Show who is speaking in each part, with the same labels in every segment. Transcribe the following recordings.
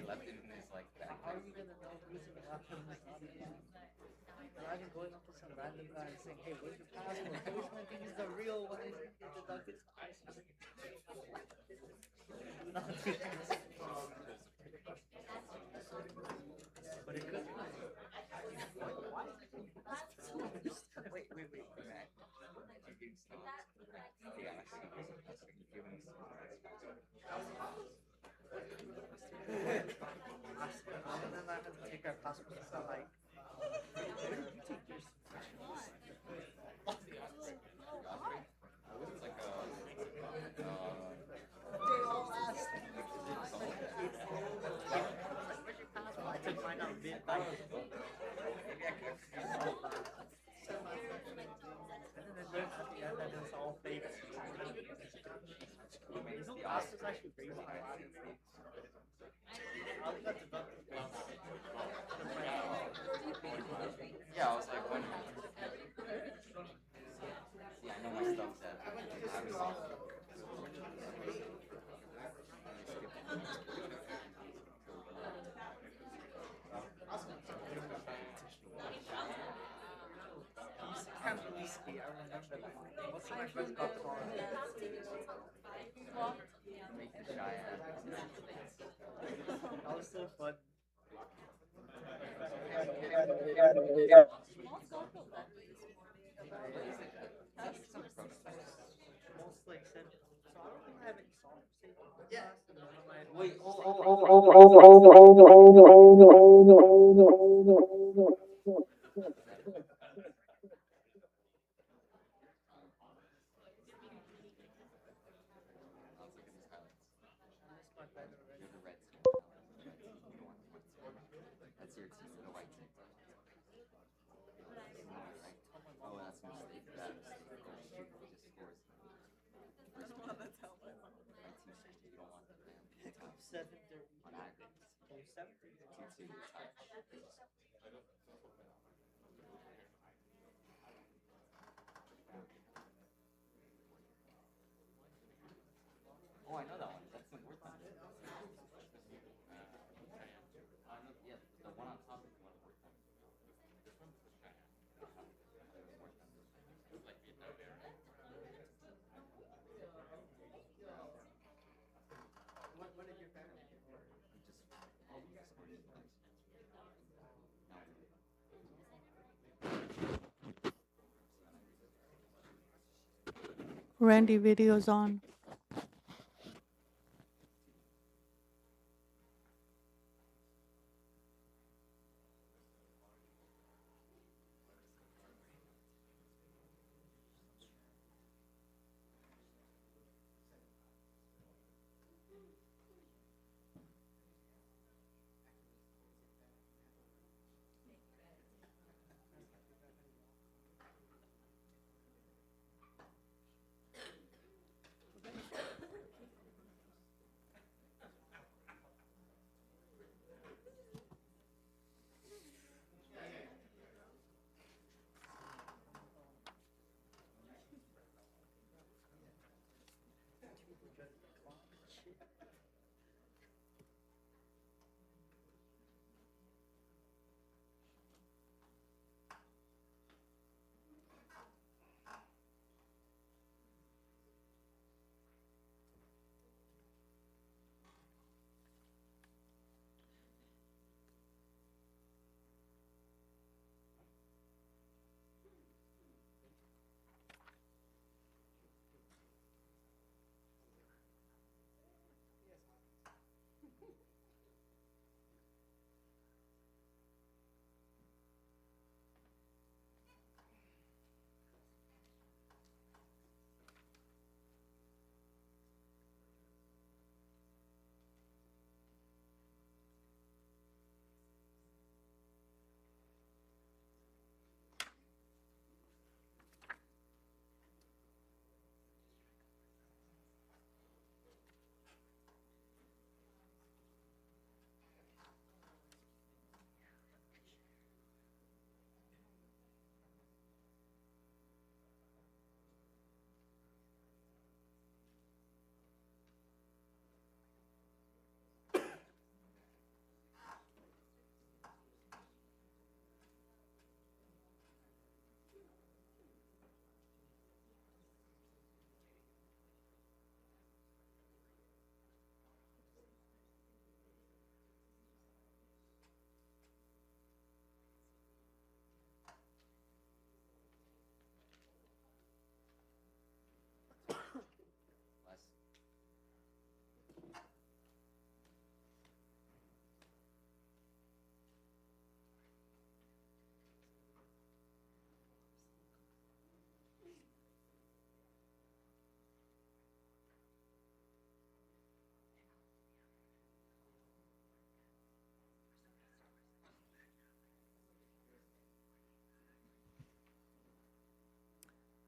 Speaker 1: left it in his like
Speaker 2: How are
Speaker 1: backpack.
Speaker 2: you gonna know who's in the left and who's not in the left? Imagine going up to some random guy and saying, "Hey, where's your passport? Which one do you think is the real one? Which one is the Douglas passport?" Do not do this. But it could be. Why is it being passed?
Speaker 1: Wait, Matt. Did you give Steve? Yeah, I see. You give him
Speaker 2: And then I had to take our passports. So like, where did you take yours?
Speaker 1: it was like
Speaker 2: They all asked. Like, where's your passport? I took mine on midnight.
Speaker 1: maybe I could
Speaker 2: And then it learned at the end that it was all fake. You know,
Speaker 1: the
Speaker 2: class
Speaker 1: opposite.
Speaker 2: was actually crazy. I only got deducted once.
Speaker 1: Yeah, I was like wondering. See, I know my stuff's at obviously.
Speaker 2: Can't really ski. I remember that. Most of my friends got caught.
Speaker 1: Make the shy ass.
Speaker 2: That was so fun. Most like said. So I don't think I have any songs saved in my class. And one of my
Speaker 1: Wait,
Speaker 2: friends
Speaker 1: oh,
Speaker 2: was
Speaker 1: oh,
Speaker 2: like,
Speaker 1: oh,
Speaker 2: "Make
Speaker 1: oh,
Speaker 2: make
Speaker 1: oh,
Speaker 2: make
Speaker 1: oh,
Speaker 2: make
Speaker 1: oh,
Speaker 2: make
Speaker 1: oh,
Speaker 2: make
Speaker 1: oh,
Speaker 2: make
Speaker 1: oh,
Speaker 2: make
Speaker 1: oh,
Speaker 2: make
Speaker 1: oh,
Speaker 2: make."
Speaker 1: I'll look at these highlights.
Speaker 2: I missed my bed already.
Speaker 1: You're the Redskins now. You don't want to That's your team, the white team.
Speaker 2: Tell my
Speaker 1: Oh,
Speaker 2: mom.
Speaker 1: that's a mistake. That mistake. Oh, shoot, he just scores. First one. My team says you don't want them, man.
Speaker 2: Pick up 7:30.
Speaker 1: On aggregate.
Speaker 2: Oh, 7:30.
Speaker 1: 2-2, you're tied. Oh, I know that one. That's the worst one. I know, yeah, the one on top is the one worth time.
Speaker 2: What did your family get?
Speaker 1: He just scores twice. No.
Speaker 3: Randy videos on.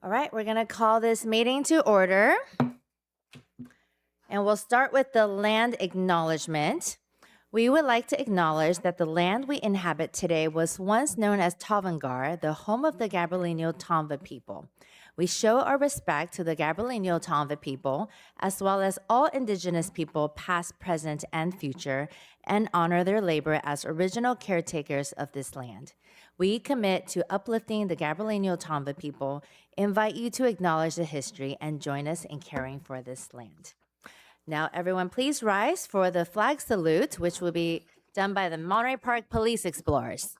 Speaker 3: All right, we're going to call this meeting to order. And we'll start with the land acknowledgement. We would like to acknowledge that the land we inhabit today was once known as Tavangar, the home of the Gabrielino Tomva people. We show our respect to the Gabrielino Tomva people, as well as all indigenous people, past, present, and future, and honor their labor as original caretakers of this land. We commit to uplifting the Gabrielino Tomva people, invite you to acknowledge the history, and join us in caring for this land. Now, everyone, please rise for the flag salute, which will be done by the Monterey Park Police Explorers.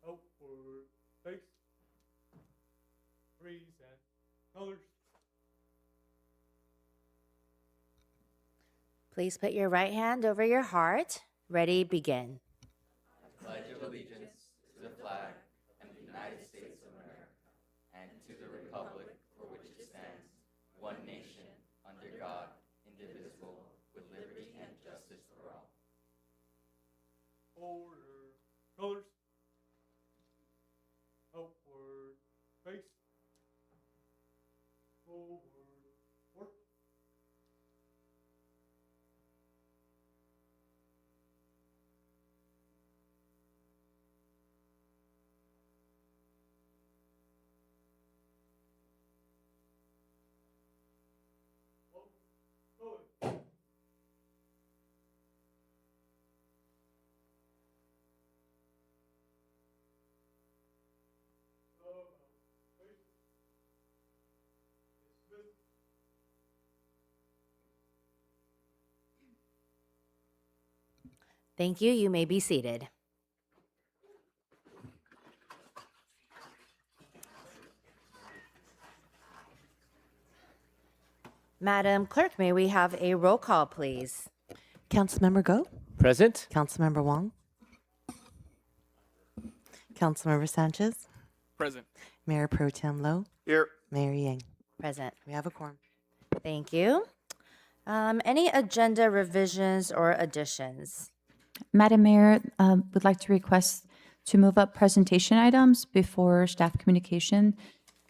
Speaker 4: Outward, face, freeze, and colors.
Speaker 3: Please put your right hand over your heart. Ready, begin.
Speaker 1: Pledge of allegiance to the flag and the United States of America, and to the republic for which it stands, one nation, under God, indivisible, with liberty and justice for all.
Speaker 4: Order, colors. Outward, face, forward, work. Going.
Speaker 3: Thank you. You may be seated. Madam Clerk, may we have a roll call, please?
Speaker 5: Councilmember Go,
Speaker 6: Present.
Speaker 5: Councilmember Wong, Councilmember Sanchez,
Speaker 6: Present.
Speaker 5: Mayor Pro Tem Lowe,
Speaker 6: Here.
Speaker 5: Mayor Yang.
Speaker 3: Present.
Speaker 5: We have a quorum.
Speaker 3: Thank you. Any agenda revisions or additions?
Speaker 7: Madam Mayor, would like to request to move up presentation items before staff communication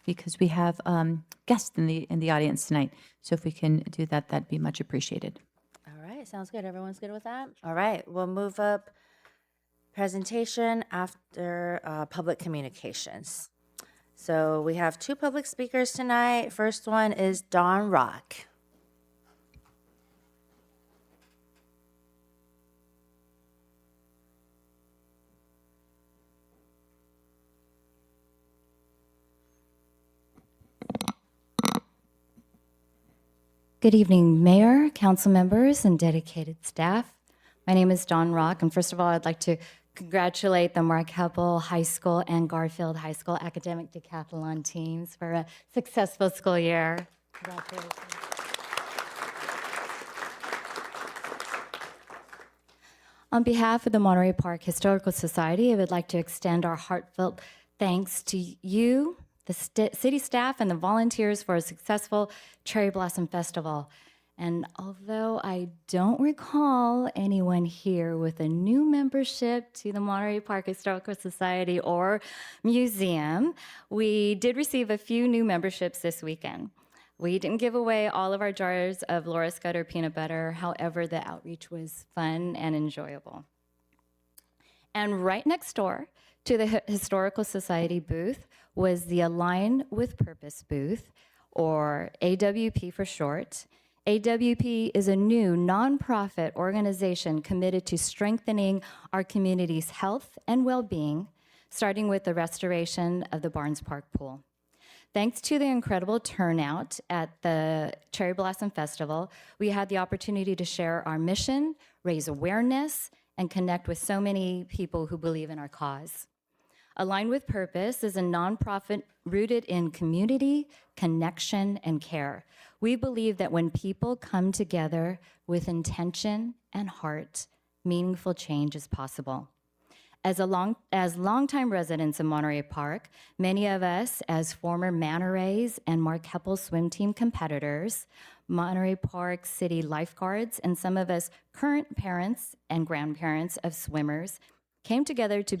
Speaker 7: because we have guests in the audience tonight. So if we can do that, that'd be much appreciated.
Speaker 3: All right, sounds good. Everyone's good with that? All right, we'll move up presentation after public communications. So we have two public speakers tonight. First one is Dawn Rock.
Speaker 8: Good evening, Mayor, council members, and dedicated staff. My name is Dawn Rock, and first of all, I'd like to congratulate the Mark Heppel High School and Garfield High School academic decathlon teams for a successful school year. Congratulations. On behalf of the Monterey Park Historical Society, I would like to extend our heartfelt thanks to you, the city staff, and the volunteers for a successful Cherry Blossom Festival. And although I don't recall anyone here with a new membership to the Monterey Park Historical Society or Museum, we did receive a few new memberships this weekend. We didn't give away all of our jars of Laura Scudder peanut butter. However, the outreach was fun and enjoyable. And right next door to the Historical Society booth was the Align with Purpose booth, or AWP for short. AWP is a new nonprofit organization committed to strengthening our community's health and well-being, starting with the restoration of the Barnes Park pool. Thanks to the incredible turnout at the Cherry Blossom Festival, we had the opportunity to share our mission, raise awareness, and connect with so many people who believe in our cause. Aligned with Purpose is a nonprofit rooted in community, connection, and care. We believe that when people come together with intention and heart, meaningful change is possible. As longtime residents of Monterey Park, many of us as former Manta Rays and Mark Heppel swim team competitors, Monterey Park City lifeguards, and some of us current parents and grandparents of swimmers came together to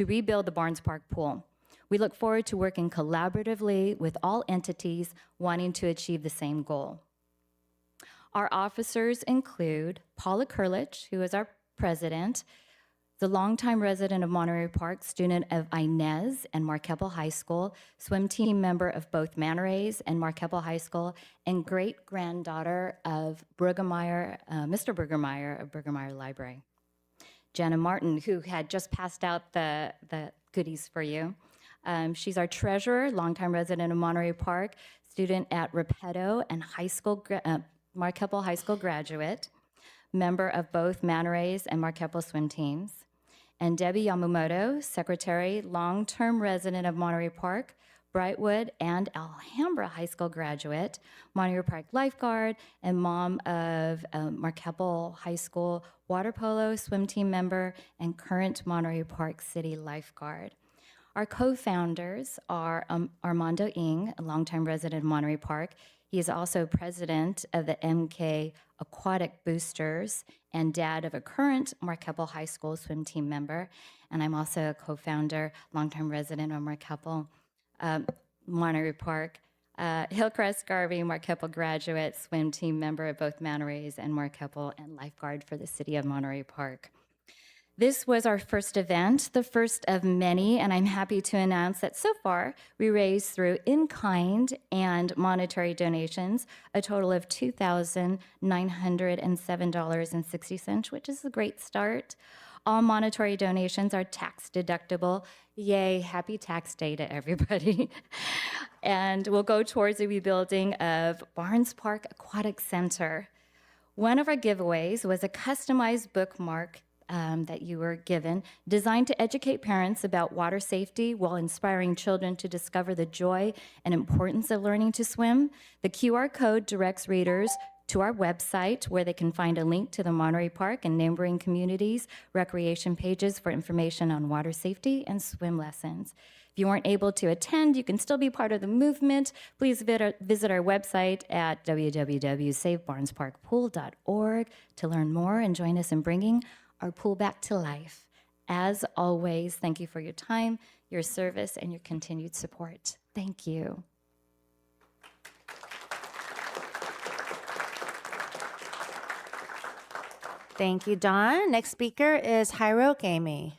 Speaker 8: rebuild the Barnes Park pool. We look forward to working collaboratively with all entities wanting to achieve the same goal. Our officers include Paula Kurlich, who is our president, the longtime resident of Monterey Park, student of Inez and Mark Heppel High School, swim team member of both Manta Rays and Mark Heppel High School, and great-granddaughter of Mr. Burgermeyer of Burgermeyer Library. Jenna Martin, who had just passed out the goodies for you. She's our treasurer, longtime resident of Monterey Park, student at Repetto and Mark Heppel High School graduate, member of both Manta Rays and Mark Heppel swim teams. And Debbie Yamamoto, secretary, long-term resident of Monterey Park, Brightwood, and Alhambra High School graduate, Monterey Park lifeguard, and mom of Mark Heppel High School water polo swim team member, and current Monterey Park City lifeguard. Our co-founders are Armando Ng, a longtime resident of Monterey Park. He is also president of the MPK Aquatic Boosters and dad of a current Mark Heppel High School swim team member. And I'm also a co-founder, longtime resident of Mark Heppel, Monterey Park. Hillcrest Garvey, Mark Heppel graduate, swim team member of both Manta Rays and Mark Heppel, and lifeguard for the city of Monterey Park. This was our first event, the first of many, and I'm happy to announce that so far we raised through in-kind and monetary donations a total of $2,907.60, which is a great start. All monetary donations are tax deductible. Yay, happy tax day to everybody. And will go towards the rebuilding of Barnes Park Aquatic Center. One of our giveaways was a customized bookmark that you were given, designed to educate parents about water safety while inspiring children to discover the joy and importance of learning to swim. The QR code directs readers to our website, where they can find a link to the Monterey Park and neighboring communities' recreation pages for information on water safety and swim lessons. If you weren't able to attend, you can still be part of the movement. Please visit our website at www.savebarnesparkpool.org to learn more and join us in bringing our pool back to life. As always, thank you for your time, your service, and your continued support. Thank you.
Speaker 3: Thank you, Dawn. Next speaker is Jairo Gamey.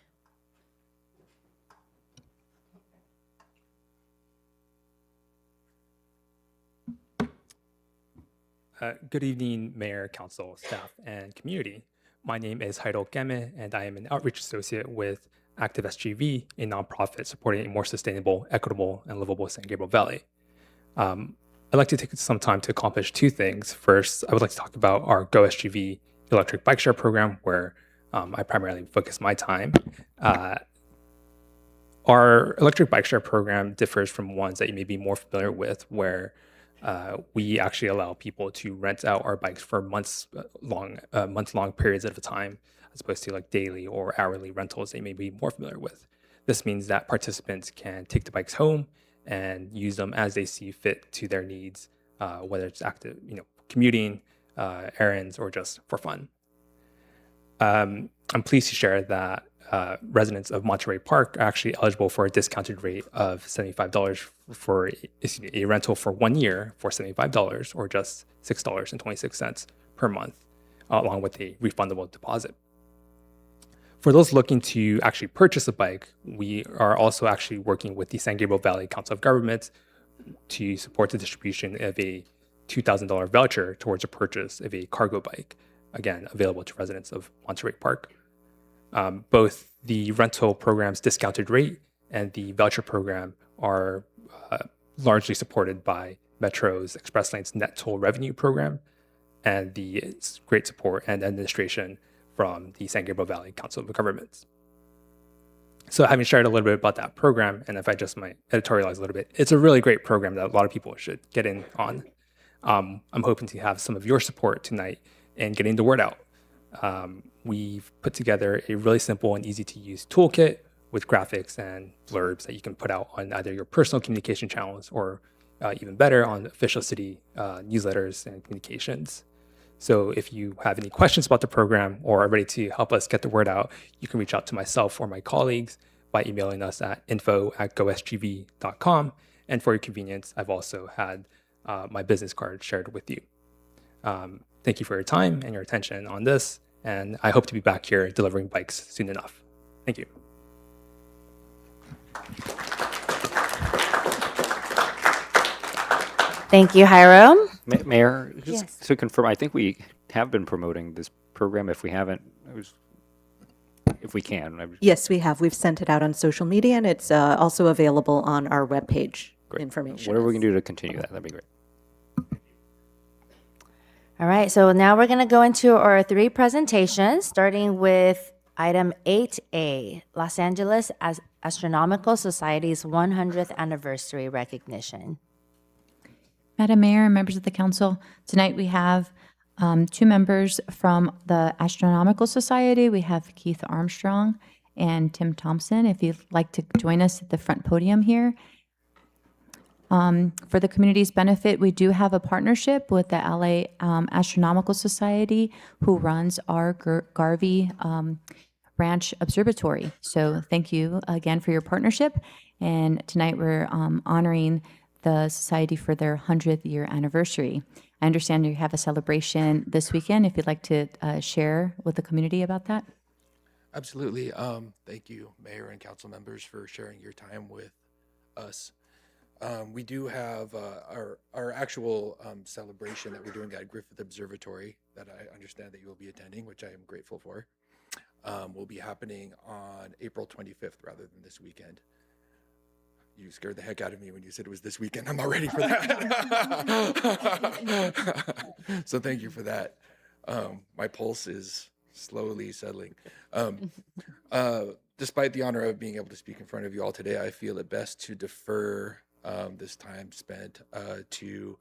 Speaker 6: Good evening, Mayor, Council, staff, and community. My name is Jairo Gamey, and I am an outreach associate with Active SGV, a nonprofit supporting a more sustainable, equitable, and livable San Gabriel Valley. I'd like to take some time to accomplish two things. First, I would like to talk about our Go SGV electric bike share program, where I primarily focus my time. Our electric bike share program differs from ones that you may be more familiar with, where we actually allow people to rent out our bikes for month-long periods at a time, as opposed to like daily or hourly rentals they may be more familiar with. This means that participants can take the bikes home and use them as they see fit to their needs, whether it's active, commuting, errands, or just for fun. I'm pleased to share that residents of Monterey Park are actually eligible for a discounted rate of $75 for a rental for 1 year for $75, or just $6.26 per month, along with a refundable deposit. For those looking to actually purchase a bike, we are also actually working with the San Gabriel Valley Council of Governments to support the distribution of a $2,000 voucher towards the purchase of a cargo bike, again, available to residents of Monterey Park. Both the rental program's discounted rate and the voucher program are largely supported by Metro's Express Lane's net toll revenue program and the great support and administration from the San Gabriel Valley Council of Governments. So having shared a little bit about that program, and if I just might editorialize a little bit, it's a really great program that a lot of people should get in on. I'm hoping to have some of your support tonight in getting the word out. We've put together a really simple and easy to use toolkit with graphics and blurbs that you can put out on either your personal communication channels or even better on official city newsletters and communications. So if you have any questions about the program or are ready to help us get the word out, you can reach out to myself or my colleagues by emailing us at info@gosgv.com. And for your convenience, I've also had my business card shared with you. Thank you for your time and your attention on this, and I hope to be back here delivering bikes soon enough. Thank you.
Speaker 3: Thank you, Hiram.
Speaker 9: Mayor, just
Speaker 3: Yes.
Speaker 9: to confirm, I think we have been promoting this program. If we haven't, if we can.
Speaker 5: Yes, we have. We've sent it out on social media, and it's also available on our webpage.
Speaker 9: Great.
Speaker 5: Information.
Speaker 9: Whatever we can do to continue that, that'd be great.
Speaker 3: All right, so now we're going to go into our 3 presentations, starting with item 8A, Los Angeles Astronomical Society's 100th anniversary recognition.
Speaker 7: Madam Mayor and members of the council, tonight we have 2 members from the Astronomical Society. We have Keith Armstrong and Tim Thompson. If you'd like to join us at the front podium here. For the community's benefit, we do have a partnership with the LA Astronomical Society, who runs our Garvey Ranch Observatory. So thank you again for your partnership. And tonight we're honoring the Society for their 100th year anniversary. I understand you have a celebration this weekend. If you'd like to share with the community about that.
Speaker 10: Absolutely. Thank you, Mayor and council members, for sharing your time with us. We do have our actual celebration that we're doing at Griffith Observatory that I understand that you will be attending, which I am grateful for, will be happening on April 25th rather than this weekend. You scared the heck out of me when you said it was this weekend. I'm not ready for that. So thank you for that. My pulse is slowly settling. Despite the honor of being able to speak in front of you all today, I feel it best to defer this time spent to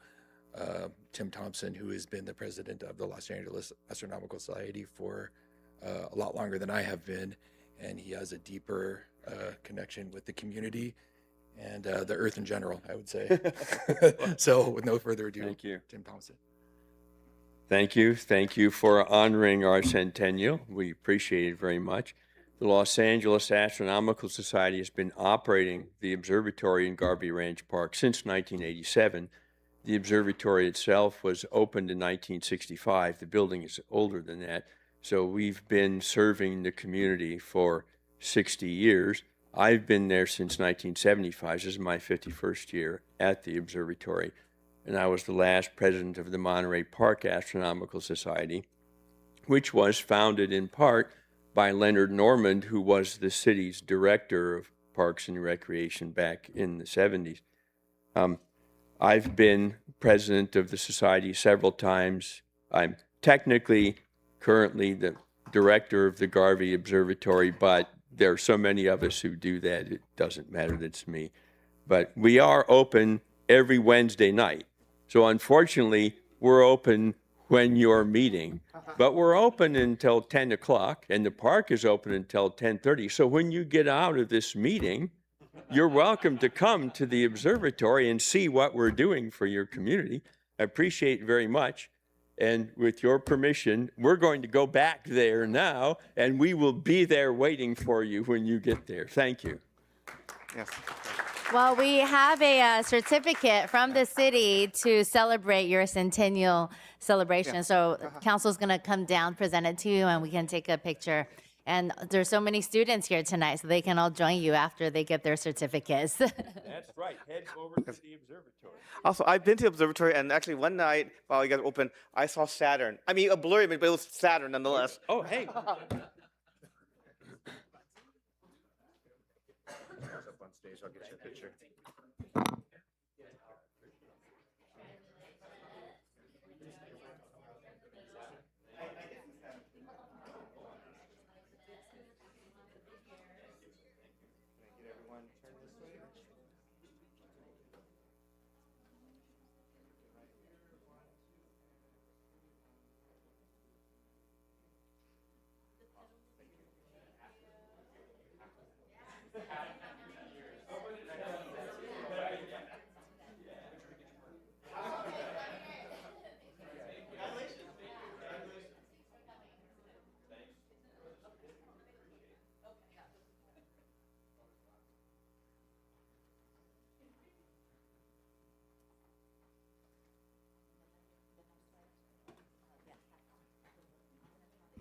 Speaker 10: Tim Thompson, who has been the president of the Los Angeles Astronomical Society for a lot longer than I have been, and he has a deeper connection with the community and the earth in general, I would say. So with no further ado,
Speaker 11: Thank you.
Speaker 10: Tim Thompson.
Speaker 11: Thank you. Thank you for honoring our centennial. We appreciate it very much. The Los Angeles Astronomical Society has been operating the observatory in Garvey Ranch Park since 1987. The observatory itself was opened in 1965. The building is older than that. So we've been serving the community for 60 years. I've been there since 1975. This is my 51st year at the observatory. And I was the last president of the Monterey Park Astronomical Society, which was founded in part by Leonard Normand, who was the city's director of Parks and Recreation back in the 70s. I've been president of the society several times. I'm technically currently the director of the Garvey Observatory, but there are so many of us who do that, it doesn't matter that it's me. But we are open every Wednesday night. So unfortunately, we're open when you're meeting, but we're open until 10 o'clock, and the park is open until 10:30. So when you get out of this meeting, you're welcome to come to the observatory and see what we're doing for your community. I appreciate it very much. And with your permission, we're going to go back there now, and we will be there waiting for you when you get there. Thank you.
Speaker 4: Yes.
Speaker 3: Well, we have a certificate from the city to celebrate your centennial celebration. So council's going to come down, present it to you, and we can take a picture. And there's so many students here tonight, so they can all join you after they get their certificates.
Speaker 11: That's right. Head over to the observatory.
Speaker 12: Also, I've been to the observatory, and actually one night while you guys were open, I saw Saturn. I mean, a blurry, but it was Saturn nonetheless.
Speaker 11: Oh, hey.
Speaker 12: Up on stage, I'll get you a picture.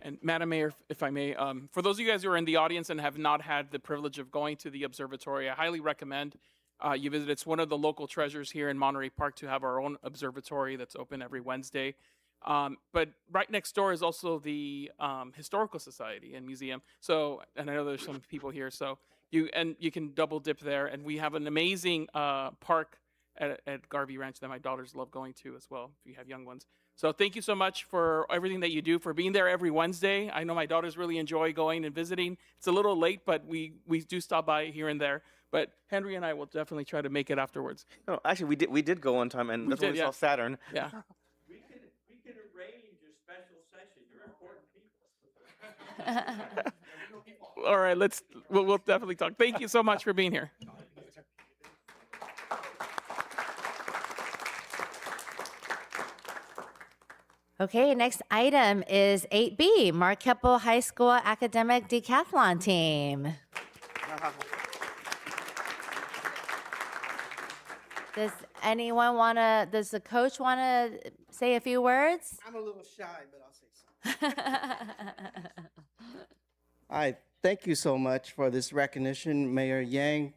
Speaker 13: And Madam Mayor, if I may, for those of you guys who are in the audience and have not had the privilege of going to the observatory, I highly recommend you visit. It's one of the local treasures here in Monterey Park to have our own observatory that's open every Wednesday. But right next door is also the Historical Society and Museum. So, and I know there's some people here, so you can double dip there. And we have an amazing park at Garvey Ranch that my daughters love going to as well, if you have young ones. So thank you so much for everything that you do, for being there every Wednesday. I know my daughters really enjoy going and visiting. It's a little late, but we do stop by here and there. But Henry and I will definitely try to make it afterwards.
Speaker 12: No, actually, we did go one time, and that's when we saw Saturn.
Speaker 13: Yeah.
Speaker 11: We could arrange a special session. You're important people.
Speaker 13: All right, we'll definitely talk. Thank you so much for being here.
Speaker 3: Okay, next item is 8B, Mark Keppel High School Academic Decathlon Team. Does the coach want to say a few words?
Speaker 14: I'm a little shy, but I'll say something. All right, thank you so much for this recognition, Mayor Yang,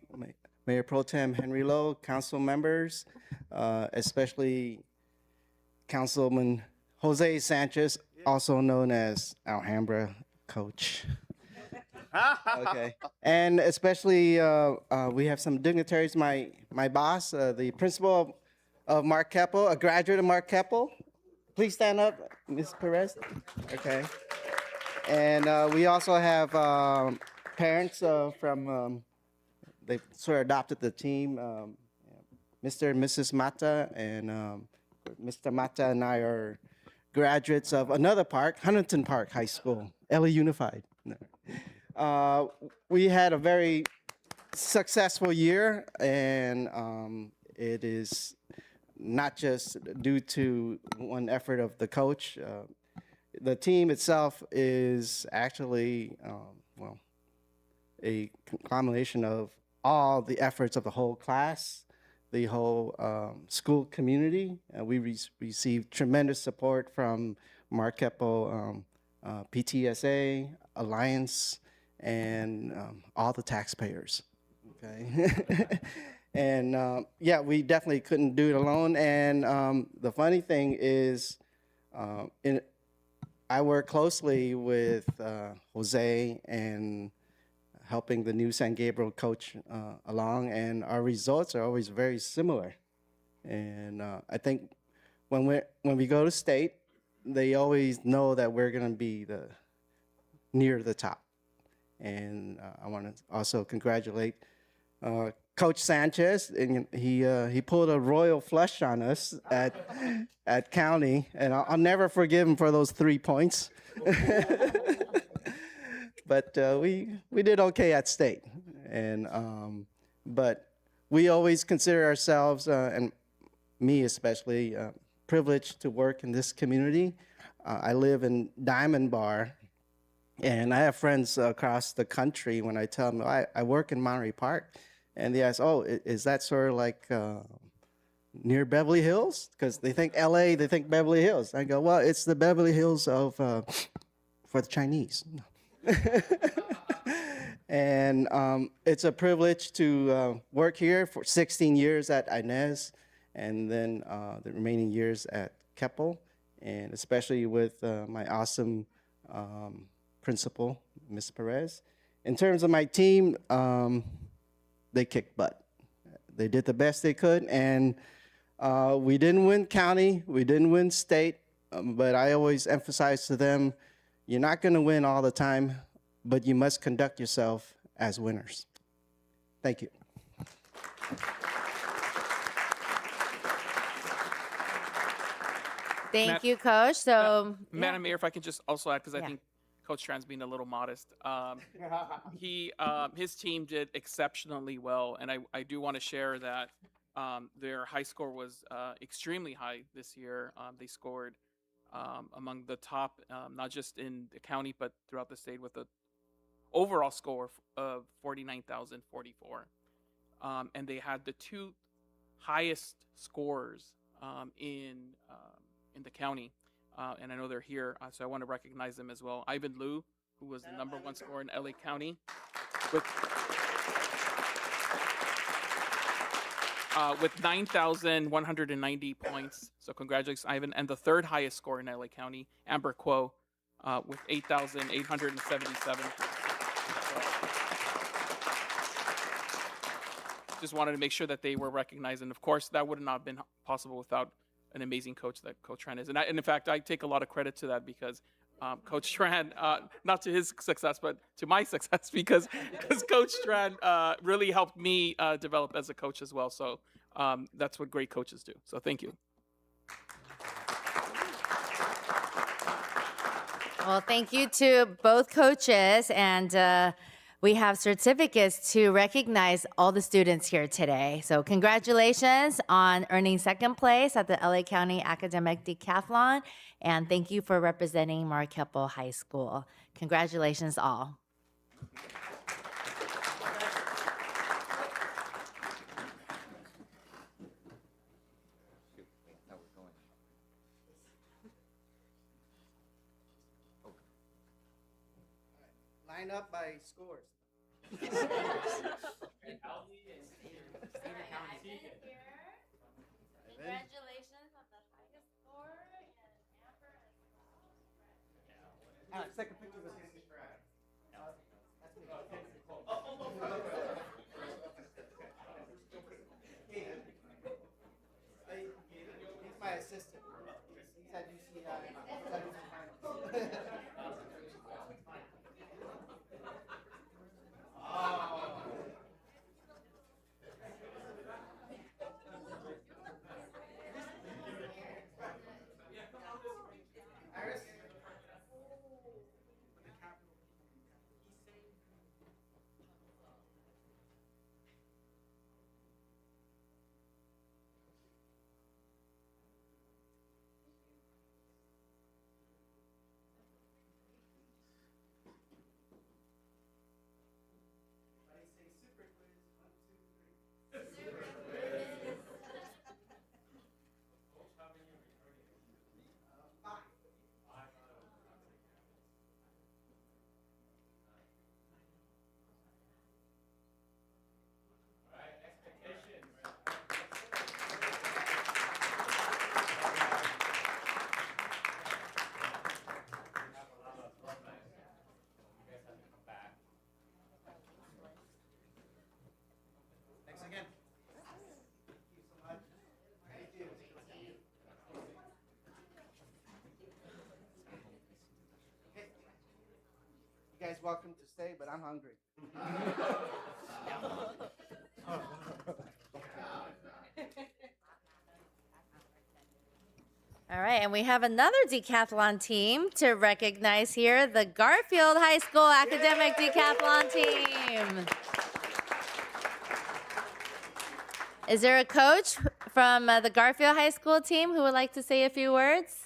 Speaker 14: Mayor Pro Tem Henry Lowe, council members, especially Councilman Jose Sanchez, also known as Alhambra Coach. Okay, and especially we have some dignitaries. My boss, the principal of Mark Keppel, a graduate of Mark Keppel. Please stand up, Ms. Perez. Okay, and we also have parents from they sort of adopted the team. Mr. and Mrs. Mata, and Mr. Mata and I are graduates of another park, Huntington Park High School, LA Unified. We had a very successful year, and it is not just due to one effort of the coach. The team itself is actually, a combination of all the efforts of the whole class, the whole school community. We received tremendous support from Mark Keppel, PTSA, Alliance, and all the taxpayers. Okay, and yeah, we definitely couldn't do it alone. And the funny thing is, I work closely with Jose and helping the new San Gabriel coach along, and our results are always very similar. And I think when we go to state, they always know that we're going to be near the top. And I want to also congratulate Coach Sanchez, and he pulled a royal flush on us at county, and I'll never forgive him for those 3 points. But we did okay at state, and but we always consider ourselves, and me especially, privileged to work in this community. I live in Diamond Bar, and I have friends across the country. When I tell them I work in Monterey Park, and they ask, "Oh, is that sort of like near Beverly Hills?" Because they think LA, they think Beverly Hills. I go, "Well, it's the Beverly Hills of for the Chinese." And it's a privilege to work here for 16 years at Inez, and then the remaining years at Keppel, and especially with my awesome principal, Ms. Perez. In terms of my team, they kicked butt. They did the best they could, and we didn't win county, we didn't win state, but I always emphasize to them, you're not going to win all the time, but you must conduct yourself as winners. Thank you.
Speaker 3: Thank you, Coach. So,
Speaker 13: Madam Mayor, if I can just also add, because I think Coach Tran's being a little modest. His team did exceptionally well, and I do want to share that their high score was extremely high this year. They scored among the top, not just in the county, but throughout the state, with a overall score of 49,044. And they had the 2 highest scores in the county. and I know they're here, so I want to recognize them as well. Ivan Liu, who was the #1 scorer in LA County, with 9,190 points. So congratulations, Ivan. And the third highest score in LA County, Amber Kuo, with 8,877. Just wanted to make sure that they were recognized. And of course, that would not have been possible without an amazing coach that Coach Tran is. And in fact, I take a lot of credit to that because Coach Tran, not to his success, but to my success, because Coach Tran really helped me develop as a coach as well. So that's what great coaches do. So thank you.
Speaker 3: Well, thank you to both coaches, and we have certificates to recognize all the students here today. So congratulations on earning second place at the LA County Academic Decathlon, and thank you for representing Maricopa High School. Congratulations all.
Speaker 14: Line up by scores.
Speaker 3: Congratulations on the highest score, and Amber as well.
Speaker 14: Second picture was me. He's my assistant. He's at UCI. You guys welcome to stay, but I'm hungry.
Speaker 3: All right, and we have another decathlon team to recognize here, the Garfield High School Academic Decathlon Team. Is there a coach from the Garfield High School team who would like to say a few words?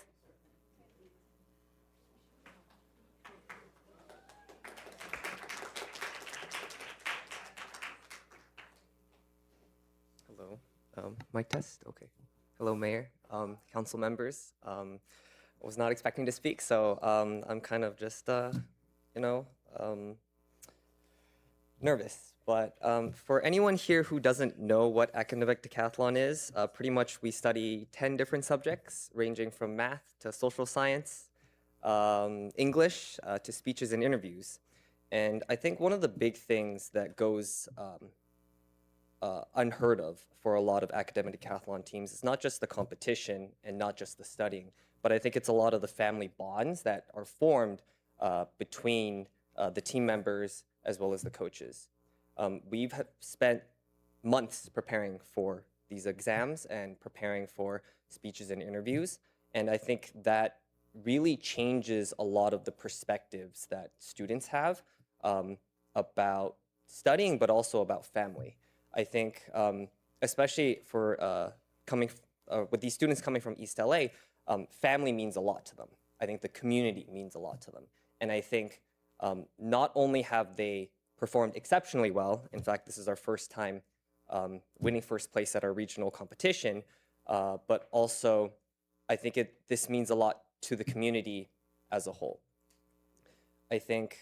Speaker 15: Hello, mic test, okay. Hello, Mayor, council members. I was not expecting to speak, so I'm kind of just, nervous. But for anyone here who doesn't know what academic decathlon is, pretty much we study 10 different subjects, ranging from math to social science, English to speeches and interviews. And I think one of the big things that goes unheard of for a lot of academic decathlon teams is not just the competition and not just the studying, but I think it's a lot of the family bonds that are formed between the team members as well as the coaches. We've spent months preparing for these exams and preparing for speeches and interviews, and I think that really changes a lot of the perspectives that students have about studying, but also about family. I think, especially for with these students coming from East LA, family means a lot to them. I think the community means a lot to them. And I think not only have they performed exceptionally well, in fact, this is our first time winning first place at our regional competition, but also I think this means a lot to the community as a whole. I think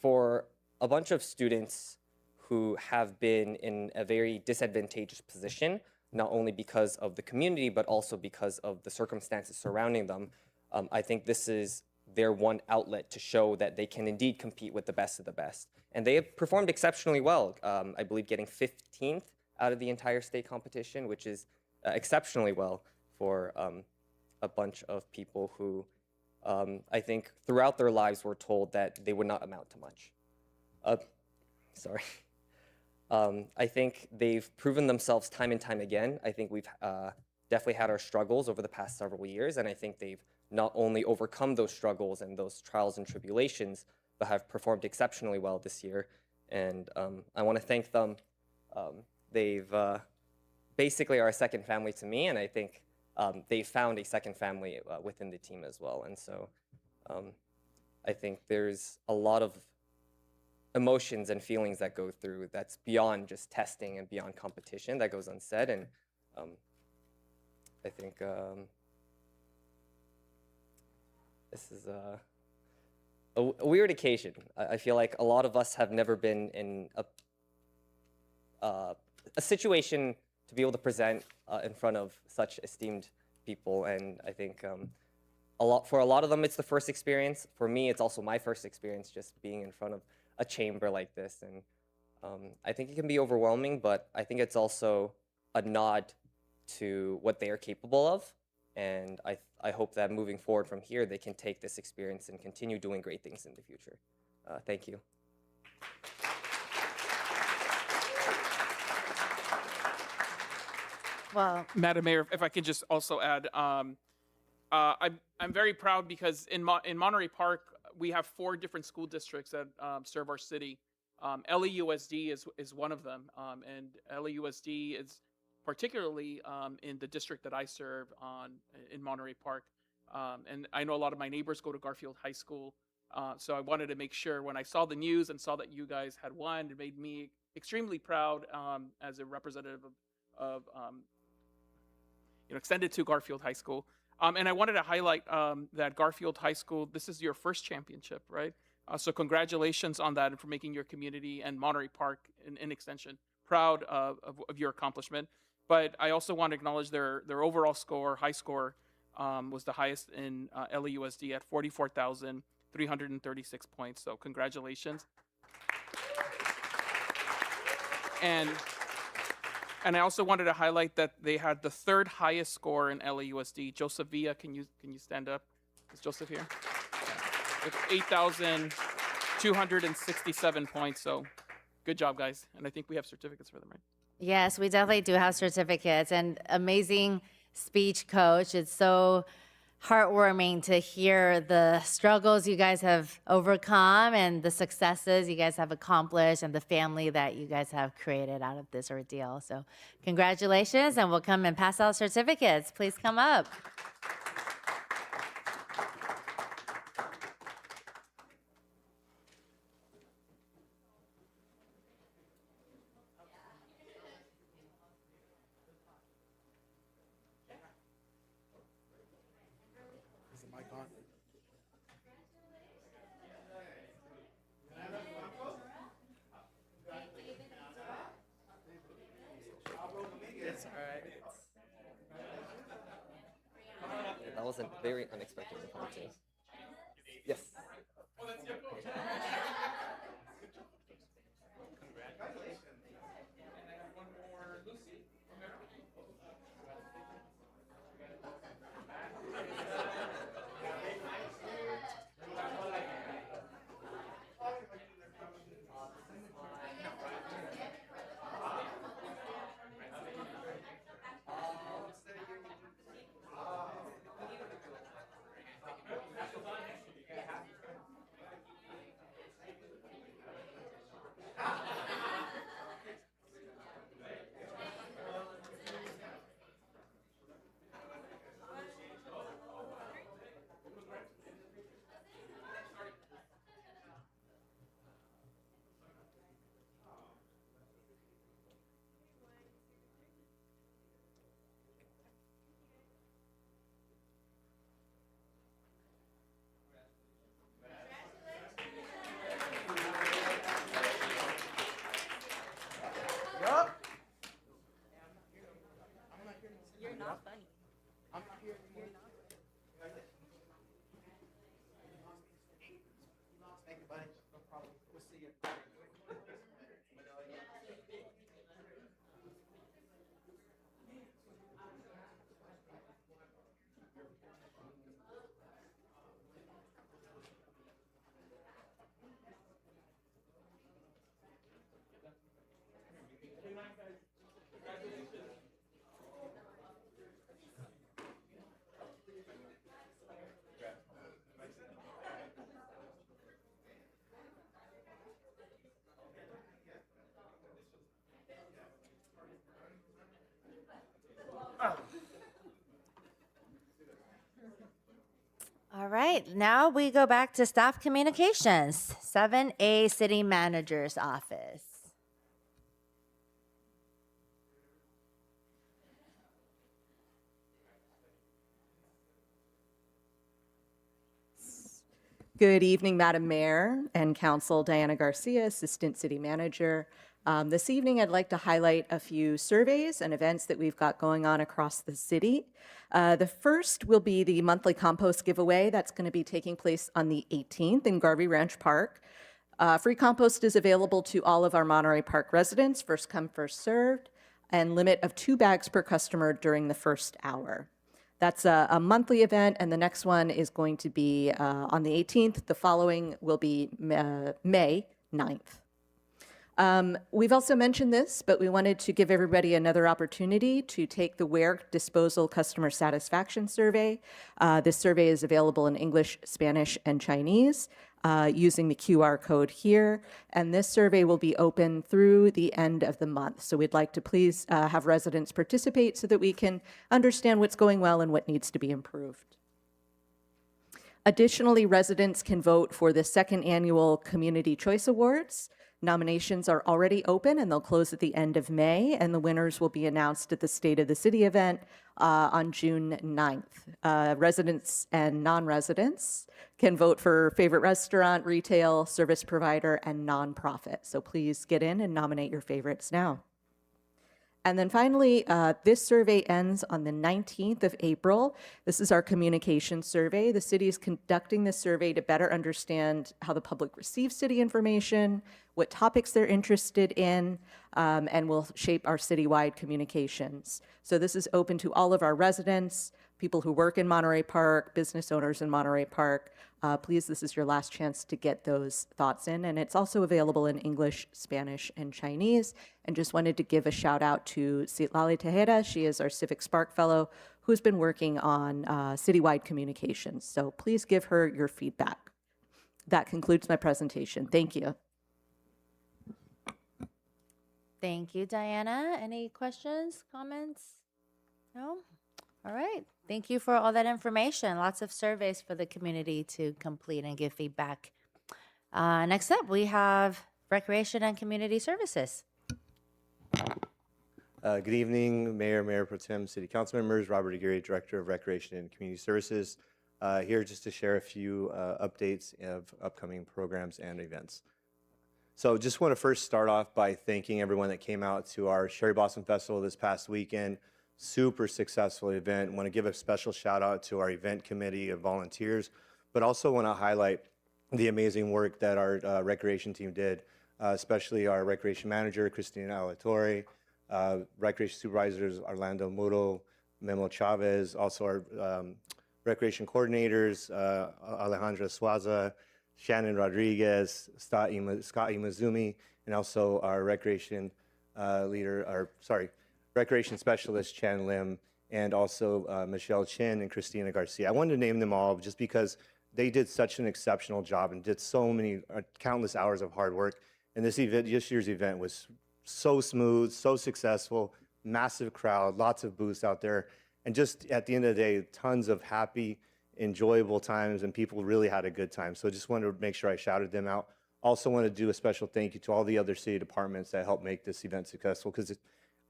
Speaker 15: for a bunch of students who have been in a very disadvantageous position, not only because of the community, but also because of the circumstances surrounding them, I think this is their one outlet to show that they can indeed compete with the best of the best. And they have performed exceptionally well, I believe getting 15th out of the entire state competition, which is exceptionally well for a bunch of people who I think throughout their lives were told that they would not amount to much. Sorry. I think they've proven themselves time and time again. I think we've definitely had our struggles over the past several years, and I think they've not only overcome those struggles and those trials and tribulations, but have performed exceptionally well this year. And I want to thank them. They've basically are a second family to me, and I think they found a second family within the team as well. And so I think there's a lot of emotions and feelings that go through that's beyond just testing and beyond competition that goes unsaid. And I think this is a weird occasion. I feel like a lot of us have never been in a situation to be able to present in front of such esteemed people. And I think for a lot of them, it's the first experience. For me, it's also my first experience just being in front of a chamber like this. And I think it can be overwhelming, but I think it's also a nod to what they are capable of. And I hope that moving forward from here, they can take this experience and continue doing great things in the future. Thank you.
Speaker 3: Well,
Speaker 13: Madam Mayor, if I could just also add, I'm very proud because in Monterey Park, we have 4 different school districts that serve our city. LAUSD is one of them, and LAUSD is particularly in the district that I serve in Monterey Park. And I know a lot of my neighbors go to Garfield High School, so I wanted to make sure when I saw the news and saw that you guys had won, it made me extremely proud as a representative of extended to Garfield High School. And I wanted to highlight that Garfield High School, this is your first championship, right? So congratulations on that and for making your community and Monterey Park in extension proud of your accomplishment. But I also want to acknowledge their overall score, high score, was the highest in LAUSD at 44,336 points. So congratulations. And I also wanted to highlight that they had the 3rd highest score in LAUSD. Joseph Villa, can you stand up? Is Joseph here? With 8,267 points. So good job, guys. And I think we have certificates for them, right?
Speaker 3: yes, we definitely do have certificates and amazing speech, coach. It's so heartwarming to hear the struggles you guys have overcome and the successes you guys have accomplished and the family that you guys have created out of this ordeal. So congratulations, and we'll come and pass out certificates. Please come up.
Speaker 15: That was a very unexpected encounter. Yes.
Speaker 3: All right, now we go back to staff communications, 7A City Manager's Office.
Speaker 5: Good evening, Madam Mayor and Council. Diana Garcia, Assistant City Manager. This evening, I'd like to highlight a few surveys and events that we've got going on across the city. The first will be the monthly compost giveaway that's going to be taking place on the 18th in Garvey Ranch Park. Free compost is available to all of our Monterey Park residents, first come, first served, and limit of 2 bags per customer during the first hour. That's a monthly event, and the next one is going to be on the 18th. The following will be May 9th. We've also mentioned this, but we wanted to give everybody another opportunity to take the Ware Disposal Customer Satisfaction Survey. This survey is available in English, Spanish, and Chinese using the QR code here. And this survey will be open through the end of the month. So we'd like to please have residents participate so that we can understand what's going well and what needs to be improved. Additionally, residents can vote for the second annual Community Choice Awards. Nominations are already open and they'll close at the end of May, and the winners will be announced at the State of the City event on June 9th. Residents and non-residents can vote for favorite restaurant, retail, service provider, and nonprofit. So please get in and nominate your favorites now. And then finally, this survey ends on the 19th of April. This is our communication survey. The city is conducting this survey to better understand how the public receives city information, what topics they're interested in, and will shape our citywide communications. So this is open to all of our residents, people who work in Monterey Park, business owners in Monterey Park. Please, this is your last chance to get those thoughts in. And it's also available in English, Spanish, and Chinese. And just wanted to give a shout out to Citlali Tejeda. She is our Civic Spark Fellow who's been working on citywide communications. So please give her your feedback. That concludes my presentation. Thank you.
Speaker 3: Thank you, Diana. Any questions, comments? No? All right. Thank you for all that information. Lots of surveys for the community to complete and give feedback. Next up, we have Recreation and Community Services.
Speaker 16: Good evening, Mayor, Mayor Pro Tem, City Council members. Robert Aguirre, Director of Recreation and Community Services. Here just to share a few updates of upcoming programs and events. So just want to first start off by thanking everyone that came out to our Cherry Blossom Festival this past weekend. Super successful event. Want to give a special shout out to our event committee of volunteers, but also want to highlight the amazing work that our recreation team did, especially our recreation manager, Christina Alatorre, recreation supervisors, Orlando Muro, Memo Chavez, also our recreation coordinators, Alejandra Suaza, Shannon Rodriguez, Scott Imazumi, and also our recreation recreation specialist, Chan Lim, and also Michelle Chin and Christina Garcia. I wanted to name them all just because they did such an exceptional job and did so many, countless hours of hard work. And this year's event was so smooth, so successful, massive crowd, lots of booths out there. And just at the end of the day, tons of happy, enjoyable times, and people really had a good time. So I just wanted to make sure I shouted them out. Also want to do a special thank you to all the other city departments that helped make this event successful, because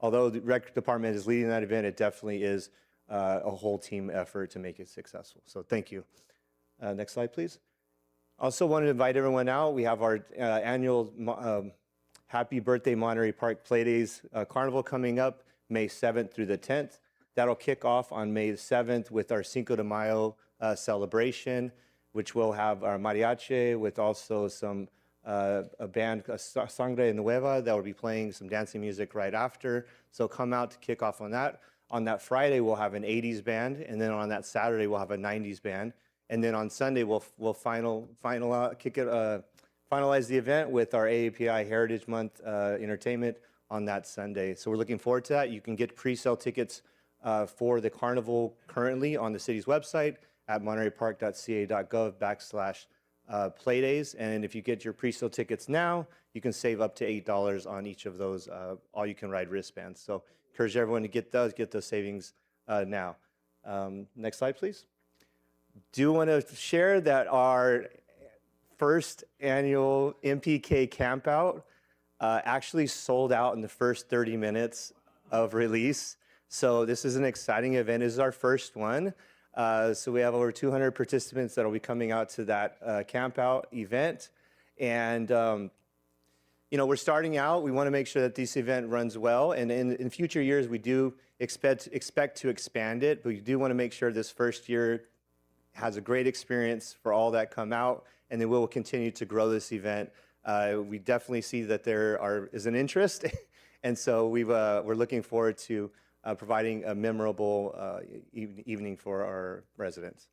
Speaker 16: although the rec department is leading that event, it definitely is a whole team effort to make it successful. So thank you. Next slide, please. Also wanted to invite everyone out. We have our annual Happy Birthday Monterey Park Playdays Carnival coming up May 7th through the 10th. That'll kick off on May 7th with our Cinco de Mayo celebration, which will have our mariachi with also some a band, Sangre Nueva, that will be playing some dancing music right after. So come out to kick off on that. On that Friday, we'll have an 80s band, and then on that Saturday, we'll have a 90s band. And then on Sunday, we'll finalize the event with our AAPI Heritage Month entertainment on that Sunday. So we're looking forward to that. You can get pre-sale tickets for the carnival currently on the city's website at montereypark.ca.gov/playdays. And if you get your pre-sale tickets now, you can save up to $8 on each of those all-you-can-ride wristbands. So encourage everyone to get those savings now. Next slide, please. do want to share that our first annual MPK campout actually sold out in the first 30 minutes of release. So this is an exciting event. This is our first one. So we have over 200 participants that will be coming out to that campout event. And you know, we're starting out. We want to make sure that this event runs well. And in future years, we do expect to expand it. But we do want to make sure this first year has a great experience for all that come out. And then we will continue to grow this event. We definitely see that there is an interest. And so we're looking forward to providing a memorable evening for our residents.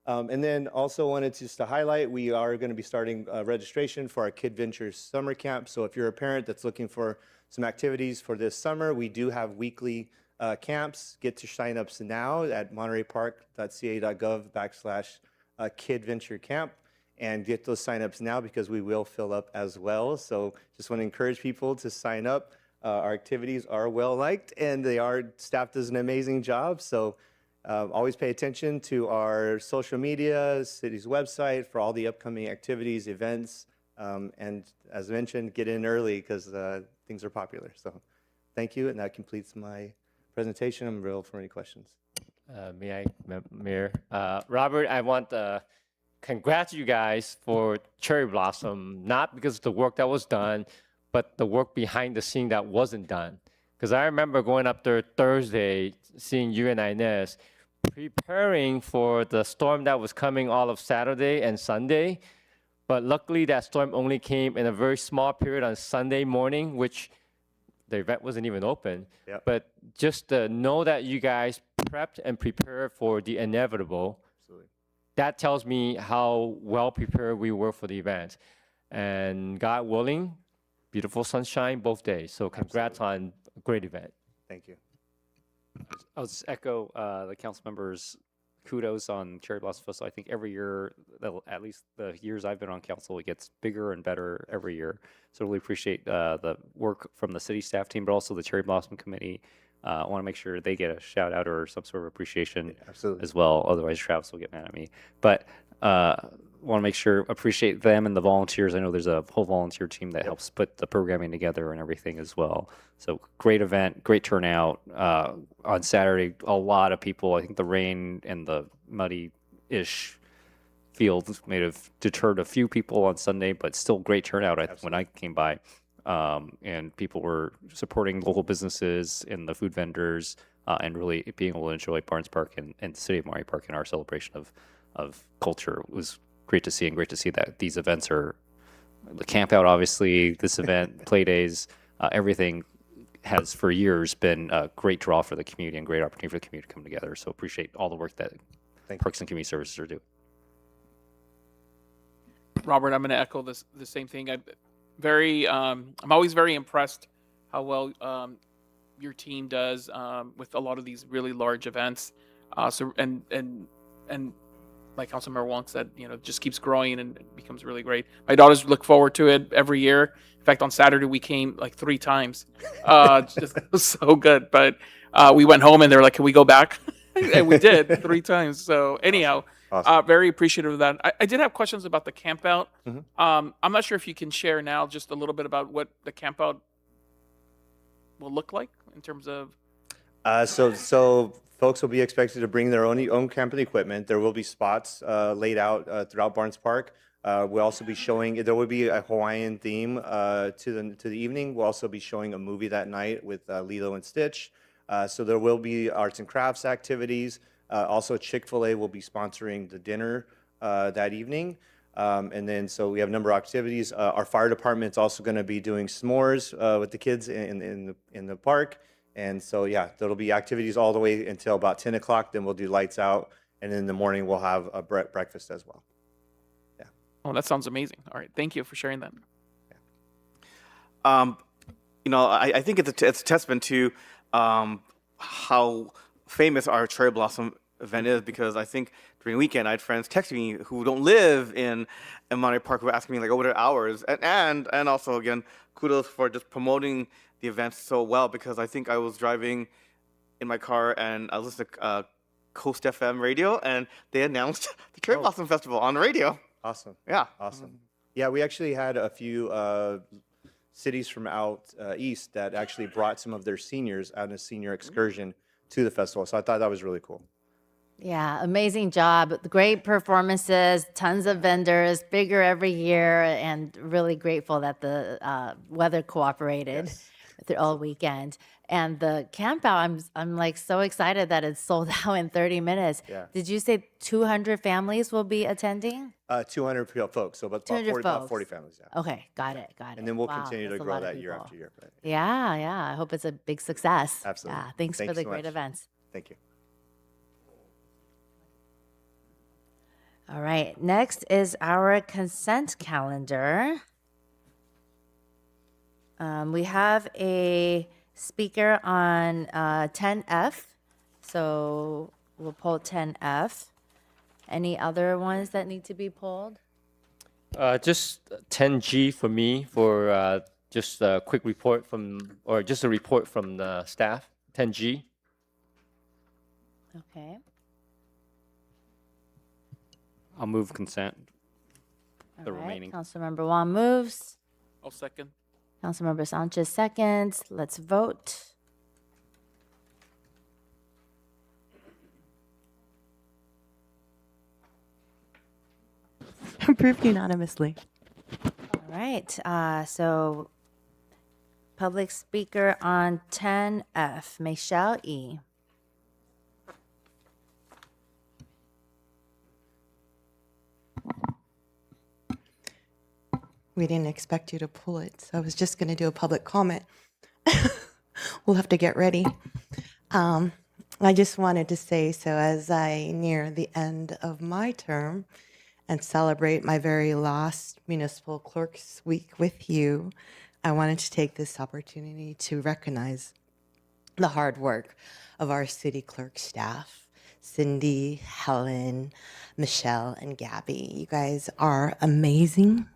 Speaker 16: And then also wanted just to highlight, we are going to be starting registration for our Kid Ventures Summer Camp. So if you're a parent that's looking for some activities for this summer, we do have weekly camps. Get your signups now at montereypark.ca.gov/Kid Venture Camp and get those signups now because we will fill up as well. So just want to encourage people to sign up. Our activities are well liked and staff does an amazing job. So always pay attention to our social media, city's website for all the upcoming activities, events, and as mentioned, get in early because things are popular. So thank you, and that completes my presentation. I'm available for any questions.
Speaker 17: May I, Mayor? Robert, I want to congratulate you guys for Cherry Blossom, not because of the work that was done, but the work behind the scene that wasn't done. Because I remember going up there Thursday, seeing you and Inez, preparing for the storm that was coming all of Saturday and Sunday. But luckily that storm only came in a very small period on Sunday morning, which the event wasn't even open.
Speaker 16: Yep.
Speaker 17: But just to know that you guys prepped and prepared for the inevitable,
Speaker 16: Absolutely.
Speaker 17: that tells me how well prepared we were for the event. And God willing, beautiful sunshine both days. So congrats on a great event.
Speaker 16: Thank you.
Speaker 9: I'll just echo the council members' kudos on Cherry Blossom Festival. I think every year, at least the years I've been on council, it gets bigger and better every year. So really appreciate the work from the city staff team, but also the Cherry Blossom Committee. I want to make sure they get a shout out or some sort of appreciation as well. Otherwise, Travis will get mad at me. But want to make sure, appreciate them and the volunteers. I know there's a whole volunteer team that helps put the programming together and everything as well. So great event, great turnout. On Saturday, a lot of people. I think the rain and the muddy-ish field may have deterred a few people on Sunday, but still great turnout when I came by. And people were supporting local businesses and the food vendors and really being able to enjoy Barnes Park and the city of Monterey Park in our celebration of culture. It was great to see, and great to see that these events are the camp out, obviously, this event, play days, everything has for years been a great draw for the community and great opportunity for the community to come together. So appreciate all the work that Parks and Community Services are doing.
Speaker 13: Robert, I'm going to echo the same thing. I'm always very impressed how well your team does with a lot of these really large events. And like Councilmember Wong said, it just keeps growing and it becomes really great. My daughters look forward to it every year. In fact, on Saturday we came like 3 times. It was so good. But we went home and they were like, "Can we go back?" And we did 3 times. So anyhow,
Speaker 16: Awesome.
Speaker 13: very appreciative of that. I did have questions about the camp out. I'm not sure if you can share now just a little bit about what the camp out will look like in terms of.
Speaker 16: So folks will be expected to bring their own camping equipment. There will be spots laid out throughout Barnes Park. We'll also be showing, there will be a Hawaiian theme to the evening. We'll also be showing a movie that night with Lilo and Stitch. So there will be arts and crafts activities. Also, Chick-fil-A will be sponsoring the dinner that evening. And then, so we have a number of activities. Our fire department is also going to be doing s'mores with the kids in the park. And so, yeah, there'll be activities all the way until about 10 o'clock. Then we'll do lights out. And in the morning, we'll have a breakfast as well. Yeah.
Speaker 13: Oh, that sounds amazing. All right. Thank you for sharing that.
Speaker 12: I think it's a testament to how famous our Cherry Blossom event is, because I think during the weekend I had friends texting me who don't live in Monterey Park who were asking me like, what are hours? And also, again, kudos for just promoting the event so well, because I think I was driving in my car and I was listening to Coast FM radio, and they announced the Cherry Blossom Festival on the radio.
Speaker 16: Awesome.
Speaker 12: Yeah.
Speaker 16: Awesome. Yeah, we actually had a few cities from out east that actually brought some of their seniors on a senior excursion to the festival. So I thought that was really cool.
Speaker 3: Yeah, amazing job. Great performances, tons of vendors, bigger every year, and really grateful that the weather cooperated all weekend. And the camp out, I'm like so excited that it's sold out in 30 minutes.
Speaker 16: Yeah.
Speaker 3: Did you say 200 families will be attending?
Speaker 16: 200 folks, so about
Speaker 3: 200
Speaker 16: 40
Speaker 3: folks.
Speaker 16: families. Yeah.
Speaker 3: Okay, got it.
Speaker 16: And then we'll
Speaker 3: Wow,
Speaker 16: continue to
Speaker 3: that's a
Speaker 16: grow
Speaker 3: lot of
Speaker 16: that year
Speaker 3: people.
Speaker 16: after year. Right?
Speaker 3: Yeah. I hope it's a big success.
Speaker 16: Absolutely.
Speaker 3: Yeah, thanks
Speaker 16: Thank
Speaker 3: for
Speaker 16: you
Speaker 3: the
Speaker 16: so
Speaker 3: great
Speaker 16: much.
Speaker 3: events.
Speaker 16: Thank you.
Speaker 3: All right, next is our consent calendar. We have a speaker on 10F, so we'll pull 10F. Any other ones that need to be pulled?
Speaker 17: Just 10G for me for just a quick report from, or just a report from the staff, 10G.
Speaker 3: Okay.
Speaker 9: I'll move consent. The
Speaker 3: All right,
Speaker 9: remaining.
Speaker 3: Councilmember Wong moves.
Speaker 13: I'll second.
Speaker 3: Councilmember Sanchez seconds. Let's vote.
Speaker 18: Approved unanimously.
Speaker 3: All right, so public speaker on 10F, Michelle E.
Speaker 18: We didn't expect you to pull it, so I was just going to do a public comment. We'll have to get ready. I just wanted to say, so as I near the end of my term and celebrate my very last Municipal Clerks Week with you, I wanted to take this opportunity to recognize the hard work of our city clerk staff, Cindy, Helen, Michelle, and Gabby. You guys are amazing.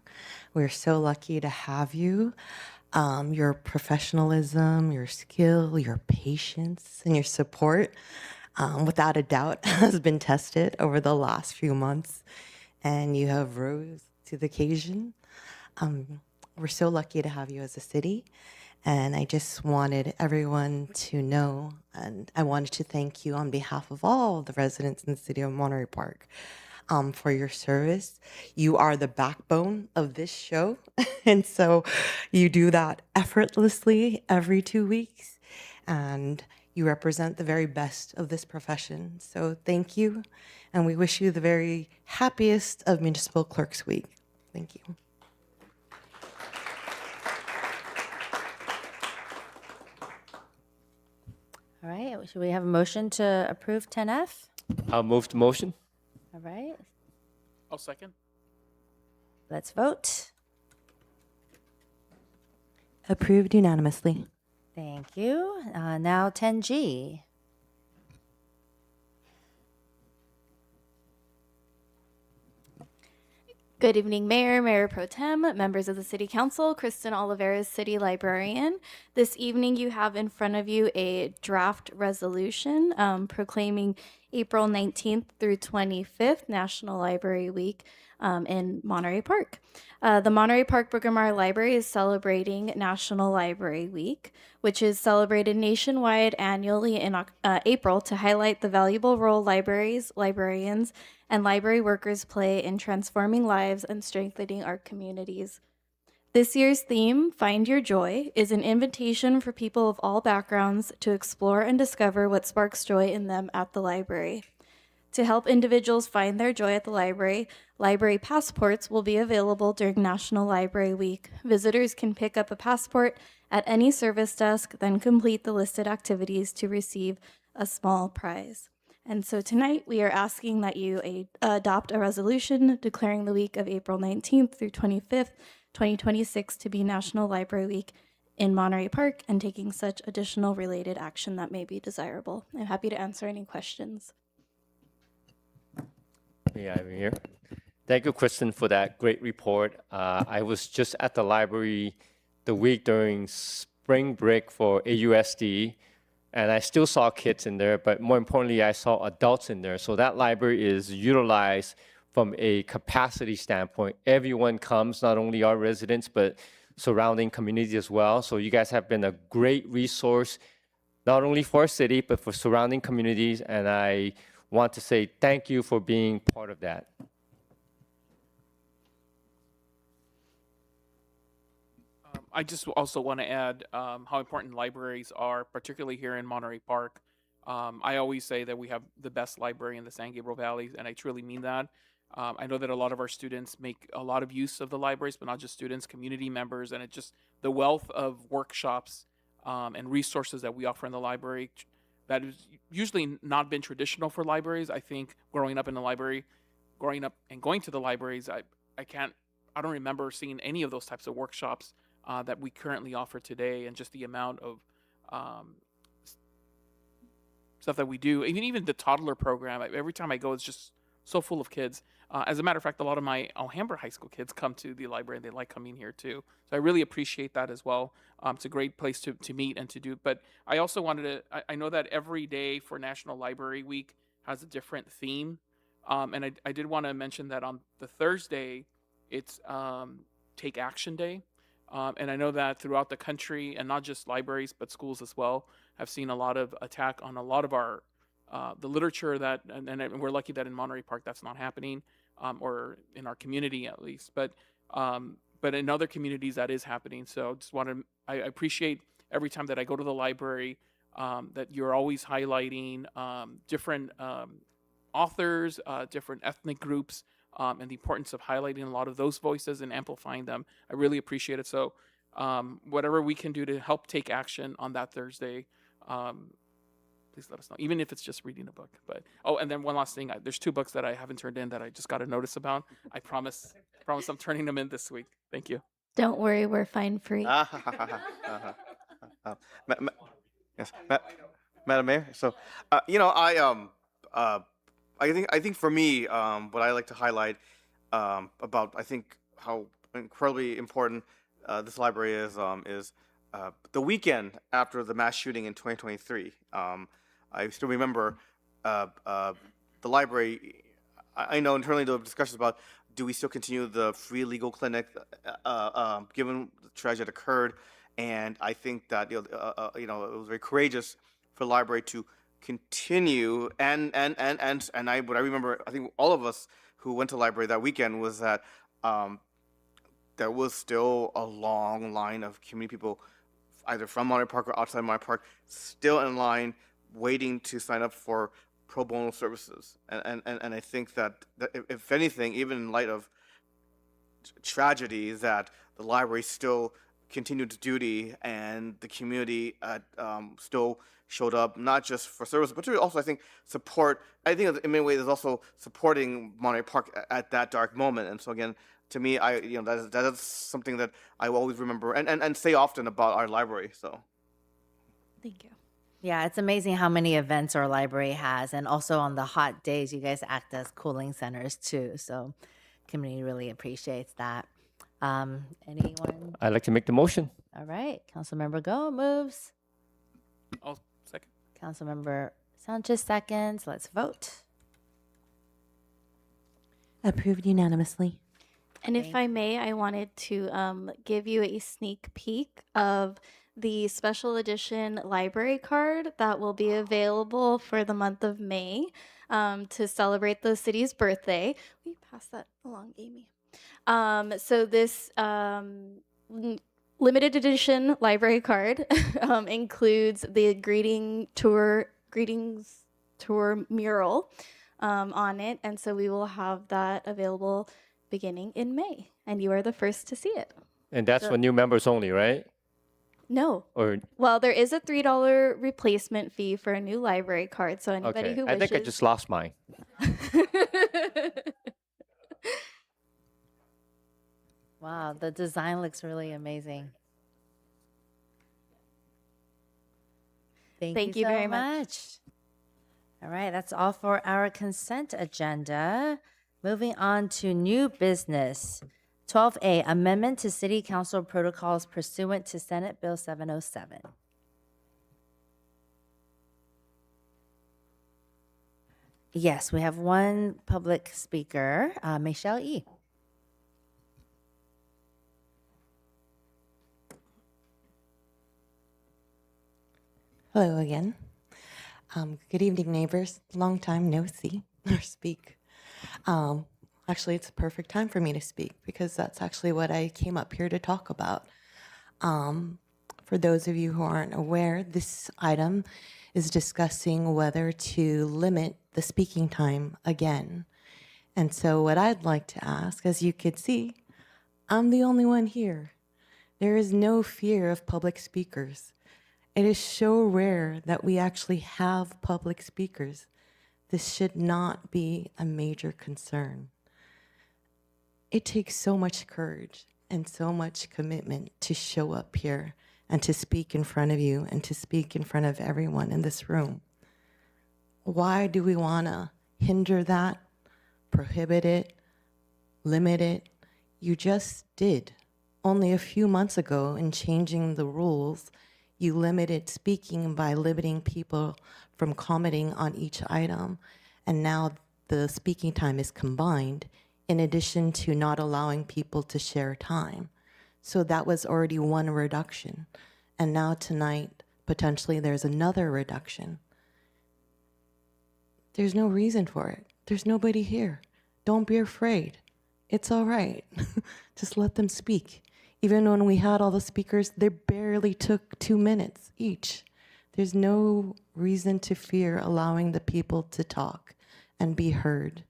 Speaker 18: We're so lucky to have you. Your professionalism, your skill, your patience, and your support, without a doubt, has been tested over the last few months, and you have rose to the occasion. We're so lucky to have you as a city, and I just wanted everyone to know, and I wanted to thank you on behalf of all the residents in the city of Monterey Park. For your service. You are the backbone of this show. And so you do that effortlessly every 2 weeks. And you represent the very best of this profession. So thank you. And we wish you the very happiest of Municipal Clerks Week. Thank you.
Speaker 3: All right, should we have a motion to approve 10F?
Speaker 17: I'll move the motion.
Speaker 3: All right,
Speaker 13: I'll second.
Speaker 3: let's vote.
Speaker 18: Approved unanimously.
Speaker 3: Thank you. Now 10G.
Speaker 19: Good evening, Mayor, Mayor Pro Tem, members of the City Council, Kristen Oliveras, City Librarian. This evening you have in front of you a draft resolution proclaiming April 19th through 25th National Library Week in Monterey Park. The Monterey Park Brooker Library is celebrating National Library Week, which is celebrated nationwide annually in April to highlight the valuable role libraries, librarians, and library workers play in transforming lives and strengthening our communities. This year's theme, Find Your Joy, is an invitation for people of all backgrounds to explore and discover what sparks joy in them at the library. To help individuals find their joy at the library, library passports will be available during National Library Week. Visitors can pick up a passport at any service desk, then complete the listed activities to receive a small prize. And so tonight we are asking that you adopt a resolution declaring the week of April 19th through 25th, 2026 to be National Library Week in Monterey Park and taking such additional related action that may be desirable. I'm happy to answer any questions.
Speaker 17: Yeah, I'm here. Thank you, Kristen, for that great report. I was just at the library the week during spring break for AUSD, and I still saw kids in there, but more importantly, I saw adults in there. So that library is utilized from a capacity standpoint. Everyone comes, not only our residents, but surrounding communities as well. So you guys have been a great resource, not only for our city, but for surrounding communities. And I want to say thank you for being part of that.
Speaker 13: I just also want to add how important libraries are, particularly here in Monterey Park. I always say that we have the best library in the San Gabriel Valley, and I truly mean that. I know that a lot of our students make a lot of use of the libraries, but not just students, community members, and it just the wealth of workshops and resources that we offer in the library that has usually not been traditional for libraries. I think growing up in the library, growing up and going to the libraries, I don't remember seeing any of those types of workshops that we currently offer today, and just the amount of stuff that we do. Even the toddler program, every time I go, it's just so full of kids. As a matter of fact, a lot of my Alhambra High School kids come to the library, and they like coming here too. So I really appreciate that as well. It's a great place to meet and to do. But I also wanted to, I know that every day for National Library Week has a different theme. And I did want to mention that on the Thursday, it's Take Action Day. And I know that throughout the country, and not just libraries, but schools as well, have seen a lot of attack on a lot of our the literature that, and we're lucky that in Monterey Park that's not happening, or in our community at least. But in other communities that is happening. So just I appreciate every time that I go to the library that you're always highlighting different authors, different ethnic groups. And the importance of highlighting a lot of those voices and amplifying them. I really appreciate it. So whatever we can do to help take action on that Thursday, please let us know, even if it's just reading a book. But and then one last thing, there's 2 books that I haven't turned in that I just got a notice about. I promise I'm turning them in this week. Thank you.
Speaker 19: Don't worry, we're fine free.
Speaker 12: Yes, Madam Mayor. So, I think for me, what I like to highlight about how incredibly important this library is the weekend after the mass shooting in 2023. I still remember the library. I know internally there were discussions about, do we still continue the free legal clinic given the tragedy that occurred, and I think that it was very courageous for the library to continue, and what I remember, I think all of us who went to the library that weekend was that there was still a long line of community people, either from Monterey Park or outside Monterey Park, still in line waiting to sign up for pro bono services. And I think that if anything, even in light of tragedy, that the library still continued its duty, and the community still showed up, not just for service, but to also, I think, support. I think in many ways is also supporting Monterey Park at that dark moment. And so again, to me, that is something that I will always remember and say often about our library. So
Speaker 19: Thank you.
Speaker 3: Yeah, it's amazing how many events our library has. And also on the hot days, you guys act as cooling centers too. So community really appreciates that. Anyone?
Speaker 17: I'd like to make the motion.
Speaker 3: All right. Councilmember Go moves.
Speaker 13: I'll second.
Speaker 3: Councilmember Sanchez seconds. Let's vote.
Speaker 18: Approved unanimously.
Speaker 19: And if I may, I wanted to give you a sneak peek of the special edition library card that will be available for the month of May to celebrate the city's birthday. Will you pass that along, Amy? So this limited edition library card includes the greetings tour mural on it, and so we will have that available beginning in May, and you are the first to see it.
Speaker 17: And that's for new members only, right?
Speaker 19: No.
Speaker 17: Or
Speaker 19: Well, there is a $3 replacement fee for a new library card, so anybody
Speaker 17: okay,
Speaker 19: who
Speaker 17: I
Speaker 19: wishes.
Speaker 17: think I just lost mine.
Speaker 3: Wow, the design looks really amazing. Thank you
Speaker 19: you
Speaker 3: so
Speaker 19: very much.
Speaker 3: All right, that's all for our consent agenda. Moving on to new business. 12A, Amendment to City Council Protocols pursuant to Senate Bill 707. Yes, we have one public speaker, Michelle E.
Speaker 18: Hello again. Good evening, neighbors. Long time no see or speak. Actually, it's a perfect time for me to speak because that's actually what I came up here to talk about. For those of you who aren't aware, this item is discussing whether to limit the speaking time again. And so what I'd like to ask, as you could see, I'm the only one here. There is no fear of public speakers. It is so rare that we actually have public speakers. This should not be a major concern. It takes so much courage and so much commitment to show up here and to speak in front of you and to speak in front of everyone in this room. Why do we want to hinder that, prohibit it, limit it? You just did. Only a few months ago, in changing the rules, you limited speaking by limiting people from commenting on each item. And now the speaking time is combined in addition to not allowing people to share time. So that was already one reduction. And now tonight, potentially there's another reduction. There's no reason for it. There's nobody here. Don't be afraid. It's all right. Just let them speak. Even when we had all the speakers, they barely took 2 minutes each. There's no reason to fear allowing the people to talk and be heard.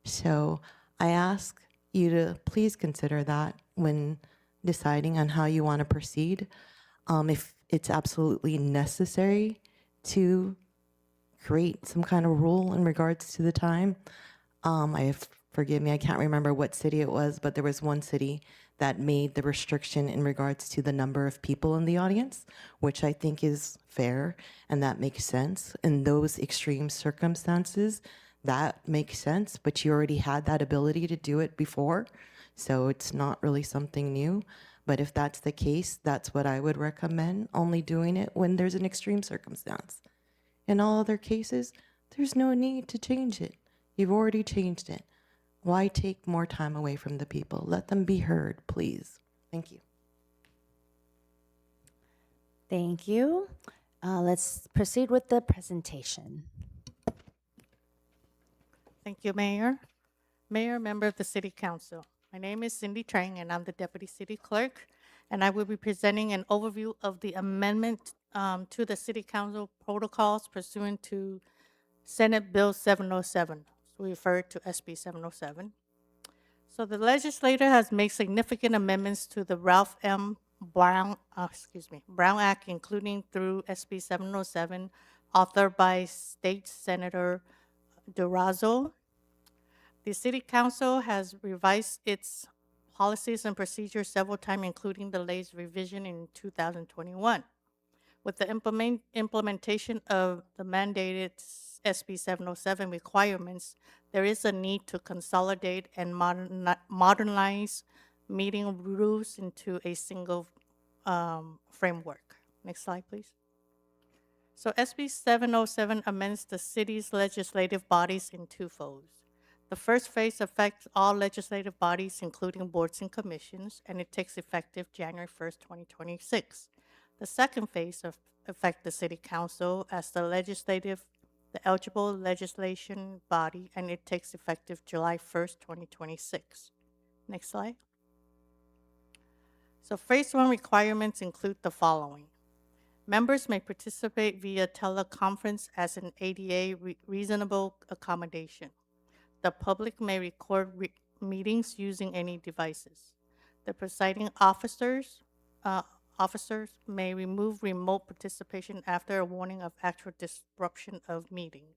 Speaker 18: So I ask you to please consider that when deciding on how you want to proceed. If it's absolutely necessary to create some kind of rule in regards to the time. Forgive me, I can't remember what city it was, but there was one city that made the restriction in regards to the number of people in the audience, which I think is fair and that makes sense. In those extreme circumstances, that makes sense, but you already had that ability to do it before, so it's not really something new. But if that's the case, that's what I would recommend, only doing it when there's an extreme circumstance. In all other cases, there's no need to change it. You've already changed it. Why take more time away from the people? Let them be heard, please. Thank you.
Speaker 3: Thank you. Let's proceed with the presentation.
Speaker 20: Thank you, Mayor. Mayor, member of the City Council. My name is Cindy Trang, and I'm the Deputy City Clerk, and I will be presenting an overview of the amendment to the City Council protocols pursuant to Senate Bill 707. We refer to SB 707. So the legislature has made significant amendments to the Ralph M. Brown Act, including through SB 707, authored by State Senator Durazo. The City Council has revised its policies and procedures several times, including the latest revision in 2021. With the implementation of the mandated SB 707 requirements, there is a need to consolidate and modernize meeting rules into a single framework. Next slide, please. So SB 707 amends the city's legislative bodies in two folds. The first phase affects all legislative bodies, including boards and commissions, and it takes effective January 1st, 2026. The second phase affects the City Council as the eligible legislation body, and it takes effective July 1st, 2026. Next slide. So phase one requirements include the following. Members may participate via teleconference as an ADA reasonable accommodation. The public may record meetings using any devices. The presiding officers may remove remote participation after a warning of actual disruption of meetings.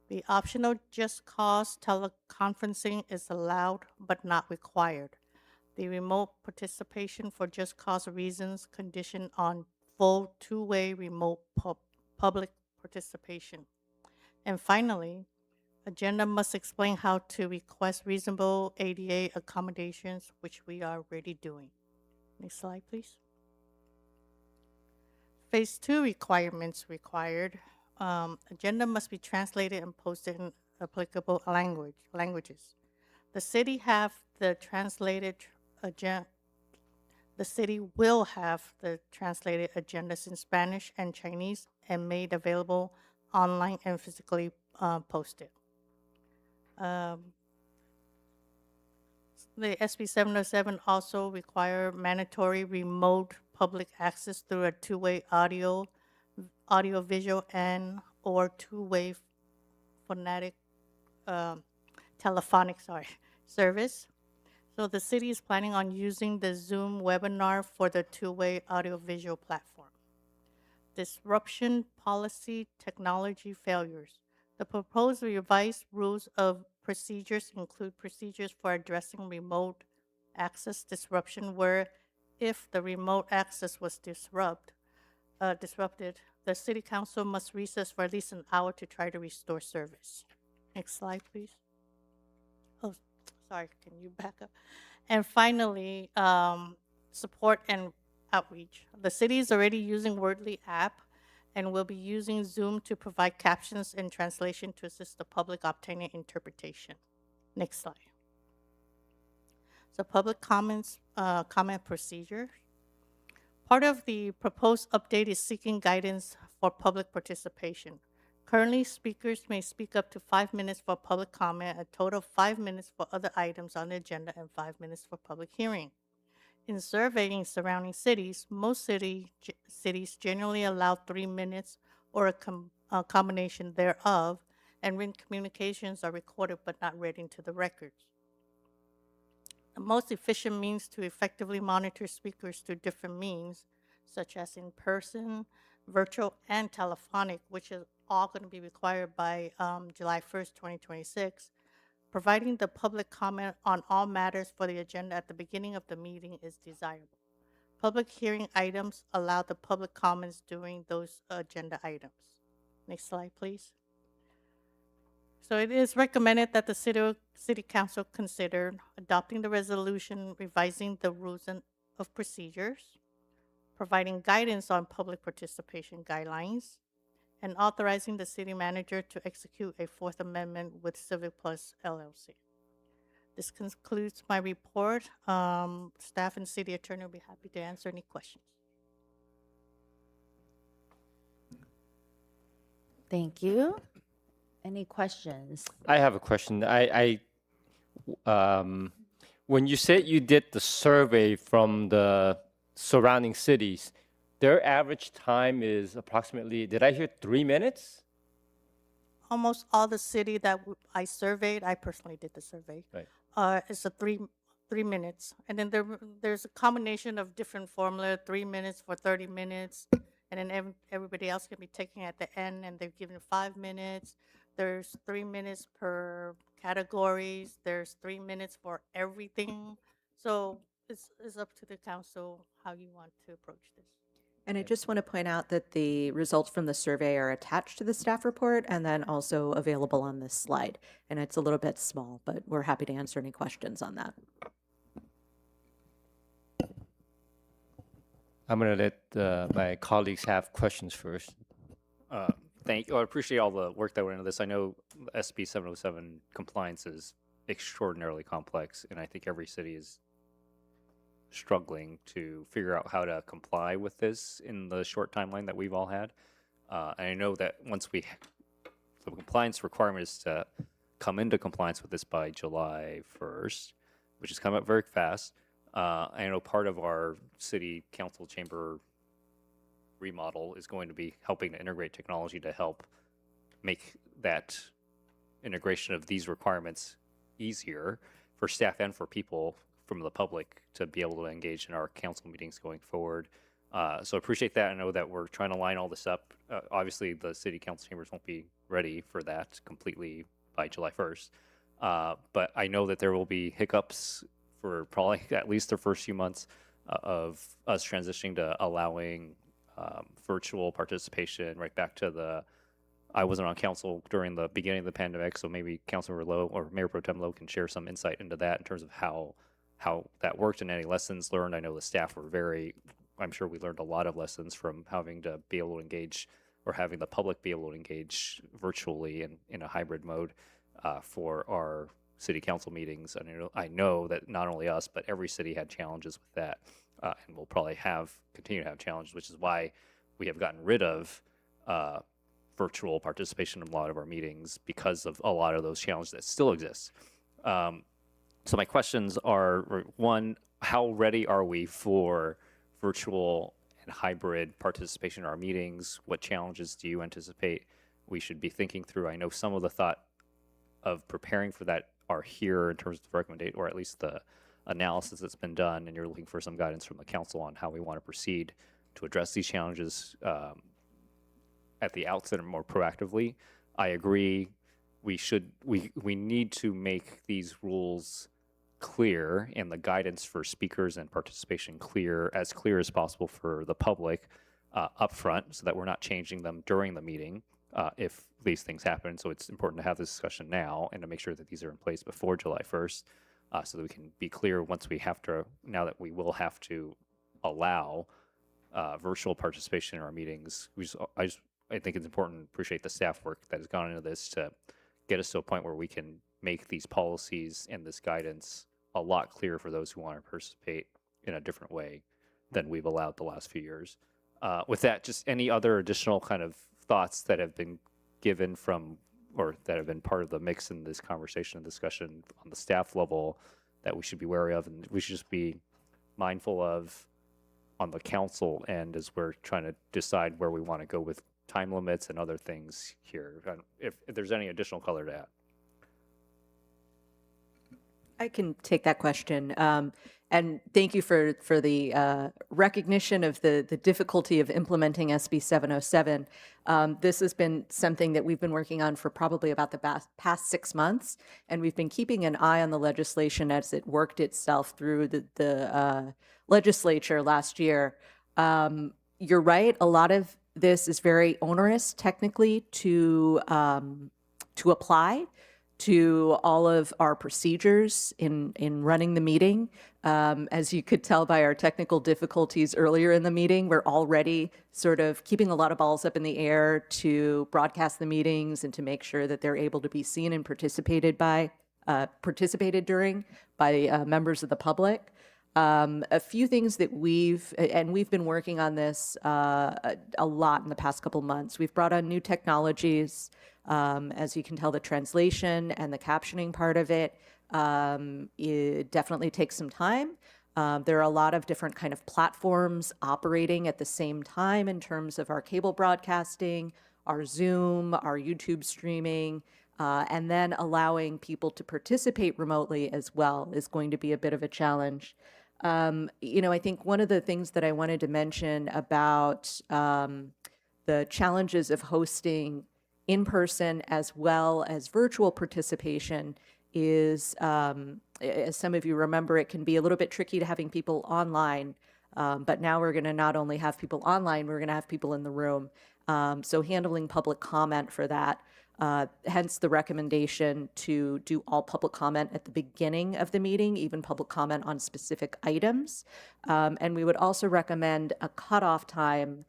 Speaker 20: The optional just cause teleconferencing is allowed but not required. The remote participation for just cause reasons conditioned on full two-way remote public participation. And finally, agenda must explain how to request reasonable ADA accommodations, which we are already doing. Next slide, please. Phase two requirements required. agenda must be translated and posted in applicable languages. The city have the translated agenda. The city will have the translated agendas in Spanish and Chinese and made available online and physically posted. The SB 707 also require mandatory remote public access through a two-way audio, visual, and or two-way phonetic, telephonic, service. So the city is planning on using the Zoom webinar for the two-way audio-visual platform. Disruption policy technology failures. The proposed revised rules of procedures include procedures for addressing remote access disruption where if the remote access was disrupted, the city council must recess for at least an hour to try to restore service. Next slide, please. Oh, sorry, can you back up? And finally, support and outreach. The city is already using Wordly app and will be using Zoom to provide captions and translation to assist the public obtaining interpretation. Next slide. So public comments, comment procedure. Part of the proposed update is seeking guidance for public participation. Currently, speakers may speak up to 5 minutes for public comment, a total of 5 minutes for other items on the agenda, and 5 minutes for public hearing. In surveying surrounding cities, most cities generally allow 3 minutes or a combination thereof, and written communications are recorded but not read into the records. The most efficient means to effectively monitor speakers through different means, such as in person, virtual, and telephonic, which is all going to be required by July 1st, 2026. Providing the public comment on all matters for the agenda at the beginning of the meeting is desirable. Public hearing items allow the public comments during those agenda items. Next slide, please. So it is recommended that the city council consider adopting the resolution revising the rules of procedures, providing guidance on public participation guidelines, and authorizing the city manager to execute a Fourth Amendment with Civic Plus LLC. This concludes my report. Staff and city attorney will be happy to answer any questions.
Speaker 3: Thank you. Any questions?
Speaker 17: I have a question. When you said you did the survey from the surrounding cities, their average time is approximately, did I hear 3 minutes?
Speaker 20: Almost all the city that I surveyed, I personally did the survey.
Speaker 17: Right.
Speaker 20: It's a three minutes, and then there's a combination of different formula: 3 minutes for 30 minutes, and then everybody else can be taking at the end, and they're given 5 minutes. There's 3 minutes per categories. There's 3 minutes for everything. So it's up to the council how you want to approach this.
Speaker 5: And I just want to point out that the results from the survey are attached to the staff report and then also available on this slide. And it's a little bit small, but we're happy to answer any questions on that.
Speaker 17: I'm going to let my colleagues have questions first.
Speaker 9: Thank you. I appreciate all the work that went into this. I know SB 707 compliance is extraordinarily complex, and I think every city is struggling to figure out how to comply with this in the short timeline that we've all had. And I know that once the compliance requirement is to come into compliance with this by July 1st, which is coming up very fast. I know part of our city council chamber remodel is going to be helping to integrate technology to help make that integration of these requirements easier for staff and for people from the public to be able to engage in our council meetings going forward. So I appreciate that. I know that we're trying to line all this up. Obviously, the city council chambers won't be ready for that completely by July 1st. But I know that there will be hiccups for probably at least the first few months of us transitioning to allowing virtual participation right back to I wasn't on council during the beginning of the pandemic, so maybe Councilor Lowe or Mayor Pro Tem Lowe can share some insight into that in terms of how that worked and any lessons learned. I know the staff were I'm sure we learned a lot of lessons from having to be able to engage or having the public be able to engage virtually and in a hybrid mode for our city council meetings. I know that not only us, but every city had challenges with that, and will probably continue to have challenges, which is why we have gotten rid of virtual participation in a lot of our meetings because of a lot of those challenges that still exist. So my questions are, one, how ready are we for virtual and hybrid participation in our meetings? What challenges do you anticipate we should be thinking through? I know some of the thought of preparing for that are here in terms of the recommendation, or at least the analysis that's been done, and you're looking for some guidance from the council on how we want to proceed to address these challenges at the outset and more proactively. I agree. We need to make these rules clear and the guidance for speakers and participation clear as possible for the public up front, so that we're not changing them during the meeting if these things happen. So it's important to have this discussion now and to make sure that these are in place before July 1st, so that we can be clear now that we will have to allow virtual participation in our meetings. I think it's important to appreciate the staff work that has gone into this to get us to a point where we can make these policies and this guidance a lot clearer for those who want to participate in a different way than we've allowed the last few years. With that, just any other additional kind of thoughts that have been given from, or that have been part of the mix in this conversation and discussion on the staff level that we should be wary of, and we should just be mindful of on the council end as we're trying to decide where we want to go with time limits and other things here. If there's any additional color to add.
Speaker 5: I can take that question. And thank you for the recognition of the difficulty of implementing SB 707. This has been something that we've been working on for probably about the past 6 months, and we've been keeping an eye on the legislation as it worked itself through the legislature last year. You're right, a lot of this is very onerous technically to apply to all of our procedures in running the meeting. As you could tell by our technical difficulties earlier in the meeting, we're already sort of keeping a lot of balls up in the air to broadcast the meetings and to make sure that they're able to be seen and participated during by members of the public. A few things that we've been working on this a lot in the past couple months. We've brought on new technologies. As you can tell, the translation and the captioning part of it definitely takes some time. There are a lot of different kind of platforms operating at the same time in terms of our cable broadcasting, our Zoom, our YouTube streaming, and then allowing people to participate remotely as well is going to be a bit of a challenge. I think one of the things that I wanted to mention about the challenges of hosting in-person as well as virtual participation is, as some of you remember, it can be a little bit tricky to having people online, but now we're going to not only have people online, we're going to have people in the room. So handling public comment for that, hence the recommendation to do all public comment at the beginning of the meeting, even public comment on specific items. And we would also recommend a cutoff time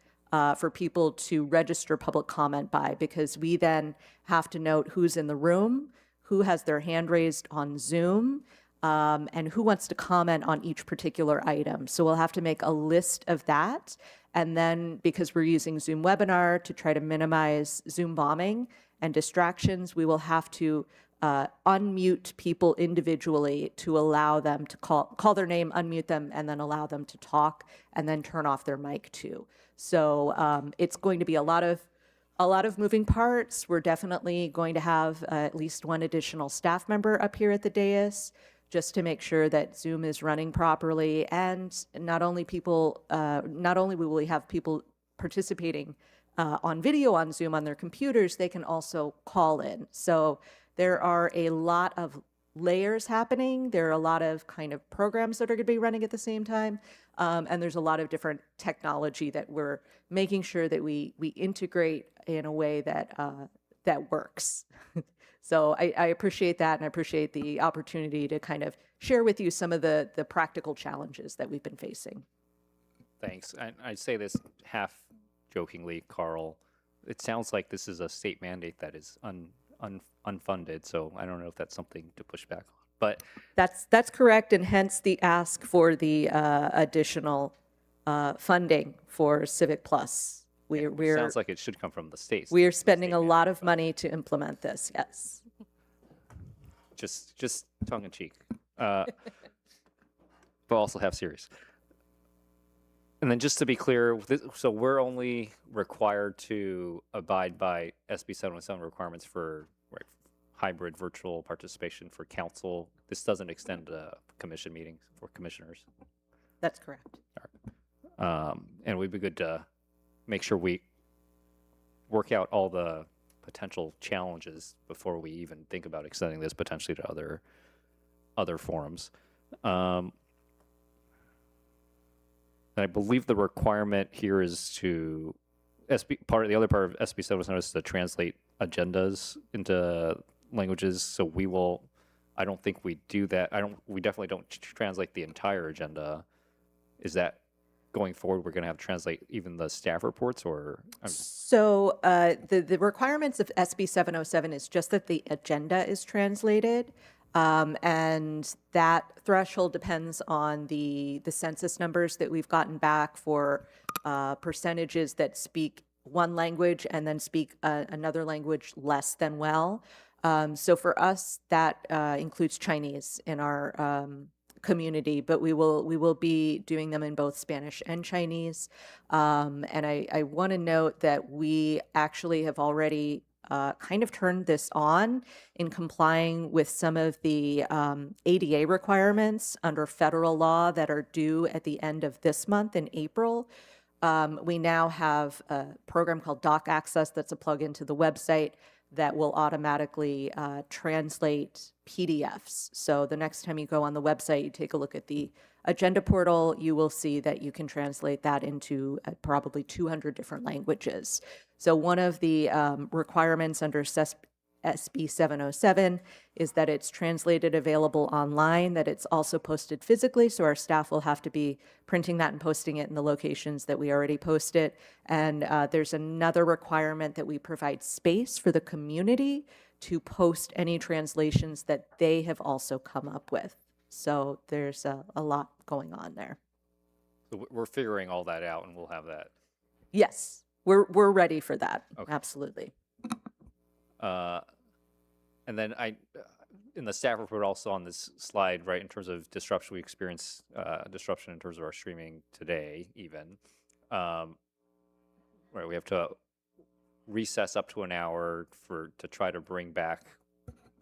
Speaker 5: for people to register public comment by, because we then have to note who's in the room, who has their hand raised on Zoom, and who wants to comment on each particular item. So we'll have to make a list of that. And then, because we're using Zoom Webinar to try to minimize Zoom bombing and distractions, we will have to unmute people individually to allow them to call their name, unmute them, and then allow them to talk, and then turn off their mic too. So it's going to be a lot of moving parts. We're definitely going to have at least one additional staff member up here at the dais, just to make sure that Zoom is running properly, and not only will we have people participating on video on Zoom on their computers, they can also call in. So there are a lot of layers happening. There are a lot of kind of programs that are going to be running at the same time. And there's a lot of different technology that we're making sure that we integrate in a way that that works. So I appreciate that, and I appreciate the opportunity to kind of share with you some of the practical challenges that we've been facing.
Speaker 9: Thanks. I say this half jokingly, Carl. it sounds like this is a state mandate that is unfunded, so I don't know if that's something to push back on. But
Speaker 5: That's correct, and hence the ask for the additional funding for Civic Plus.
Speaker 9: it sounds like it should come from the states.
Speaker 5: We are spending a lot of money to implement this, yes.
Speaker 9: Just tongue in cheek, but also have serious. And then just to be clear, so we're only required to abide by SB 707 requirements for hybrid virtual participation for council. This doesn't extend to commission meetings for commissioners.
Speaker 5: That's correct.
Speaker 9: And we'd be good to make sure we work out all the potential challenges before we even think about extending this potentially to other forums. And I believe the requirement here is to the other part of SB 707 is to translate agendas into languages. So I don't think we do that. We definitely don't translate the entire agenda. Is that going forward, we're going to have to translate even the staff reports, or?
Speaker 5: So the requirements of SB 707 is just that the agenda is translated. And that threshold depends on the census numbers that we've gotten back for percentages that speak one language and then speak another language less than well. So for us, that includes Chinese in our community, but we will be doing them in both Spanish and Chinese. And I want to note that we actually have already kind of turned this on in complying with some of the ADA requirements under federal law that are due at the end of this month in April. We now have a program called Doc Access that's a plug into the website that will automatically translate PDFs. So the next time you go on the website, you take a look at the agenda portal, you will see that you can translate that into probably 200 different languages. So one of the requirements under SB 707 is that it's translated, available online, that it's also posted physically. So our staff will have to be printing that and posting it in the locations that we already post it. And there's another requirement that we provide space for the community to post any translations that they have also come up with. So there's a lot going on there.
Speaker 9: So we're figuring all that out, and we'll have that.
Speaker 5: Yes, we're ready for that.
Speaker 9: Okay.
Speaker 5: Absolutely.
Speaker 9: And then in the staff report also on this slide, right, in terms of disruption, we experienced disruption in terms of our streaming today even. Right, we have to recess up to an hour to try to bring back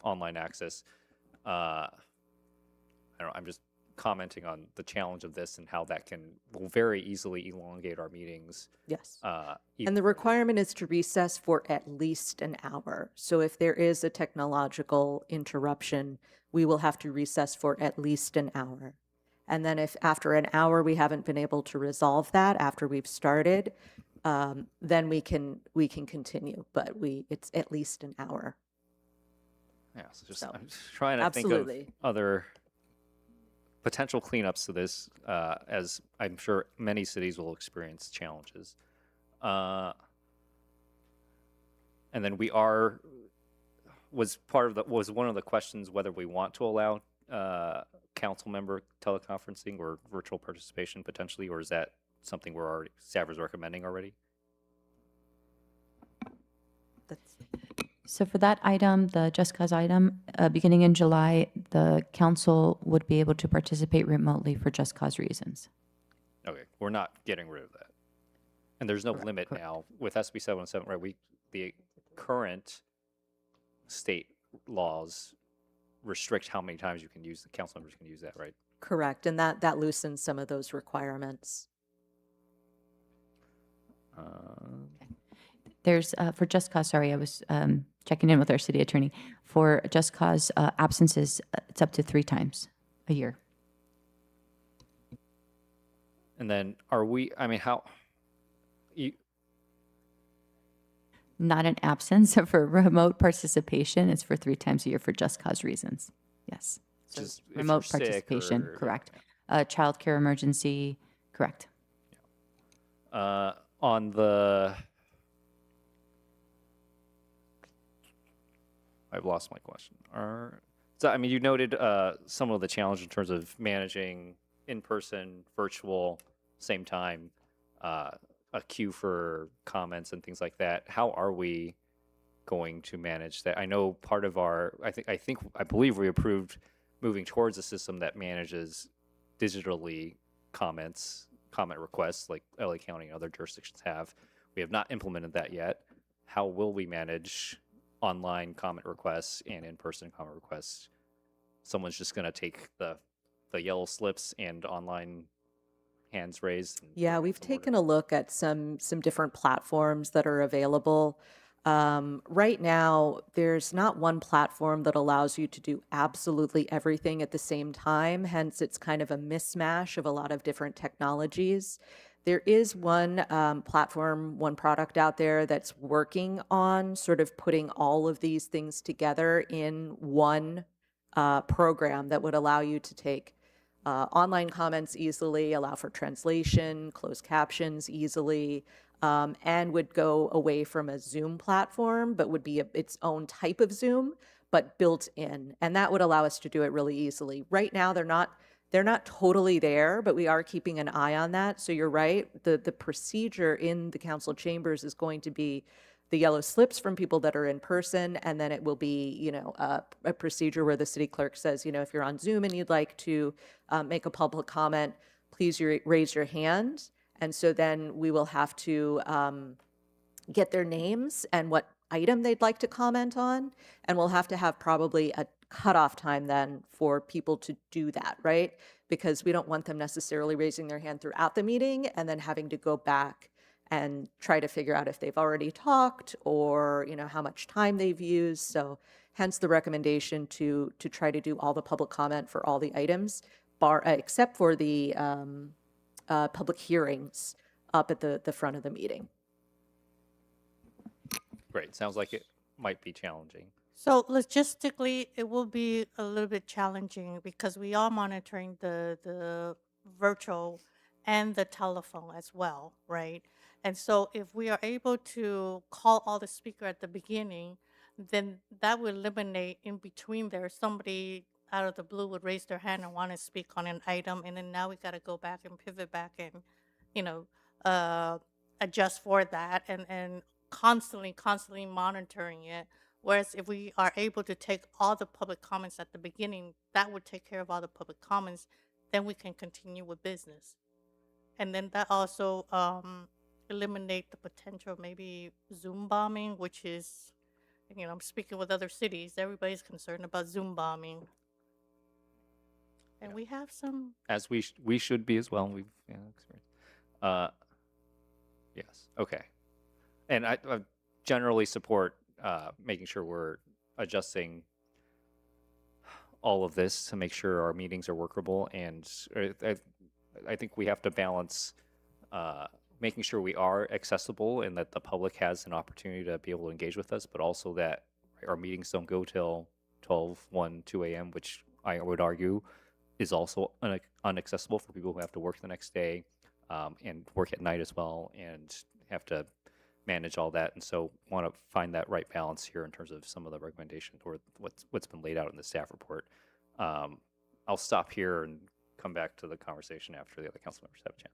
Speaker 9: online access. I don't know, I'm just commenting on the challenge of this and how that will very easily elongate our meetings.
Speaker 5: Yes. And the requirement is to recess for at least an hour. So if there is a technological interruption, we will have to recess for at least an hour. And then if after an hour we haven't been able to resolve that after we've started, then we can continue. But it's at least an hour.
Speaker 9: Yeah, so I'm just trying to think of other potential cleanups to this, as I'm sure many cities will experience challenges. And then was one of the questions whether we want to allow council member teleconferencing or virtual participation potentially, or is that something staff is recommending already?
Speaker 7: So for that item, the Just Cause item, beginning in July, the council would be able to participate remotely for Just Cause reasons.
Speaker 9: Okay, we're not getting rid of that. And there's no limit now with SB 707, right? The current state laws restrict how many times the council members can use that, right?
Speaker 5: Correct, and that loosens some of those requirements.
Speaker 7: There's, for Just Cause, sorry, I was checking in with our city attorney. For Just Cause absences, it's up to 3 times a year.
Speaker 9: And then
Speaker 7: Not an absence. So for remote participation, it's for 3 times a year for Just Cause reasons. Yes. So
Speaker 9: just
Speaker 7: remote participation, correct. Child care emergency, correct.
Speaker 9: On the I've lost my question. So I mean, you noted some of the challenge in terms of managing in-person, virtual, same time, a queue for comments and things like that. How are we going to manage that? I know part of our, I believe we approved moving towards a system that manages digitally comment requests like LA County and other jurisdictions have. We have not implemented that yet. How will we manage online comment requests and in-person comment requests? Someone's just going to take the yellow slips and online hands raised.
Speaker 5: Yeah, we've taken a look at some different platforms that are available. Right now, there's not one platform that allows you to do absolutely everything at the same time. Hence, it's kind of a mismatch of a lot of different technologies. There is one platform, one product out there that's working on sort of putting all of these things together in one program that would allow you to take online comments easily, allow for translation, closed captions easily, and would go away from a Zoom platform, but would be its own type of Zoom, but built in. And that would allow us to do it really easily. Right now, they're not totally there, but we are keeping an eye on that. So you're right. The procedure in the council chambers is going to be the yellow slips from people that are in person, and then it will be, a procedure where the city clerk says, if you're on Zoom and you'd like to make a public comment, please raise your hand. And so then we will have to get their names and what item they'd like to comment on, and we'll have to have probably a cutoff time then for people to do that, right? Because we don't want them necessarily raising their hand throughout the meeting and then having to go back and try to figure out if they've already talked or how much time they've used. So hence the recommendation to try to do all the public comment for all the items, except for the public hearings up at the front of the meeting.
Speaker 9: Great. Sounds like it might be challenging.
Speaker 20: So logistically, it will be a little bit challenging because we are monitoring the virtual and the telephone as well, right? And so if we are able to call all the speaker at the beginning, then that would eliminate in between there somebody out of the blue would raise their hand and want to speak on an item, and then now we got to go back and pivot back and adjust for that and constantly monitoring it. Whereas if we are able to take all the public comments at the beginning, that would take care of all the public comments, then we can continue with business. And then that also eliminate the potential of maybe Zoom bombing, which is, I'm speaking with other cities, everybody's concerned about Zoom bombing. And we have some.
Speaker 9: As we should be as well. We've experienced. Yes. Okay. And I generally support making sure we're adjusting all of this to make sure our meetings are workable. And I think we have to balance making sure we are accessible and that the public has an opportunity to be able to engage with us, but also that our meetings don't go till 12, 1, 2 a.m., which I would argue is also unaccessible for people who have to work the next day and work at night as well and have to manage all that. And so want to find that right balance here in terms of some of the recommendations or what's been laid out in the staff report. I'll stop here and come back to the conversation after the other council members have a chance.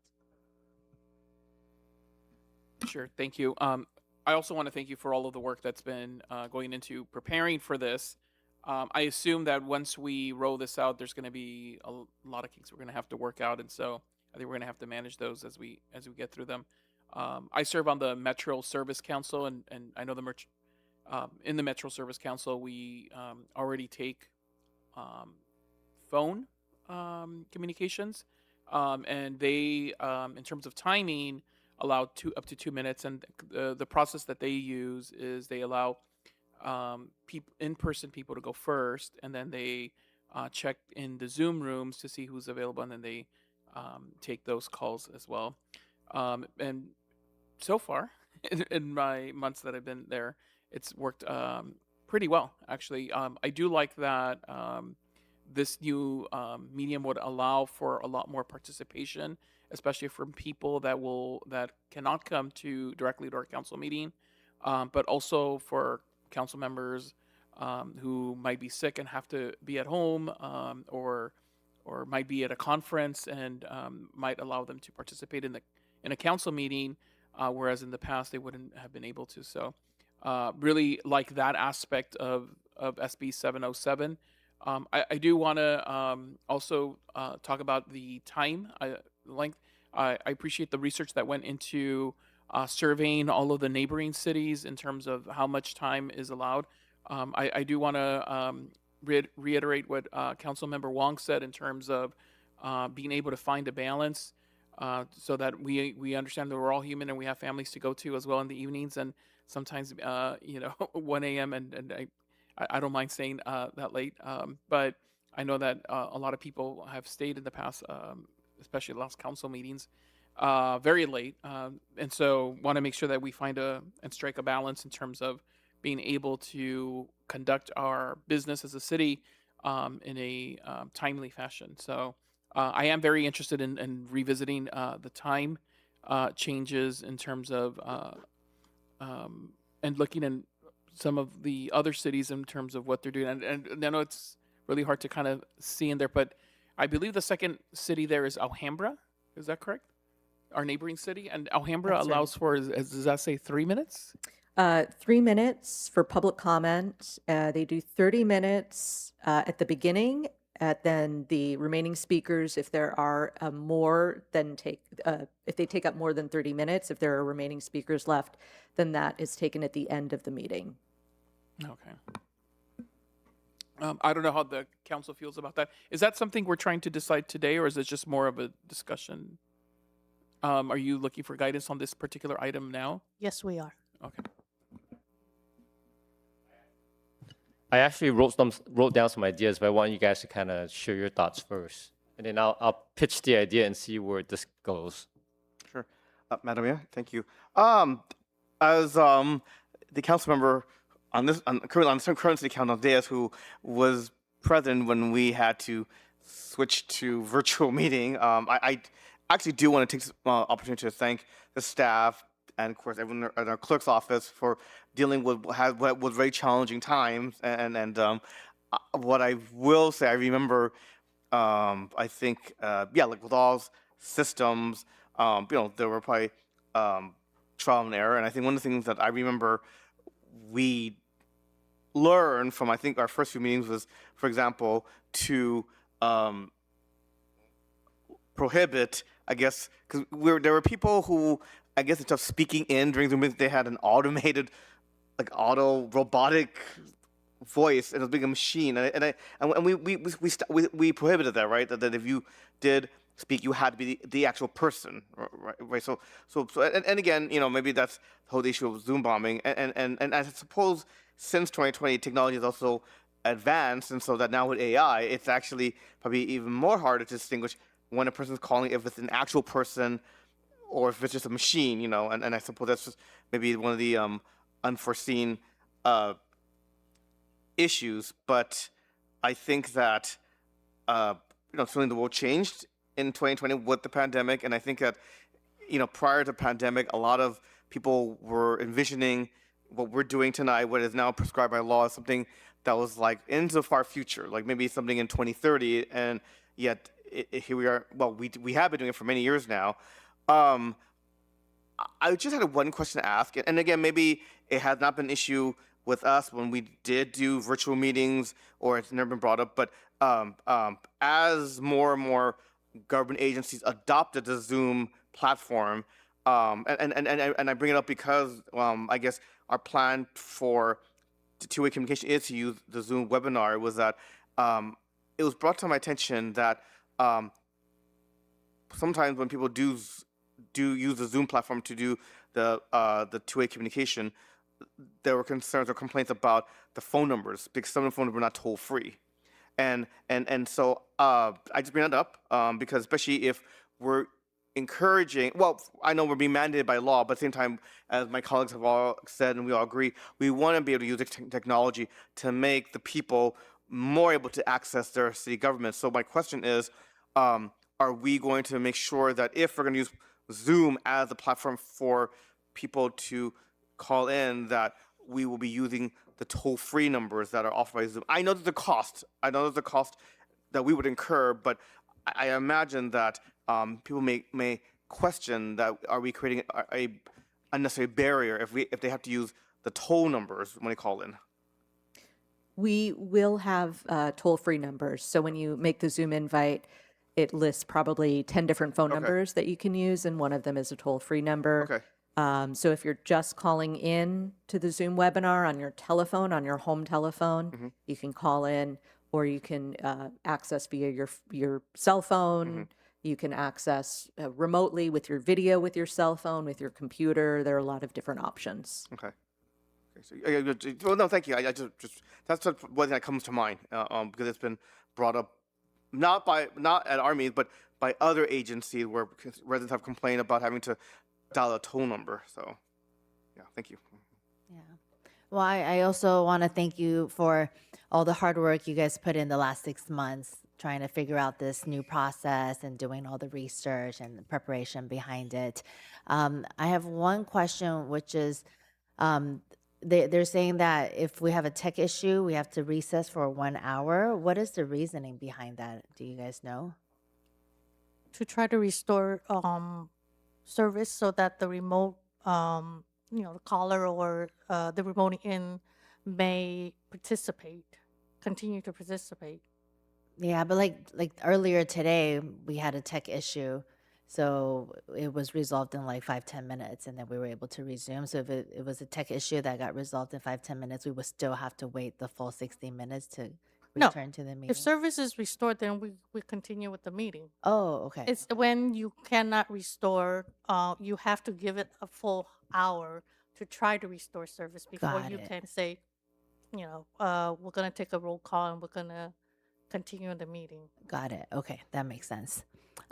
Speaker 13: Sure. Thank you. I also want to thank you for all of the work that's been going into preparing for this. I assume that once we roll this out, there's going to be a lot of kinks we're going to have to work out, and so I think we're going to have to manage those as we get through them. I serve on the Metro Service Council, and I know in the Metro Service Council we already take phone communications, and they, in terms of timing, allow up to 2 minutes. And the process that they use is they allow in-person people to go first, and then they check in the Zoom rooms to see who's available, and then they take those calls as well. And so far, in my months that I've been there, it's worked pretty well, actually. I do like that this new medium would allow for a lot more participation, especially from people that cannot come directly to our council meeting, but also for council members who might be sick and have to be at home, or might be at a conference and might allow them to participate in a council meeting, whereas in the past they wouldn't have been able to. So really like that aspect of SB 707. I do want to also talk about the time length. I appreciate the research that went into surveying all of the neighboring cities in terms of how much time is allowed. I do want to reiterate what Councilmember Wong said in terms of being able to find a balance, so that we understand that we're all human and we have families to go to as well in the evenings, and sometimes 1 a.m. and I don't mind staying that late, but I know that a lot of people have stayed in the past, especially the last council meetings, very late, and so want to make sure that we find and strike a balance in terms of being able to conduct our business as a city in a timely fashion. So I am very interested in revisiting the time changes in terms of and looking in some of the other cities in terms of what they're doing. And I know it's really hard to kind of see in there, but I believe the second city there is Alhambra. Is that correct? Our neighboring city? And Alhambra
Speaker 5: That's right.
Speaker 13: allows for, does that say 3 minutes?
Speaker 5: 3 minutes for public comment. They do 30 minutes at the beginning. Then the remaining speakers, if there are if they take up more than 30 minutes, if there are remaining speakers left, then that is taken at the end of the meeting.
Speaker 13: Okay. I don't know how the council feels about that. Is that something we're trying to decide today, or is it just more of a discussion? Are you looking for guidance on this particular item now?
Speaker 20: Yes, we are.
Speaker 13: Okay.
Speaker 17: I actually wrote down some ideas, but I want you guys to kind of share your thoughts first, and then I'll pitch the idea and see where this goes.
Speaker 12: Sure. Madam Mayor, thank you. As the council member on current city council, Diaz, who was present when we had to switch to virtual meeting, I actually do want to take this opportunity to thank the staff and, of course, everyone at our clerk's office for dealing with what was very challenging times. And what I will say, I remember, I think, like with all systems, there were probably trial and error. And I think one of the things that I remember we learned from, I think, our first few meetings was, for example, to prohibit, I guess, because there were people who, I guess, instead of speaking in during the meeting, they had an automated, like robotic voice, and it was being a machine, and we prohibited that, right? That if you did speak, you had to be the actual person, right? So and again, maybe that's the whole issue of Zoom bombing, and I suppose since 2020, technology has also advanced, and so that now with AI, it's actually probably even more harder to distinguish when a person's calling, if it's an actual person or if it's just a machine, and I suppose that's just maybe one of the unforeseen issues. But I think that certainly the world changed in 2020 with the pandemic, and I think that prior to pandemic, a lot of people were envisioning what we're doing tonight, what is now prescribed by law, as something that was like into the far future, like maybe something in 2030, and yet here we are. Well, we have been doing it for many years now. I just had one question to ask, and again, maybe it has not been an issue with us when we did do virtual meetings, or it's never been brought up, but as more and more government agencies adopted the Zoom platform, and I bring it up because I guess our plan for the two-way communication is to use the Zoom webinar, was that it was brought to my attention that sometimes when people do use the Zoom platform to do the two-way communication, there were concerns or complaints about the phone numbers, because some of the phone numbers were not toll-free. And so I just bring that up because especially if we're encouraging, well, I know we're being mandated by law, but at the same time, as my colleagues have all said and we all agree, we want to be able to use the technology to make the people more able to access their city government. So my question is, are we going to make sure that if we're going to use Zoom as a platform for people to call in, that we will be using the toll-free numbers that are offered by Zoom. I know there's a cost. I know there's a cost that we would incur, but I imagine that people may question that are we creating a unnecessary barrier if they have to use the toll numbers when they call in.
Speaker 5: We will have toll-free numbers. So when you make the Zoom invite, it lists probably 10 different phone numbers that you can use, and one of them is a toll-free number.
Speaker 12: Okay.
Speaker 5: So if you're just calling in to the Zoom webinar on your telephone, on your home telephone, you can call in, or you can access via your cell phone. You can access remotely with your video, with your cell phone, with your computer. There are a lot of different options.
Speaker 12: Okay. So, well, no, thank you. I just that's one thing that comes to mind because it's been brought up not at our meetings, but by other agencies where residents have complained about having to dial a toll number. So, yeah, thank you.
Speaker 3: Yeah. Well, I also want to thank you for all the hard work you guys put in the last 6 months trying to figure out this new process and doing all the research and the preparation behind it. I have one question, which is they're saying that if we have a tech issue, we have to recess for 1 hour. What is the reasoning behind that? Do you guys know?
Speaker 20: To try to restore service so that the remote, the caller or the remote in may continue to participate.
Speaker 3: Yeah, but like earlier today, we had a tech issue. So it was resolved in like 5-10 minutes, and then we were able to resume. So if it was a tech issue that got resolved in 5-10 minutes, we would still have to wait the full 60 minutes to return to the meeting.
Speaker 20: If service is restored, then we continue with the meeting.
Speaker 3: Oh, okay.
Speaker 20: It's when you cannot restore, you have to give it a full hour to try to restore service before
Speaker 3: Got
Speaker 20: you
Speaker 3: it.
Speaker 20: can say, we're going to take a roll call and we're going to continue the meeting.
Speaker 3: Got it. Okay, that makes sense.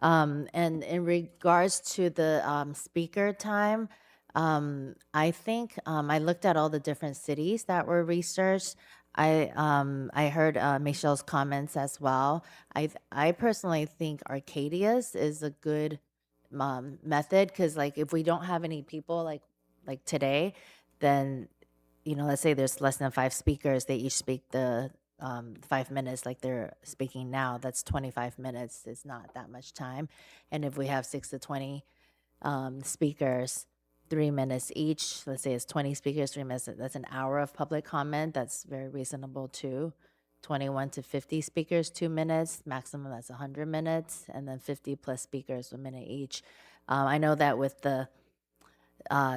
Speaker 3: And in regards to the speaker time, I think I looked at all the different cities that were researched. I heard Michelle's comments as well. I personally think Arcadia's is a good method because like if we don't have any people like today, then let's say there's less than 5 speakers, they each speak the 5 minutes like they're speaking now. That's 25 minutes. It's not that much time. And if we have 6 to 20 speakers, 3 minutes each, let's say it's 20 speakers, 3 minutes, that's an hour of public comment. That's very reasonable too. 21 to 50 speakers, 2 minutes, maximum that's 100 minutes, and then 50 plus speakers, 1 minute each. I know that with the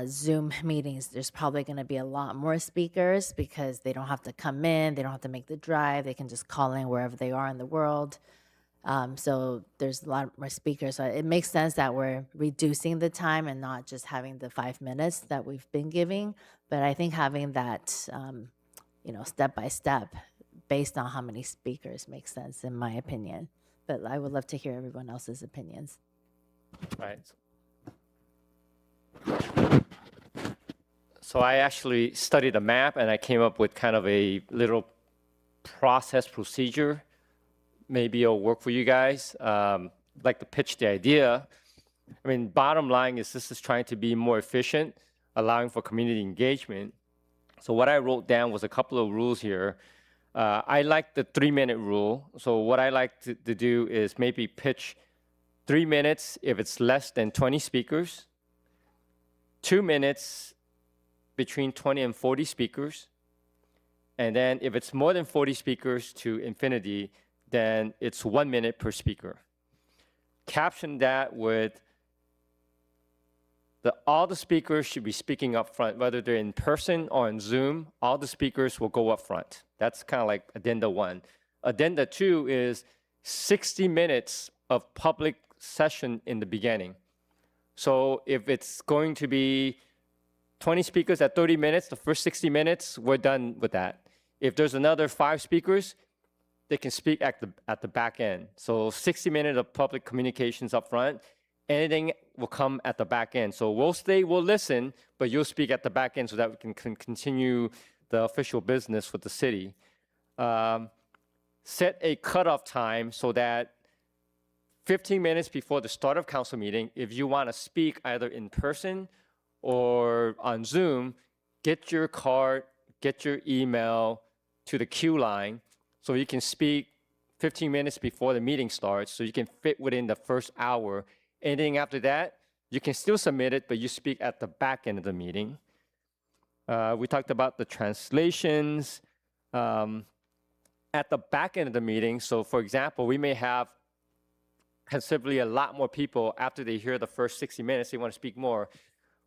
Speaker 3: Zoom meetings, there's probably going to be a lot more speakers because they don't have to come in, they don't have to make the drive, they can just call in wherever they are in the world. So there's a lot more speakers. So it makes sense that we're reducing the time and not just having the 5 minutes that we've been giving. But I think having that, step by step based on how many speakers makes sense in my opinion. But I would love to hear everyone else's opinions.
Speaker 17: Right. So I actually studied a map and I came up with kind of a little process procedure. Maybe it'll work for you guys. I'd like to pitch the idea. I mean, bottom line is this is trying to be more efficient, allowing for community engagement. So what I wrote down was a couple of rules here. I like the 3-minute rule. So what I like to do is maybe pitch 3 minutes if it's less than 20 speakers, 2 minutes between 20 and 40 speakers. And then if it's more than 40 speakers to infinity, then it's 1 minute per speaker. Caption that with all the speakers should be speaking up front, whether they're in person or in Zoom, all the speakers will go up front. That's kind of like addenda 1. Addenda 2 is 60 minutes of public session in the beginning. So if it's going to be 20 speakers at 30 minutes, the first 60 minutes, we're done with that. If there's another 5 speakers, they can speak at the back end. So 60 minutes of public communications up front, anything will come at the back end. So we'll listen, but you'll speak at the back end so that we can continue the official business with the city. Set a cutoff time so that 15 minutes before the start of council meeting, if you want to speak either in person or on Zoom, get your card, get your email to the queue line so you can speak 15 minutes before the meeting starts so you can fit within the first hour. Anything after that, you can still submit it, but you speak at the back end of the meeting. We talked about the translations at the back end of the meeting. So for example, we may have considerably a lot more people after they hear the first 60 minutes, they want to speak more.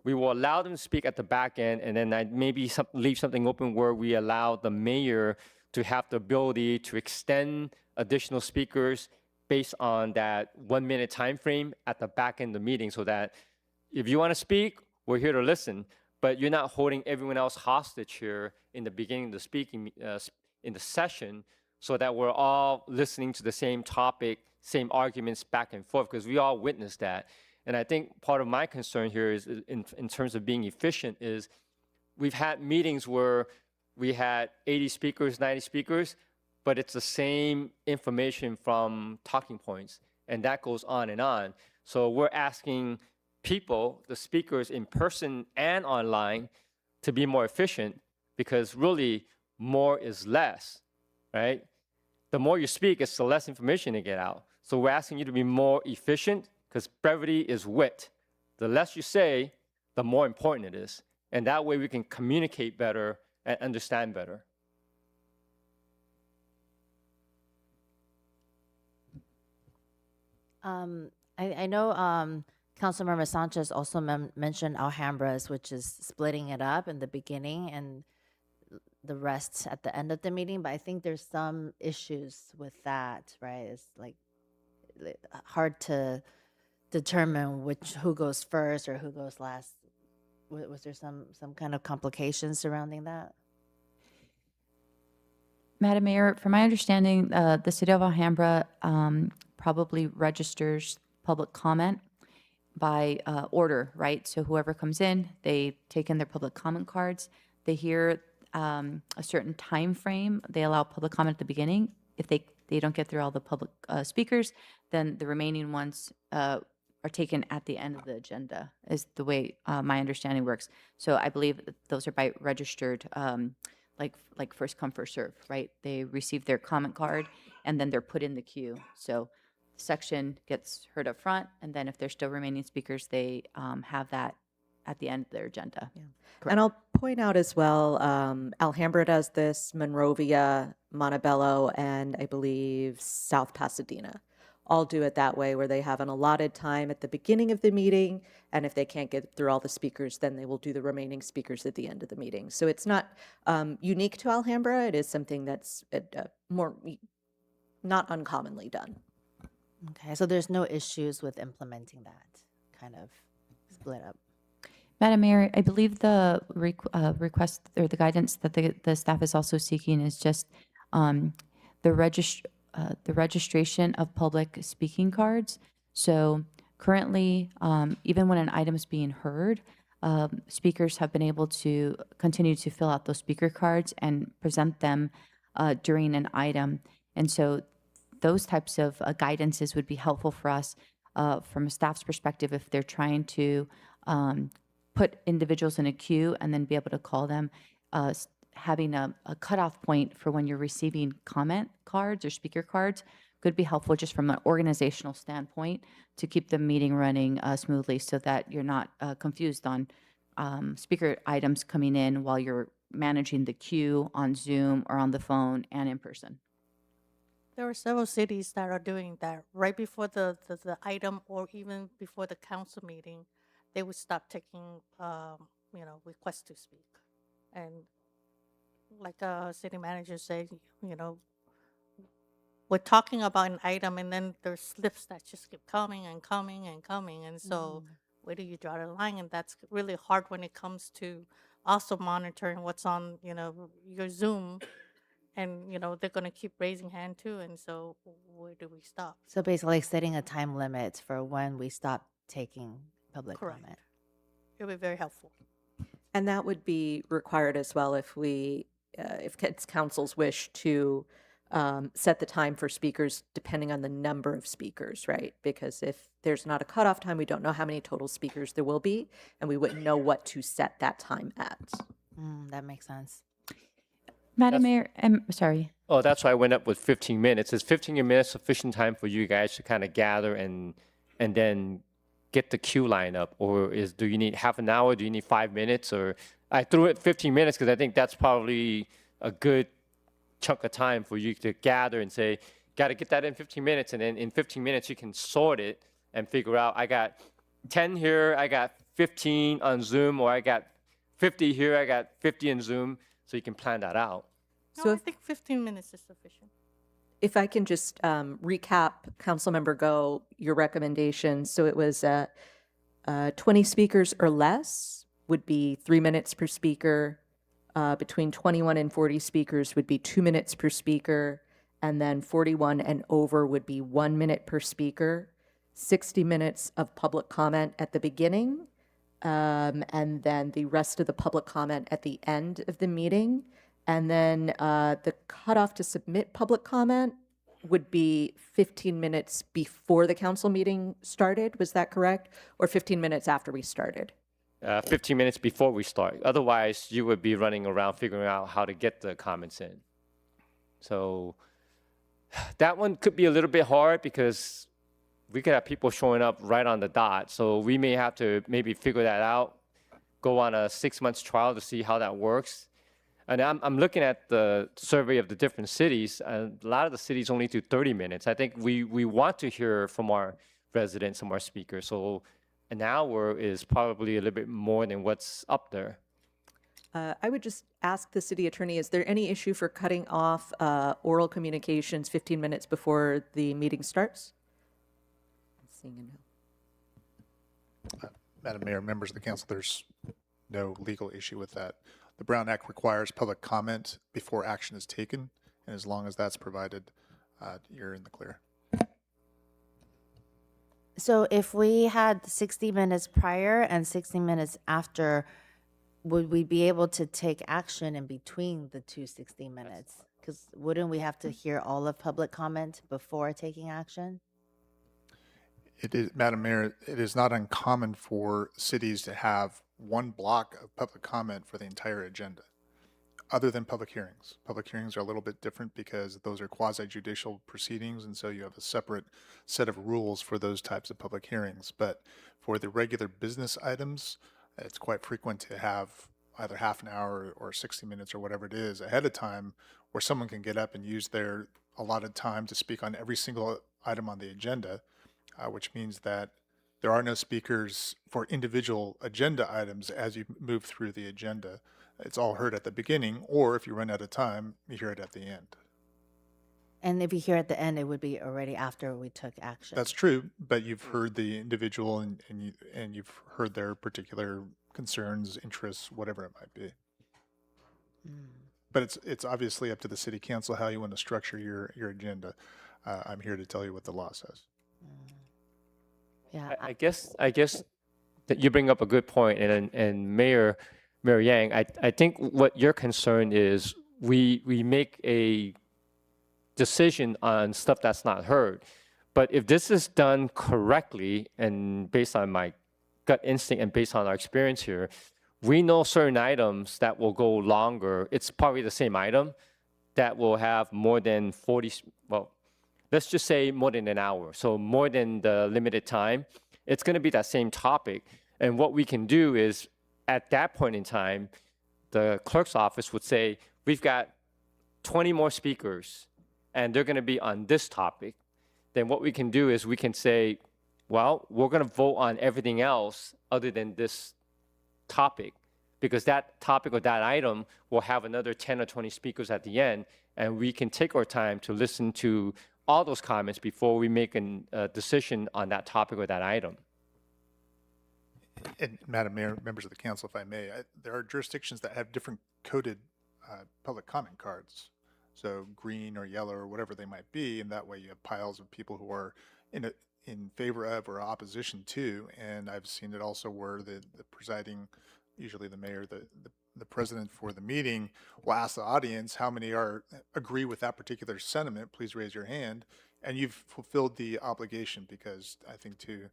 Speaker 17: We will allow them to speak at the back end, and then maybe leave something open where we allow the mayor to have the ability to extend additional speakers based on that 1 minute time frame at the back end of the meeting, so that if you want to speak, we're here to listen, but you're not holding everyone else hostage here in the beginning of the speaking, in the session, so that we're all listening to the same topic, same arguments back and forth, because we all witnessed that. And I think part of my concern here is in terms of being efficient is we've had meetings where we had 80 speakers, 90 speakers, but it's the same information from talking points, and that goes on and on. So we're asking people, the speakers in person and online, to be more efficient, because really more is less, right? The more you speak, it's the less information you get out. So we're asking you to be more efficient, because brevity is wit. The less you say, the more important it is. And that way we can communicate better and understand better.
Speaker 3: I know Councilmember Sanchez also mentioned Alhambras, which is splitting it up in the beginning and the rest at the end of the meeting. But I think there's some issues with that, right? It's like hard to determine who goes first or who goes last. Was there some kind of complications surrounding that?
Speaker 7: Madam Mayor, from my understanding, the city of Alhambra probably registers public comment by order, right? So whoever comes in, they take in their public comment cards. They hear a certain time frame. They allow public comment at the beginning. If they don't get through all the public speakers, then the remaining ones are taken at the end of the agenda, is the way my understanding works. So I believe those are by registered, like first come, first serve, right? They receive their comment card, and then they're put in the queue. So section gets heard up front, and then if there's still remaining speakers, they have that at the end of their agenda.
Speaker 5: Yeah. And I'll point out as well, Alhambra does this, Monrovia, Montebello, and I believe South Pasadena all do it that way, where they have an allotted time at the beginning of the meeting, and if they can't get through all the speakers, then they will do the remaining speakers at the end of the meeting. So it's not unique to Alhambra. It is something that's more not uncommonly done.
Speaker 3: Okay, so there's no issues with implementing that kind of split up.
Speaker 7: Madam Mayor, I believe the request or the guidance that the staff is also seeking is just the registration of public speaking cards. So currently, even when an item is being heard, speakers have been able to continue to fill out those speaker cards and present them during an item. And so those types of guidances would be helpful for us from a staff's perspective if they're trying to put individuals in a queue and then be able to call them. Having a cutoff point for when you're receiving comment cards or speaker cards could be helpful just from an organizational standpoint to keep the meeting running smoothly, so that you're not confused on speaker items coming in while you're managing the queue on Zoom or on the phone and in person.
Speaker 20: There are several cities that are doing that. Right before the item, or even before the council meeting, they would stop taking requests to speak. And like a city manager said, we're talking about an item, and then there's slips that just keep coming and coming and coming. And so where do you draw the line? And that's really hard when it comes to also monitoring what's on, your Zoom. And, they're going to keep raising hand too. And so where do we stop?
Speaker 3: So basically setting a time limit for when we stop taking public comment.
Speaker 20: It would be very helpful.
Speaker 5: And that would be required as well if it's council's wish to set the time for speakers depending on the number of speakers, right? Because if there's not a cutoff time, we don't know how many total speakers there will be, and we wouldn't know what to set that time at.
Speaker 3: That makes sense.
Speaker 7: Madam Mayor, sorry.
Speaker 17: Oh, that's why I went up with 15 minutes. Is 15 minutes sufficient time for you guys to kind of gather and then get the queue line up? Or do you need half an hour? Do you need 5 minutes? Or I threw it 15 minutes because I think that's probably a good chunk of time for you to gather and say, got to get that in 15 minutes. And then in 15 minutes, you can sort it and figure out, I got 10 here, I got 15 on Zoom, or I got 50 here, I got 50 in Zoom. So you can plan that out.
Speaker 20: No, I think 15 minutes is sufficient.
Speaker 5: If I can just recap, Councilmember Go, your recommendations. So it was 20 speakers or less would be 3 minutes per speaker. Between 21 and 40 speakers would be 2 minutes per speaker. And then 41 and over would be 1 minute per speaker. 60 minutes of public comment at the beginning. And then the rest of the public comment at the end of the meeting. And then the cutoff to submit public comment would be 15 minutes before the council meeting started. Was that correct? Or 15 minutes after we started?
Speaker 17: 15 minutes before we start. Otherwise, you would be running around figuring out how to get the comments in. So that one could be a little bit hard because we could have people showing up right on the dot. So we may have to maybe figure that out, go on a 6-month trial to see how that works. And I'm looking at the survey of the different cities, and a lot of the cities only do 30 minutes. I think we want to hear from our residents, from our speakers. So an hour is probably a little bit more than what's up there.
Speaker 5: I would just ask the city attorney, is there any issue for cutting off oral communications 15 minutes before the meeting starts? Seeing a no.
Speaker 21: Madam Mayor, members of the council, there's no legal issue with that. The Brown Act requires public comment before action is taken, and as long as that's provided, you're in the clear.
Speaker 3: So if we had 60 minutes prior and 60 minutes after, would we be able to take action in between the two 60 minutes? Because wouldn't we have to hear all of public comment before taking action?
Speaker 21: It is, Madam Mayor, it is not uncommon for cities to have one block of public comment for the entire agenda, other than public hearings. Public hearings are a little bit different because those are quasi-judicial proceedings, and so you have a separate set of rules for those types of public hearings. But for the regular business items, it's quite frequent to have either half an hour or 60 minutes or whatever it is ahead of time where someone can get up and use their allotted time to speak on every single item on the agenda, which means that there are no speakers for individual agenda items as you move through the agenda. It's all heard at the beginning, or if you run out of time, you hear it at the end.
Speaker 3: And if you hear at the end, it would be already after we took action.
Speaker 21: That's true, but you've heard the individual and you've heard their particular concerns, interests, whatever it might be. But it's obviously up to the city council how you want to structure your agenda. I'm here to tell you what the law says.
Speaker 3: Yeah,
Speaker 17: I guess that you bring up a good point, and Mayor Yang, I think what your concern is we make a decision on stuff that's not heard. But if this is done correctly and based on my gut instinct and based on our experience here, we know certain items that will go longer. It's probably the same item that will have more than 40, well, let's just say more than an hour. So more than the limited time, it's going to be that same topic. And what we can do is at that point in time, the clerk's office would say, we've got 20 more speakers and they're going to be on this topic. Then what we can do is we can say, well, we're going to vote on everything else other than this topic, because that topic or that item will have another 10 or 20 speakers at the end, and we can take our time to listen to all those comments before we make a decision on that topic or that item.
Speaker 21: And Madam Mayor, members of the council, if I may, there are jurisdictions that have different coded public comment cards. So green or yellow or whatever they might be, and that way you have piles of people who are in favor of or opposition to. And I've seen it also where the presiding, usually the mayor, the president for the meeting will ask the audience how many agree with that particular sentiment. Please raise your hand. And you've fulfilled the obligation, because I think to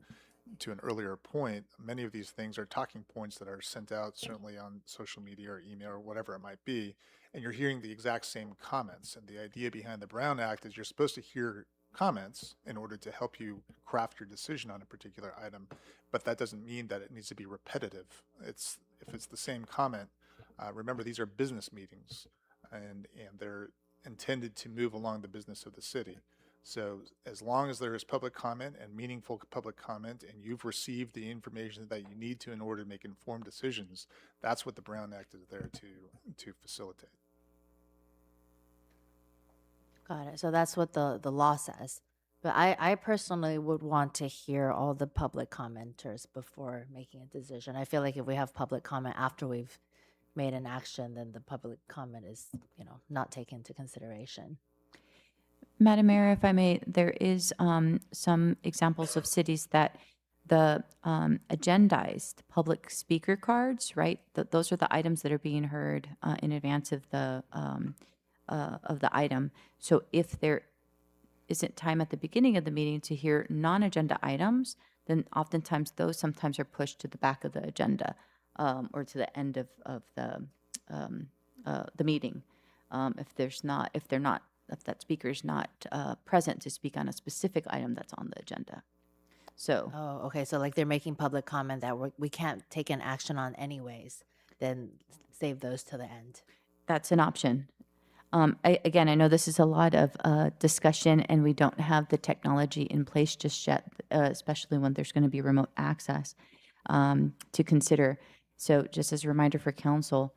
Speaker 21: to an earlier point, many of these things are talking points that are sent out certainly on social media or email or whatever it might be, and you're hearing the exact same comments. And the idea behind the Brown Act is you're supposed to hear comments in order to help you craft your decision on a particular item, but that doesn't mean that it needs to be repetitive. If it's the same comment, remember these are business meetings, and they're intended to move along the business of the city. So as long as there is public comment and meaningful public comment, and you've received the information that you need to in order to make informed decisions, that's what the Brown Act is there to facilitate.
Speaker 3: Got it. So that's what the law says. But I personally would want to hear all the public commenters before making a decision. I feel like if we have public comment after we've made an action, then the public comment is, not taken into consideration.
Speaker 7: Madam Mayor, if I may, there is some examples of cities that the agendized public speaker cards, right? Those are the items that are being heard in advance of the item. So if there isn't time at the beginning of the meeting to hear non-agenda items, then oftentimes those sometimes are pushed to the back of the agenda or to the end of the meeting. If that speaker is not present to speak on a specific item that's on the agenda. So.
Speaker 3: Oh, okay. So like they're making public comment that we can't take an action on anyways, then save those to the end.
Speaker 7: That's an option. Again, I know this is a lot of discussion, and we don't have the technology in place just yet, especially when there's going to be remote access to consider. So just as a reminder for council,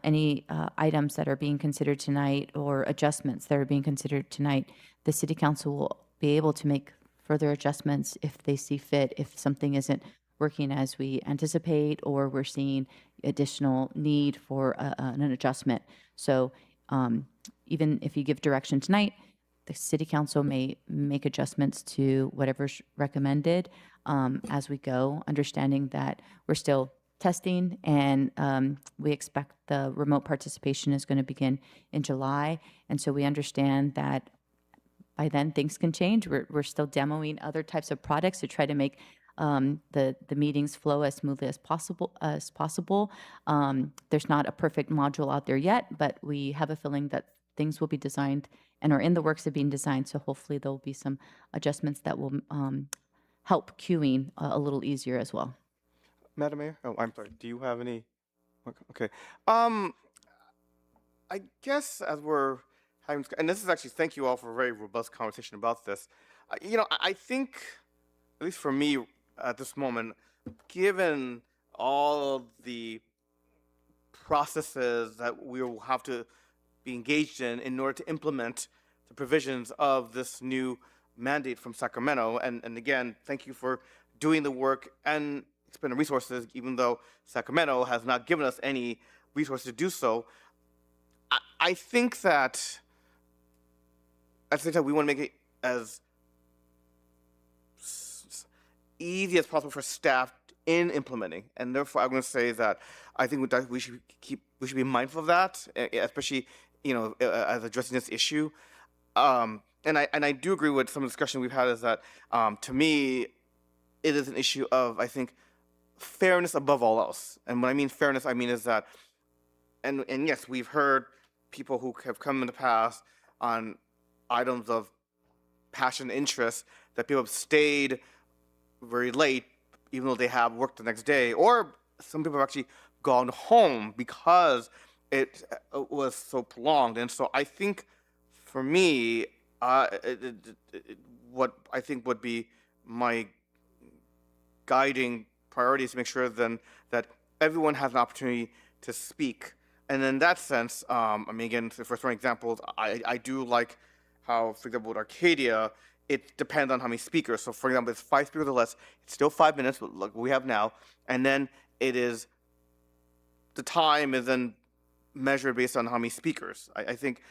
Speaker 7: any items that are being considered tonight or adjustments that are being considered tonight, the city council will be able to make further adjustments if they see fit, if something isn't working as we anticipate or we're seeing additional need for an adjustment. So even if you give direction tonight, the city council may make adjustments to whatever's recommended as we go, understanding that we're still testing, and we expect the remote participation is going to begin in July. And so we understand that by then things can change. We're still demoing other types of products to try to make the meetings flow as smoothly as possible. There's not a perfect module out there yet, but we have a feeling that things will be designed and are in the works of being designed. So hopefully there will be some adjustments that will help queuing a little easier as well.
Speaker 12: Madam Mayor? Oh, I'm sorry. Do you have any? Okay. I guess as we're having, and this is actually, thank you all for a very robust conversation about this. I think, at least for me at this moment, given all of the processes that we will have to be engaged in order to implement the provisions of this new mandate from Sacramento, and again, thank you for doing the work and expending resources, even though Sacramento has not given us any resources to do so. I think that at the same time, we want to make it as easy as possible for staff in implementing, and therefore I'm going to say that I think we should be mindful of that, especially as addressing this issue. And I do agree with some of the discussion we've had. Is that to me, it is an issue of, I think, fairness above all else. And when I mean fairness, I mean is that, and yes, we've heard people who have come in the past on items of passion and interest that people have stayed very late, even though they have worked the next day, or some people have actually gone home because it was so prolonged. And so I think, for me, what I think would be my guiding priority is to make sure then that everyone has an opportunity to speak. And in that sense, again, for some examples, I do like how, for example, with Arcadia, it depends on how many speakers. So, for example, it's 5 speakers or less. It's still 5 minutes, like we have now. And then the time is then measured based on how many speakers. I think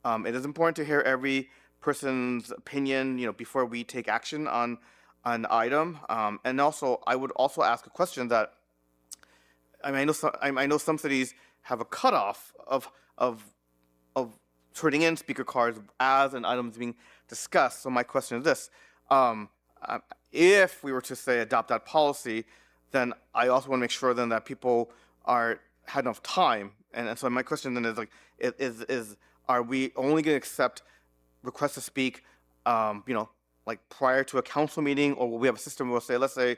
Speaker 12: it is important to hear every person's opinion, before we take action on an item. And also, I would also ask a question that, I know some cities have a cutoff of turning in speaker cards as an item is being discussed. So my question is this: if we were to say adopt that policy, then I also want to make sure then that people had enough time. And so my question then is like, are we only going to accept requests to speak, like prior to a council meeting, or will we have a system where we'll say, let's say,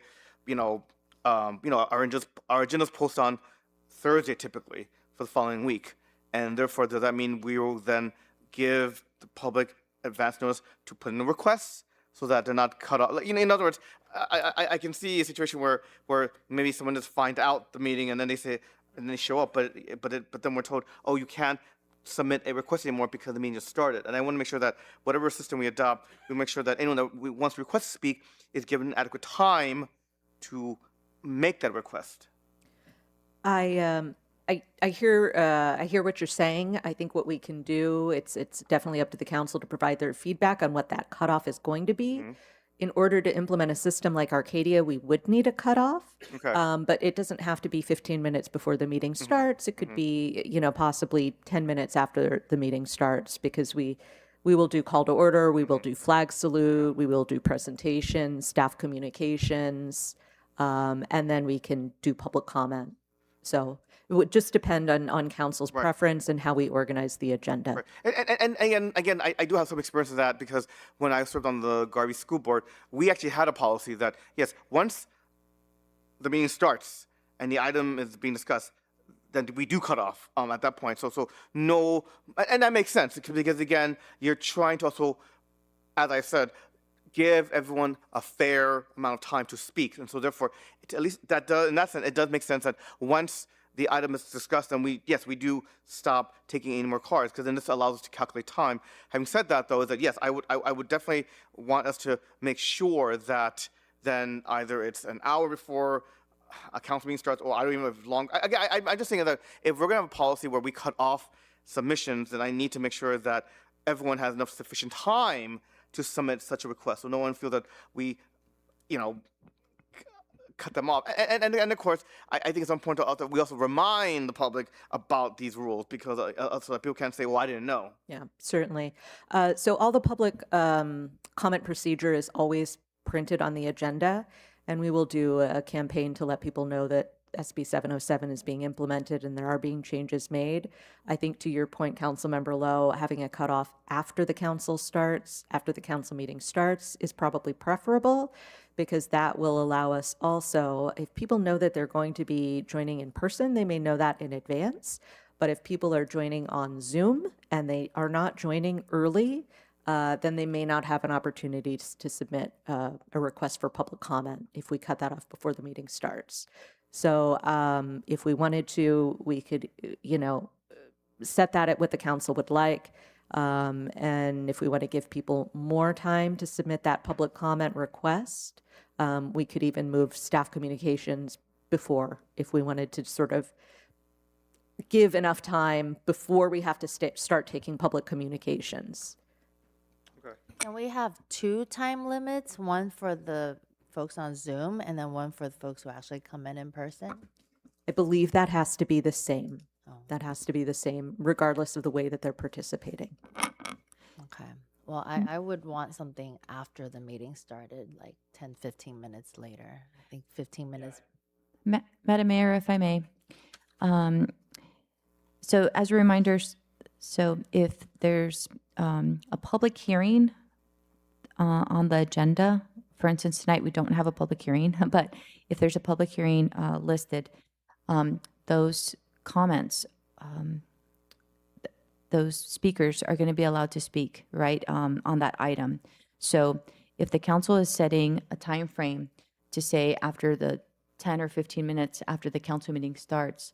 Speaker 12: our agendas post on Thursday typically for the following week, and therefore does that mean we will then give the public advance notice to put in the requests so that they're not cut off? In other words, I can see a situation where maybe someone just finds out the meeting and then they say and they show up, but then we're told, oh, you can't submit a request anymore because the meeting just started. And I want to make sure that whatever system we adopt, we make sure that anyone that wants to request to speak is given adequate time to make that request.
Speaker 5: I hear what you're saying. I think what we can do, it's definitely up to the council to provide their feedback on what that cutoff is going to be. In order to implement a system like Arcadia, we would need a cutoff.
Speaker 12: Okay.
Speaker 5: But it doesn't have to be 15 minutes before the meeting starts. It could be, possibly 10 minutes after the meeting starts, because we will do call to order, we will do flag salute, we will do presentations, staff communications, and then we can do public comment. So it would just depend on council's preference and how we organize the agenda.
Speaker 12: Right. And again, I do have some experience with that, because when I served on the Garvey School Board, we actually had a policy that, yes, once the meeting starts and the item is being discussed, then we do cut off at that point. So no, and that makes sense, because again, you're trying to also, as I said, give everyone a fair amount of time to speak. And so therefore, at least that does, in that sense, it does make sense that once the item is discussed, then we do stop taking any more cards, because then this allows us to calculate time. Having said that, though, is that yes, I would definitely want us to make sure that then either it's an hour before a council meeting starts, or I don't even have long. I'm just saying that if we're going to have a policy where we cut off submissions, then I need to make sure that everyone has enough sufficient time to submit such a request, so no one feels that we, cut them off. And of course, I think it's important that we also remind the public about these rules, because so that people can't say, well, I didn't know.
Speaker 5: Yeah, certainly. So all the public comment procedure is always printed on the agenda, and we will do a campaign to let people know that SB 707 is being implemented and there are being changes made. I think to your point, Councilmember Lowe, having a cutoff after the council meeting starts is probably preferable, because that will allow us also, if people know that they're going to be joining in person, they may know that in advance. But if people are joining on Zoom and they are not joining early, then they may not have an opportunity to submit a request for public comment if we cut that off before the meeting starts. So if we wanted to, we could, set that at what the council would like. And if we want to give people more time to submit that public comment request, we could even move staff communications before, if we wanted to sort of give enough time before we have to start taking public communications.
Speaker 12: Okay.
Speaker 3: And we have 2 time limits, one for the folks on Zoom and then one for the folks who actually come in person?
Speaker 5: I believe that has to be the same. That has to be the same, regardless of the way that they're participating.
Speaker 3: Okay. Well, I would want something after the meeting started, like 10, 15 minutes later. I think 15 minutes.
Speaker 7: Madam Mayor, if I may. So as a reminder, so if there's a public hearing on the agenda, for instance, tonight we don't have a public hearing, but if there's a public hearing listed, those comments, those speakers are going to be allowed to speak, right, on that item. So if the council is setting a time frame to say after the 10 or 15 minutes after the council meeting starts,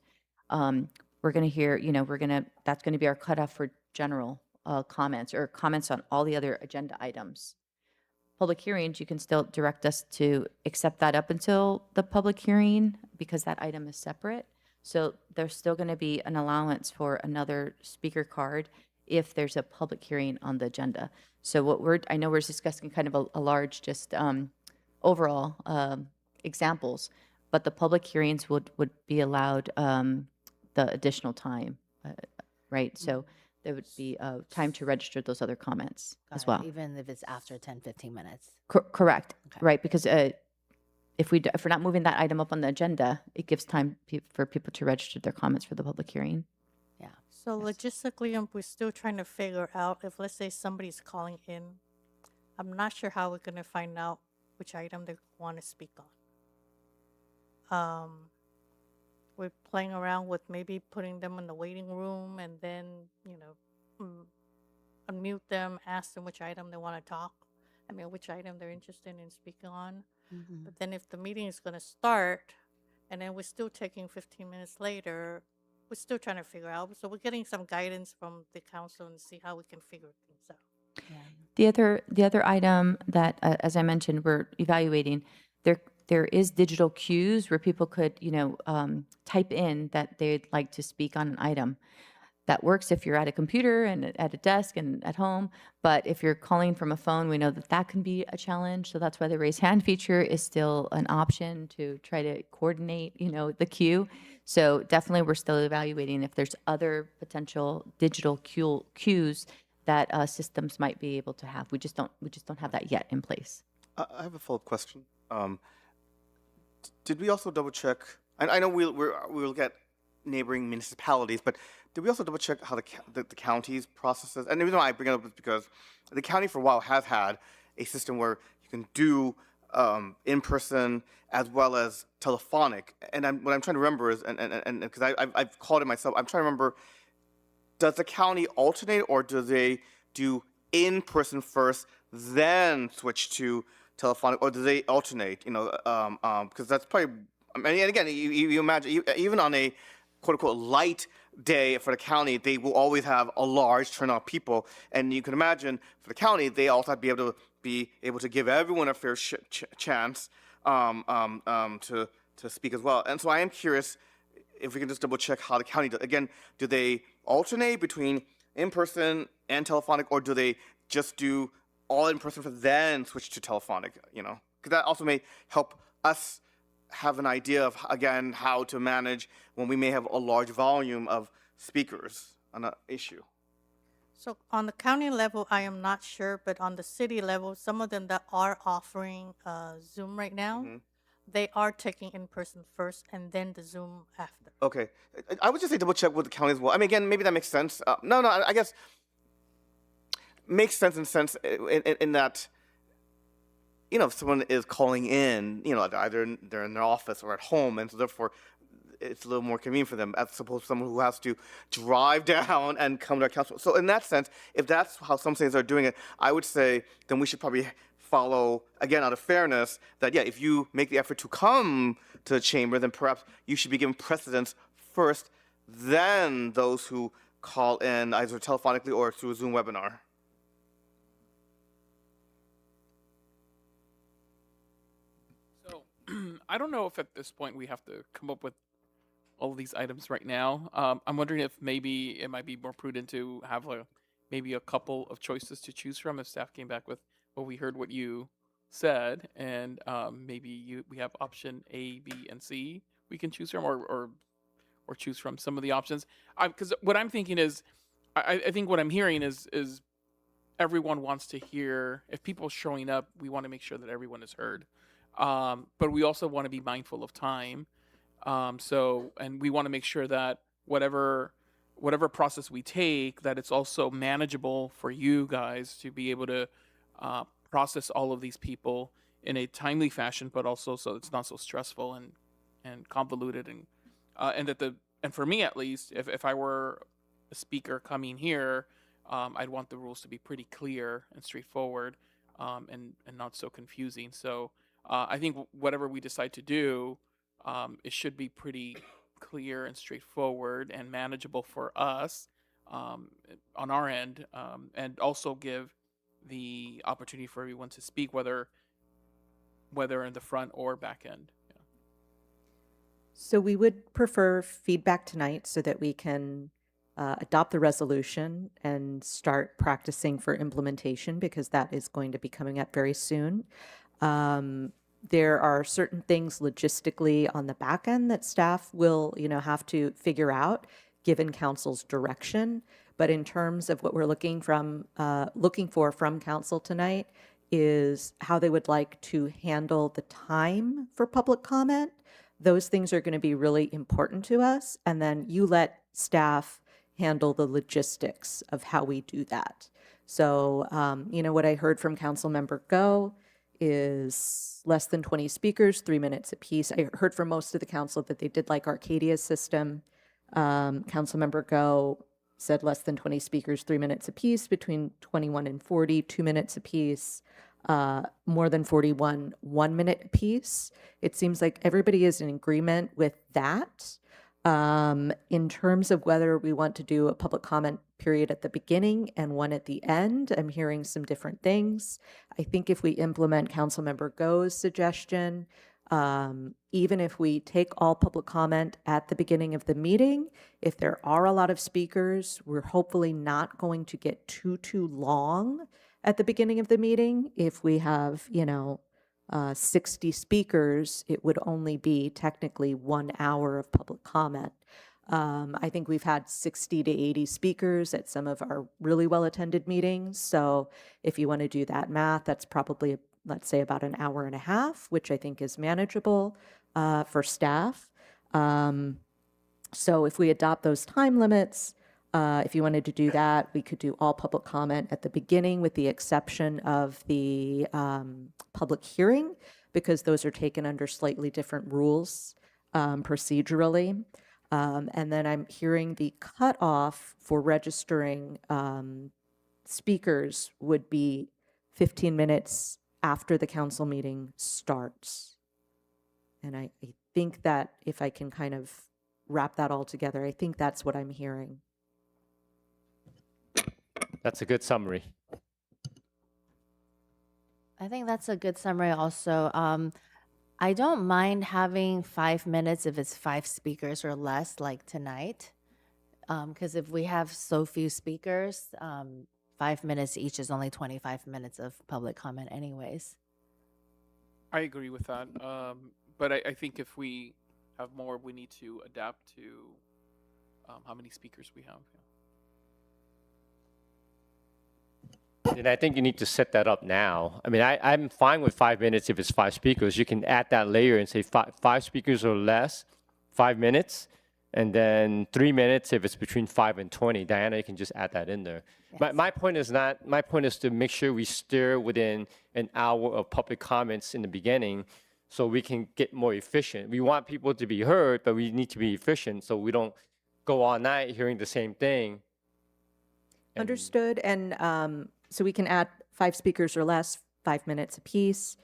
Speaker 7: we're going to hear, that's going to be our cutoff for general comments or comments on all the other agenda items. Public hearings, you can still direct us to accept that up until the public hearing because that item is separate. So there's still going to be an allowance for another speaker card if there's a public hearing on the agenda. So I know we're discussing kind of a large, just overall examples, but the public hearings would be allowed the additional time, right? So there would be time to register those other comments as
Speaker 3: Got it,
Speaker 7: well.
Speaker 3: even if it's after 10, 15 minutes.
Speaker 7: Correct,
Speaker 3: Okay.
Speaker 7: right? Because if we're not moving that item up on the agenda, it gives time for people to register their comments for the public hearing.
Speaker 3: Yeah.
Speaker 20: So logistically, we're still trying to figure out if, let's say, somebody's calling in. I'm not sure how we're going to find out which item they want to speak on. We're playing around with maybe putting them in the waiting room and then, unmute them, ask them which item they want to talk. Which item they're interested in speaking on.
Speaker 3: Mhm.
Speaker 20: But then if the meeting is going to start and then we're still taking 15 minutes later, we're still trying to figure out. So we're getting some guidance from the council and see how we can figure things out.
Speaker 7: The other item that, as I mentioned, we're evaluating, there is digital cues where people could, type in that they'd like to speak on an item. That works if you're at a computer and at a desk and at home, but if you're calling from a phone, we know that can be a challenge. So that's why the raise hand feature is still an option to try to coordinate, the queue. So definitely, we're still evaluating if there's other potential digital cues that systems might be able to have. We just don't have that yet in place.
Speaker 12: I have a follow-up question. Did we also double check? I know we'll look at neighboring municipalities, but did we also double check how the county's processes? And the reason why I bring it up is because the county for a while has had a system where you can do in person as well as telephonic. And what I'm trying to remember is, and because I've called it myself, I'm trying to remember. Does the county alternate, or do they do in person first, then switch to telephonic, or do they alternate? Because that's probably. And again, you imagine even on a quote unquote light day for the county, they will always have a large turnout of people, and you can imagine for the county, they also have to be able to give everyone a fair chance to speak as well. And so I am curious if we can just double check how the county does. Again, do they alternate between in-person and telephonic, or do they just do all in-person for then switch to telephonic? Because that also may help us have an idea of, again, how to manage when we may have a large volume of speakers on an issue.
Speaker 20: So on the county level, I am not sure, but on the city level, some of them that are offering Zoom right now, they are taking in-person first and then the Zoom after.
Speaker 12: Okay. I would just say double check with the county as well. Again, maybe that makes sense. No, I guess makes sense in that, if someone is calling in, either they're in their office or at home, and so therefore it's a little more convenient for them as opposed to someone who has to drive down and come to our council. So in that sense, if that's how some cities are doing it, I would say then we should probably follow, again, out of fairness, that, if you make the effort to come to the chamber, then perhaps you should be given precedence first, then those who call in either telephonically or through a Zoom webinar.
Speaker 13: So I don't know if at this point we have to come up with all of these items right now. I'm wondering if maybe it might be more prudent to have maybe a couple of choices to choose from if staff came back with, well, we heard what you said, and maybe we have option A, B, and C we can choose from, or choose from some of the options. Because what I'm thinking is, I think what I'm hearing is everyone wants to hear. If people are showing up, we want to make sure that everyone is heard. But we also want to be mindful of time. And we want to make sure that whatever process we take, that it's also manageable for you guys to be able to process all of these people in a timely fashion, but also so it's not so stressful and convoluted, and for me at least, if I were a speaker coming here, I'd want the rules to be pretty clear and straightforward, and not so confusing. So I think whatever we decide to do, it should be pretty clear and straightforward and manageable for us on our end, and also give the opportunity for everyone to speak, whether in the front or back end. Yeah.
Speaker 5: So we would prefer feedback tonight so that we can adopt the resolution and start practicing for implementation, because that is going to be coming up very soon. There are certain things logistically on the back end that staff will, have to figure out given council's direction. But in terms of what we're looking for from council tonight is how they would like to handle the time for public comment. Those things are going to be really important to us. And then you let staff handle the logistics of how we do that. So, what I heard from Councilmember Go is less than 20 speakers, 3 minutes apiece. I heard from most of the council that they did like Arcadia's system. Councilmember Go said less than 20 speakers, 3 minutes apiece, between 21 and 40, 2 minutes apiece, more than 41, 1 minute apiece. It seems like everybody is in agreement with that. In terms of whether we want to do a public comment period at the beginning and one at the end, I'm hearing some different things. I think if we implement Councilmember Go's suggestion, even if we take all public comment at the beginning of the meeting, if there are a lot of speakers, we're hopefully not going to get too long at the beginning of the meeting. If we have, 60 speakers, it would only be technically 1 hour of public comment. I think we've had 60 to 80 speakers at some of our really well-attended meetings. So if you want to do that math, that's probably, let's say, about an hour and a half, which I think is manageable for staff. So if we adopt those time limits, if you wanted to do that, we could do all public comment at the beginning with the exception of the public hearing, because those are taken under slightly different rules procedurally. And then I'm hearing the cutoff for registering speakers would be 15 minutes after the council meeting starts. And I think that if I can kind of wrap that all together, I think that's what I'm hearing.
Speaker 17: That's a good summary.
Speaker 3: I think that's a good summary also. I don't mind having 5 minutes if it's 5 speakers or less, like tonight. Because if we have so few speakers, 5 minutes each is only 25 minutes of public comment anyways.
Speaker 13: I agree with that. But I think if we have more, we need to adapt to how many speakers we have.
Speaker 17: And I think you need to set that up now. I mean, I'm fine with 5 minutes if it's 5 speakers. You can add that layer and say five speakers or less, 5 minutes, and then 3 minutes if it's between 5 and 20. Diana, you can just add that in there. Yes. My point is to make sure we steer within an hour of public comments in the beginning so we can get more efficient. We want people to be heard, but we need to be efficient so we don't go all night hearing the same thing.
Speaker 5: Understood. And so we can add 5 speakers or less, 5 minutes apiece,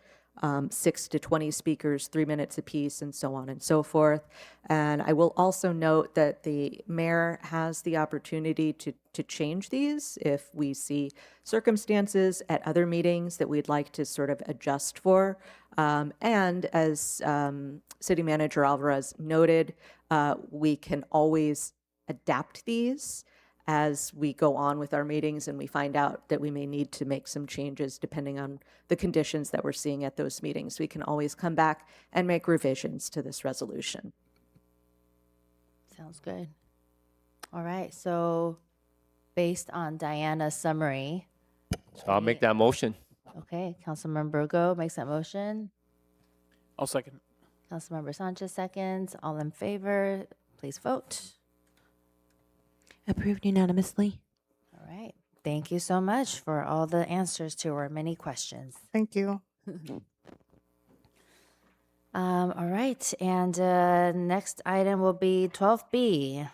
Speaker 5: 6 to 20 speakers, 3 minutes apiece, and so on and so forth. And I will also note that the mayor has the opportunity to change these if we see circumstances at other meetings that we'd like to sort of adjust for. And as City Manager Alvarez noted, we can always adapt these as we go on with our meetings and we find out that we may need to make some changes depending on the conditions that we're seeing at those meetings. We can always come back and make revisions to this resolution.
Speaker 3: Sounds good. All right, so based on Diana's summary.
Speaker 17: So I'll make that motion.
Speaker 3: Okay, Councilmember Go makes that motion.
Speaker 13: I'll second.
Speaker 3: Councilmember Sanchez seconds. All in favor, please vote.
Speaker 18: Approved unanimously.
Speaker 3: All right. Thank you so much for all the answers to our many questions.
Speaker 20: Thank you.
Speaker 3: All right. And next item will be 12B.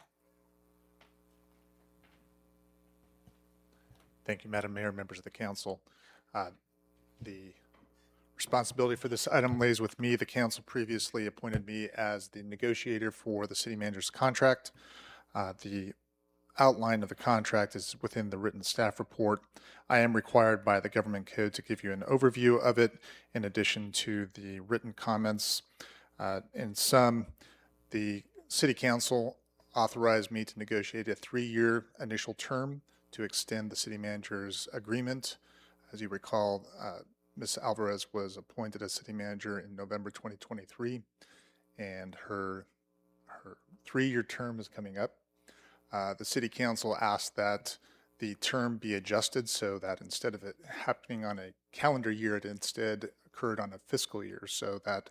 Speaker 21: Thank you, Madam Mayor, members of the council. The responsibility for this item lays with me. The council previously appointed me as the negotiator for the city manager's contract. The outline of the contract is within the written staff report. I am required by the government code to give you an overview of it in addition to the written comments. In sum, the city council authorized me to negotiate a 3-year initial term to extend the city manager's agreement. As you recall, Ms. Alvarez was appointed as city manager in November 2023, and her 3-year term is coming up. The city council asked that the term be adjusted so that instead of it happening on a calendar year, it instead occurred on a fiscal year, so that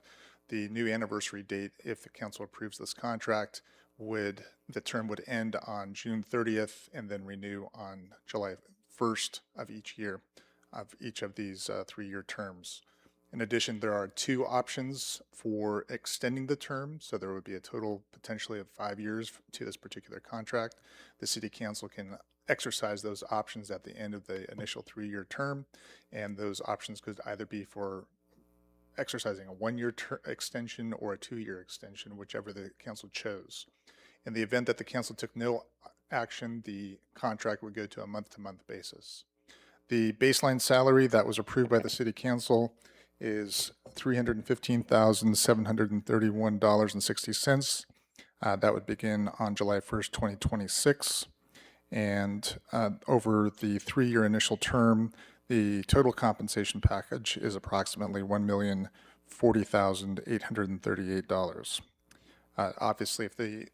Speaker 21: the new anniversary date, if the council approves this contract, the term would end on June 30th and then renew on July 1st of each year of each of these 3-year terms. In addition, there are 2 options for extending the term, so there would be a total potentially of 5 years to this particular contract. The city council can exercise those options at the end of the initial 3-year term, and those options could either be for exercising a 1-year extension or a 2-year extension, whichever the council chose. In the event that the council took no action, the contract would go to a month-to-month basis. The baseline salary that was approved by the city council is $315,731.60. That would begin on July 1st, 2026. And over the 3-year initial term, the total compensation package is approximately $1,040,838. Obviously, if the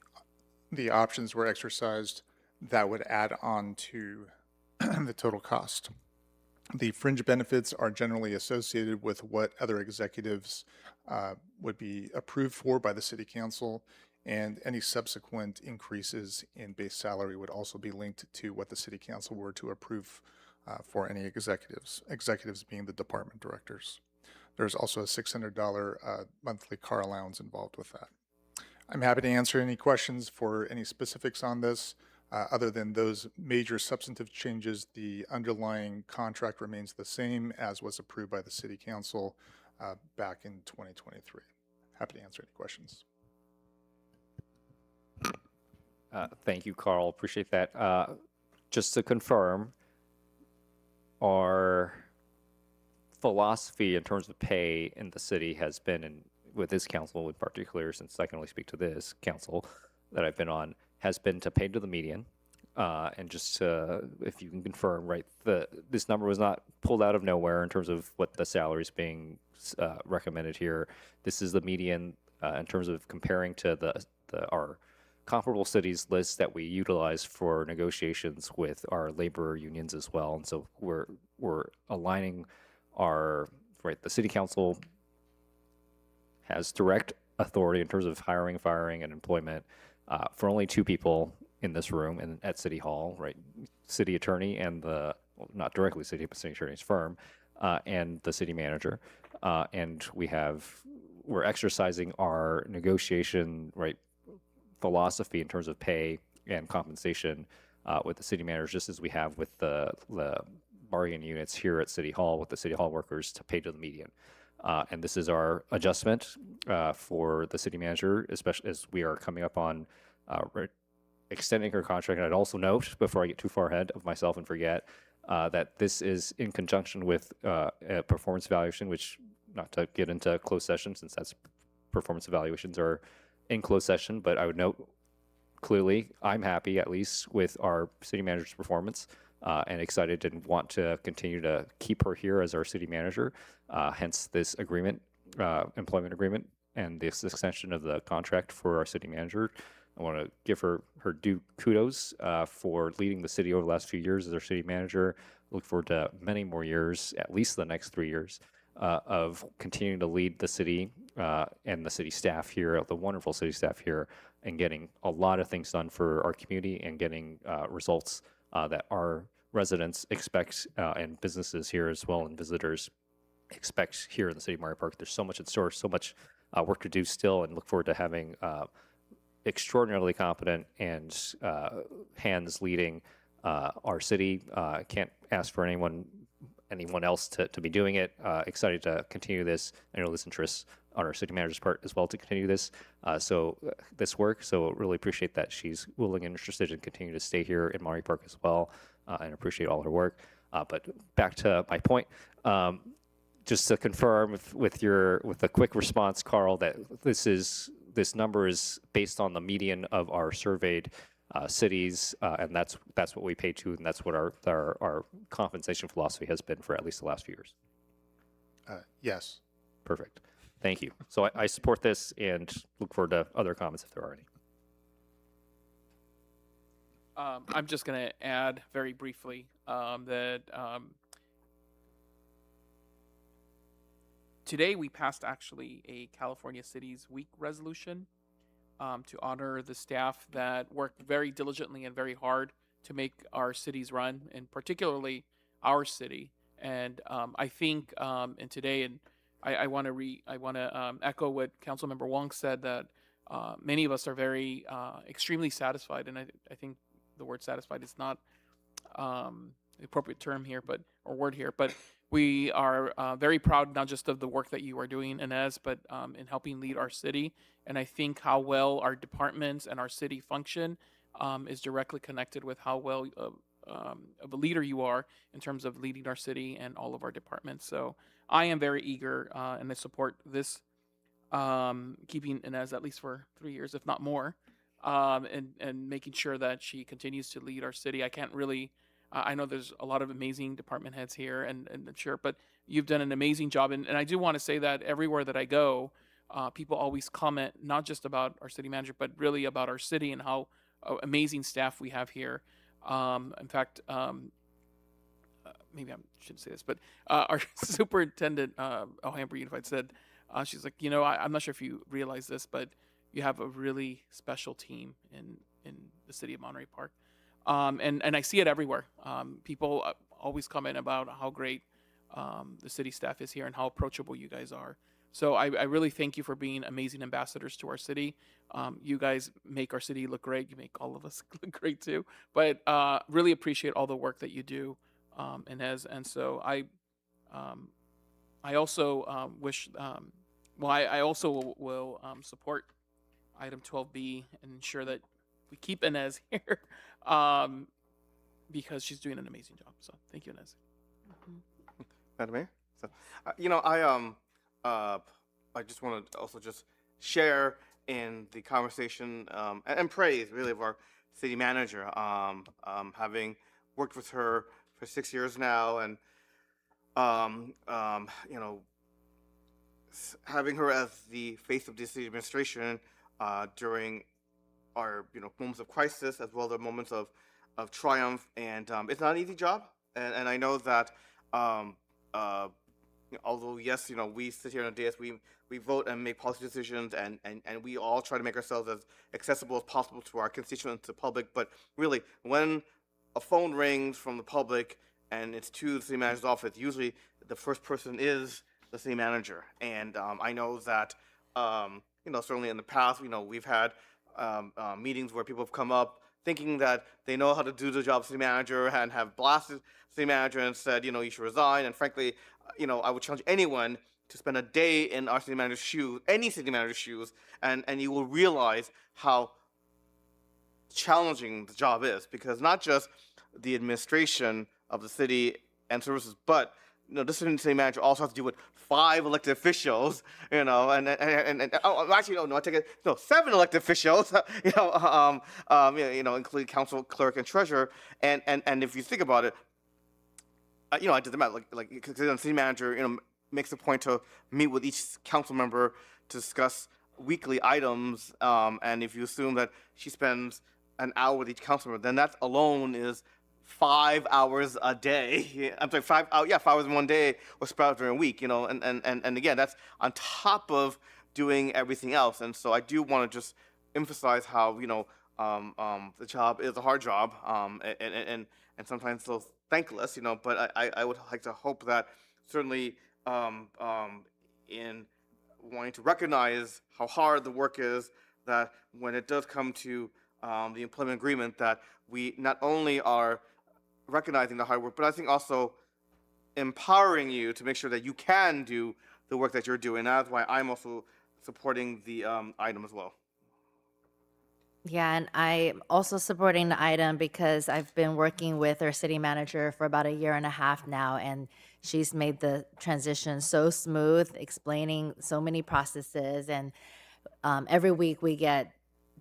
Speaker 21: options were exercised, that would add on to the total cost. The fringe benefits are generally associated with what other executives would be approved for by the city council, and any subsequent increases in base salary would also be linked to what the city council were to approve for any executives being the department directors. There's also a $600 monthly car allowance involved with that. I'm happy to answer any questions for any specifics on this. Other than those major substantive changes, the underlying contract remains the same as was approved by the city council back in 2023. Happy to answer any questions.
Speaker 9: Thank you, Carl. Appreciate that. Just to confirm, our philosophy in terms of pay in the city has been, with this council in particular, since I can only speak to this council that I've been on, has been to pay to the median. And just if you can confirm, right, this number was not pulled out of nowhere in terms of what the salaries being recommended here. This is the median in terms of comparing to our comparable cities list that we utilize for negotiations with our labor unions as well. And so we're aligning the city council has direct authority in terms of hiring, firing, and employment for only 2 people in this room and at City Hall, right? City attorney and not directly city, but city attorney's firm, and the city manager. And we're exercising our negotiation, right, philosophy in terms of pay and compensation with the city manager, just as we have with the bargaining units here at City Hall with the City Hall workers to pay to the median. And this is our adjustment for the city manager, especially as we are coming up on extending her contract. And I'd also note, before I get too far ahead of myself and forget, that this is in conjunction with a performance evaluation, which, not to get into closed session since that's performance evaluations are in closed session, but I would note clearly I'm happy at least with our city manager's performance and excited and want to continue to keep her here as our city manager, hence this agreement, employment agreement, and this extension of the contract for our city manager. I want to give her due kudos for leading the city over the last few years as our city manager. Look forward to many more years, at least the next 3 years, of continuing to lead the city and the city staff here, the wonderful city staff here, and getting a lot of things done for our community and getting results that our residents expect and businesses here as well and visitors expect here in the city of Monterey Park. There's so much in store, so much work to do still, and look forward to having extraordinarily competent and hands leading our city. Can't ask for anyone else to be doing it. Excited to continue this. I know this interest on our city manager's part as well to continue this. This work. So really appreciate that she's willing and interested in continuing to stay here in Monterey Park as well, and appreciate all her work. But back to my point, just to confirm with a quick response, Carl, that this number is based on the median of our surveyed cities, and that's what we pay to, and that's what our compensation philosophy has been for at least the last few years.
Speaker 21: Yes.
Speaker 9: Perfect. Thank you. So I support this and look forward to other comments if there are any.
Speaker 13: I'm just going to add very briefly that today we passed actually a California Cities Week resolution to honor the staff that worked very diligently and very hard to make our cities run, and particularly our city. And I think, and today, and I want to echo what Councilmember Wong said, that many of us are very extremely satisfied, and I think the word satisfied is not the appropriate term here, but or word here, but we are very proud not just of the work that you are doing, Inez, but in helping lead our city. And I think how well our departments and our city function is directly connected with how well of a leader you are in terms of leading our city and all of our departments. So I am very eager and I support this, keeping Inez at least for 3 years, if not more, and making sure that she continues to lead our city. I can't really. I know there's a lot of amazing department heads here, and sure, but you've done an amazing job. And I do want to say that everywhere that I go, people always comment not just about our city manager, but really about our city and how amazing staff we have here. In fact, maybe I shouldn't say this, but our superintendent, Alhambra Unified, said, she's like, I'm not sure if you realize this, but you have a really special team in the city of Monterey Park. And I see it everywhere. People always comment about how great the city staff is here and how approachable you guys are. So I really thank you for being amazing ambassadors to our city. You guys make our city look great. You make all of us look great too. But really appreciate all the work that you do, Inez. And so I also wish. I also will support item 12B and ensure that we keep Inez here because she's doing an amazing job. So thank you, Inez.
Speaker 12: Madam Mayor, so, I just want to also just share in the conversation and praise really of our city manager, having worked with her for 6 years now, and having her as the face of the city administration during our moments of crisis as well as the moments of triumph, and it's not an easy job, and I know that although yes, we sit here on the dais, we vote and make policy decisions, and we all try to make ourselves as accessible as possible to our constituents, the public, but really when a phone rings from the public and it's to the city manager's office, usually the first person is the city manager. And I know that certainly in the past, we've had meetings where people have come up thinking that they know how to do the job of city manager and have blasted city manager and said, you should resign. And frankly, I would challenge anyone to spend a day in our city manager's shoes, any city manager's shoes, and you will realize how challenging the job is, because not just the administration of the city and services, but this city manager also has to deal with 5 elected officials, and actually no, I take it, 7 elected officials, including council, clerk, and treasurer, and if you think about it, I did the math, because the city manager, makes a point to meet with each council member to discuss weekly items, and if you assume that she spends an hour with each council member, then that alone is 5 hours a day. I'm sorry, 5 hours in one day or spread out during a week, and again, that's on top of doing everything else. And so I do want to just emphasize how, the job is a hard job, and sometimes so thankless, but I would like to hope that certainly in wanting to recognize how hard the work is, that when it does come to the employment agreement, that we not only are recognizing the hard work, but I think also empowering you to make sure that you can do the work that you're doing. That's why I'm also supporting the item as well.
Speaker 3: Yeah, and I'm also supporting the item because I've been working with our city manager for about 1.5 years now, and she's made the transition so smooth, explaining so many processes. And every week we get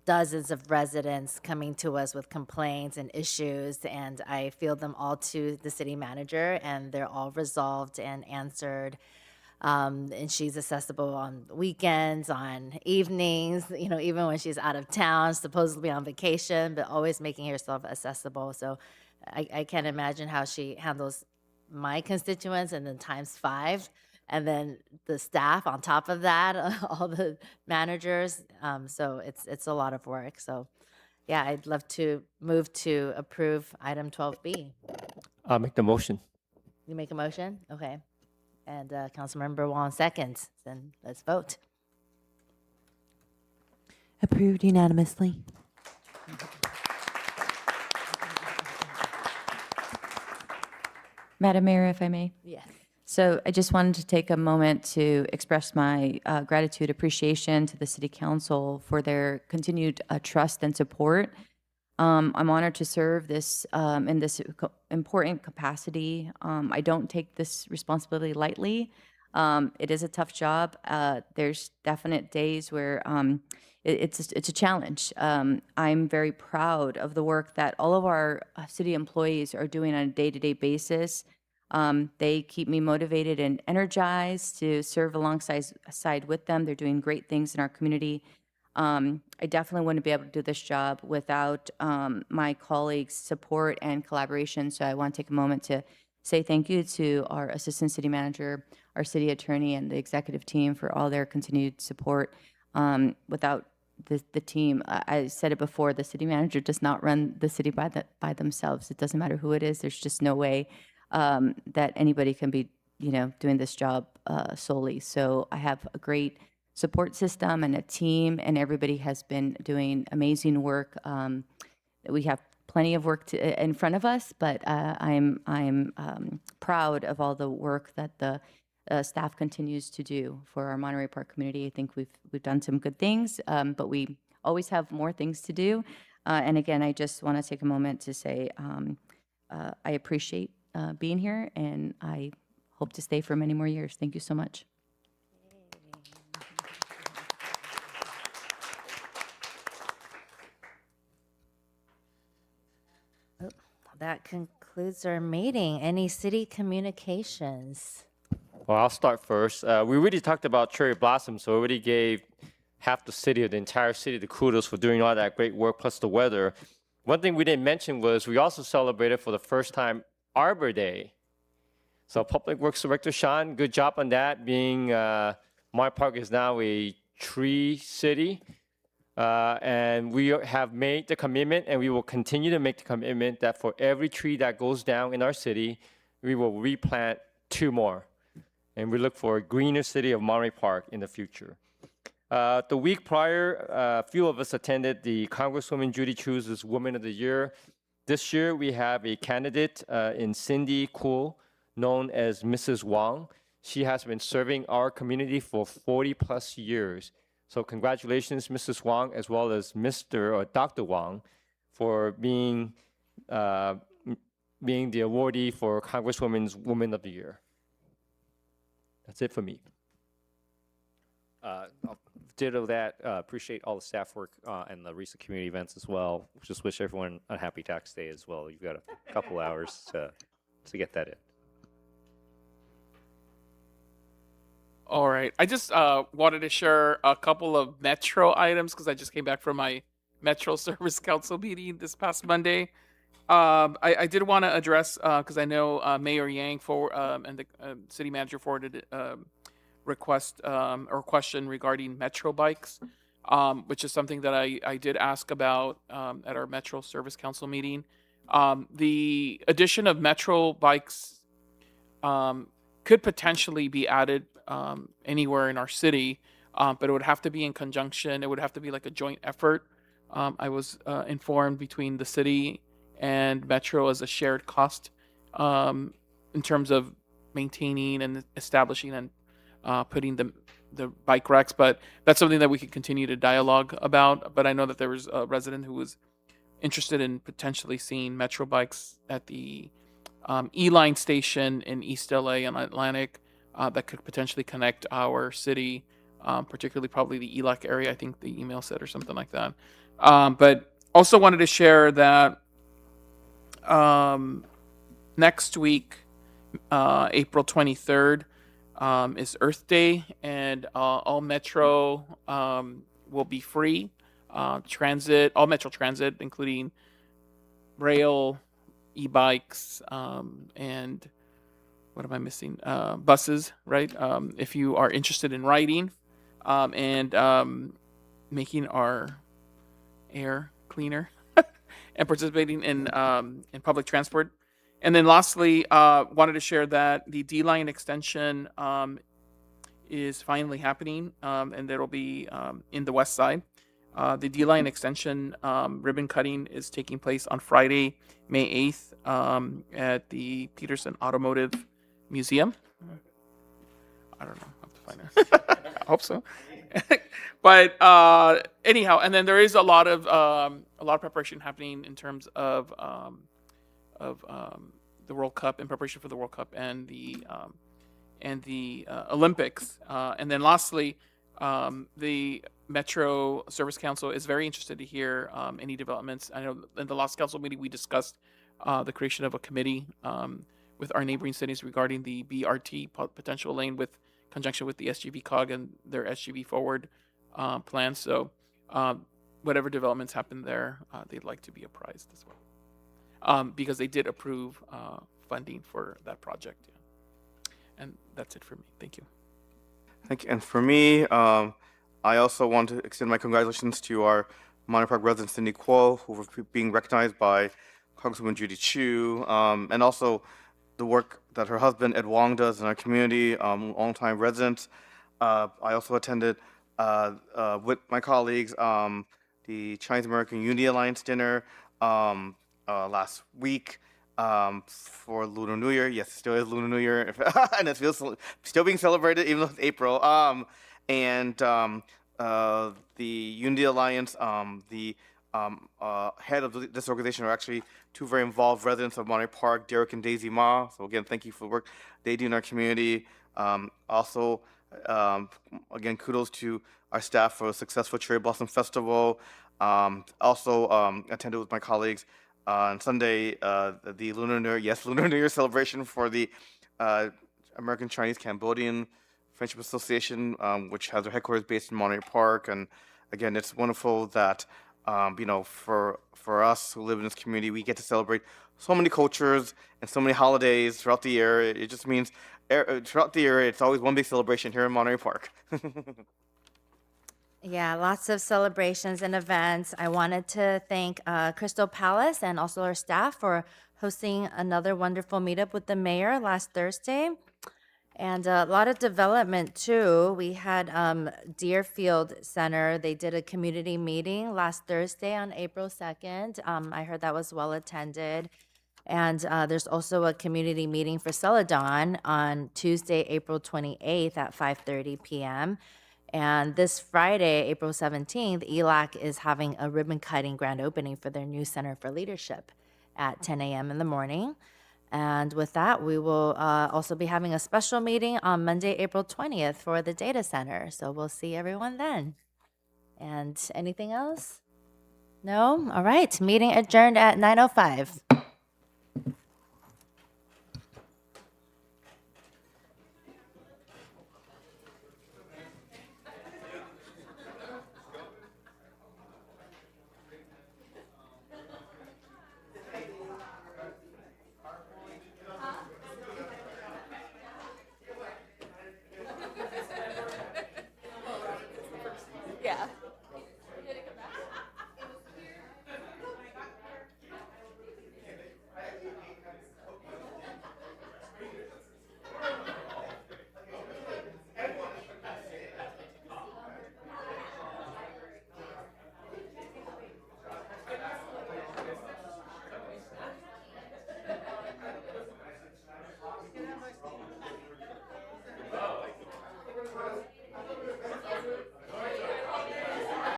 Speaker 3: dozens of residents coming to us with complaints and issues, and I field them all to the city manager, and they're all resolved and answered. And she's accessible on weekends, on evenings, even when she's out of town, supposedly on vacation, but always making herself accessible. So I can't imagine how she handles my constituents and then times 5. And then the staff on top of that, all the managers. So it's a lot of work. So yeah, I'd love to move to approve item 12B.
Speaker 17: I'll make the motion.
Speaker 3: You make a motion? Okay. And Councilmember Wong seconds. Then let's vote.
Speaker 18: Approved unanimously.
Speaker 7: Madam Mayor, if I may.
Speaker 3: Yes.
Speaker 7: So I just wanted to take a moment to express my gratitude, appreciation to the City Council for their continued trust and support. I'm honored to serve this in this important capacity. I don't take this responsibility lightly. It is a tough job. There's definite days where it's a challenge. I'm very proud of the work that all of our city employees are doing on a day-to-day basis. They keep me motivated and energized to serve alongside with them. They're doing great things in our community. I definitely wouldn't be able to do this job without my colleagues' support and collaboration. So I want to take a moment to say thank you to our Assistant City Manager, our City Attorney, and the executive team for all their continued support. Without the team, I said it before, the City Manager does not run the city by themselves. It doesn't matter who it is. There's just no way that anybody can be, doing this job solely. So I have a great support system and a team, and everybody has been doing amazing work. We have plenty of work in front of us, but I'm proud of all the work that the staff continues to do for our Monterey Park community. I think we've done some good things, but we always have more things to do. And again, I just want to take a moment to say I appreciate being here, and I hope to stay for many more years. Thank you so much.
Speaker 3: That concludes our meeting. Any city communications?
Speaker 17: Well, I'll start first. We already talked about cherry blossom, so we already gave half the city, or the entire city, the kudos for doing all that great work, plus the weather. One thing we didn't mention was we also celebrated for the first time Arbor Day. So Public Works Director Sean, good job on that, being my park is now a tree city. And we have made the commitment, and we will continue to make the commitment that for every tree that goes down in our city, we will replant 2 more. And we look for a greener city of Monterey Park in the future. The week prior, a few of us attended the Congresswoman Judy Chu's Woman of the Year. This year, we have a candidate in Cindy Kuhl, known as Mrs. Wang. She has been serving our community for 40 plus years. So congratulations, Mrs. Wang, as well as Mr. or Dr. Wang, for being the awardee for Congresswoman's Woman of the Year. That's it for me. I'll ditto that. Appreciate all the staff work and the recent community events as well. Just wish everyone a happy tax day as well. You've got a couple hours to get that in.
Speaker 13: All right. I just wanted to share a couple of Metro items because I just came back from my Metro Service Council meeting this past Monday. I did want to address, because I know Mayor Yang and the city manager forwarded request or question regarding Metro bikes, which is something that I did ask about at our Metro Service Council meeting. The addition of Metro bikes could potentially be added anywhere in our city, but it would have to be in conjunction. It would have to be like a joint effort. I was informed between the city and Metro as a shared cost in terms of maintaining and establishing and putting the bike racks. But that's something that we could continue to dialogue about. But I know that there was a resident who was interested in potentially seeing Metro bikes at the E-Line station in East LA and Atlantic that could potentially connect our city, particularly probably the ELAC area, I think the email said, or something like that. But also wanted to share that next week, April 23rd, is Earth Day, and all Metro will be free. Transit, all Metro Transit, including rail, e-bikes, and what am I missing? Buses, right? If you are interested in riding and making our air cleaner and participating in public transport. And then lastly, wanted to share that the D-Line extension is finally happening, and that'll be in the west side. The D-Line extension ribbon cutting is taking place on Friday, May 8th at the Peterson Automotive Museum. I don't know. I have to find it. I hope so. But anyhow, and then there is a lot of preparation happening in terms of the World Cup, in preparation for the World Cup and the Olympics. And then lastly, the Metro Service Council is very interested to hear any developments. I know in the last council meeting we discussed the creation of a committee with our neighboring cities regarding the BRT potential lane with conjunction with the SGV COG and their SGV Forward plan. So whatever developments happen there, they'd like to be apprised as well. Because they did approve funding for that project. Yeah. And that's it for me. Thank you.
Speaker 12: Thank you. And for me, I also want to extend my congratulations to our Monterey Park resident Cindy Kuo, who were being recognized by Congresswoman Judy Chu, and also the work that her husband Ed Wong does in our community, longtime residents. I also attended with my colleagues the Chinese American Unity Alliance dinner last week for Lunar New Year. Yes, it still is Lunar New Year, and it's still being celebrated even though it's April. And the Unity Alliance, the head of this organization are actually two very involved residents of Monterey Park, Derek and Daisy Ma. So again, thank you for the work they do in our community. Also, again, kudos to our staff for a successful Cherry Blossom Festival. Also attended with my colleagues on Sunday the Lunar New Year celebration for the American Chinese Cambodian Friendship Association, which has their headquarters based in Monterey Park. And again, it's wonderful that for us who live in this community, we get to celebrate so many cultures and so many holidays throughout the year. It just means throughout the year, it's always one big celebration here in Monterey Park.
Speaker 3: Yeah, lots of celebrations and events. I wanted to thank Crystal Palace and also our staff for hosting another wonderful meetup with the mayor last Thursday. And a lot of development too. We had Deerfield Center. They did a community meeting last Thursday on April 2nd. I heard that was well attended. And there's also a community meeting for Celadon on Tuesday, April 28th at 5:30 p.m. And this Friday, April 17th, ELAC is having a ribbon cutting grand opening for their new Center for Leadership at 10 a.m. in the morning. And with that, we will also be having a special meeting on Monday, April 20th for the data center. So we'll see everyone then. And anything else? No? All right. Meeting adjourned at 9:05.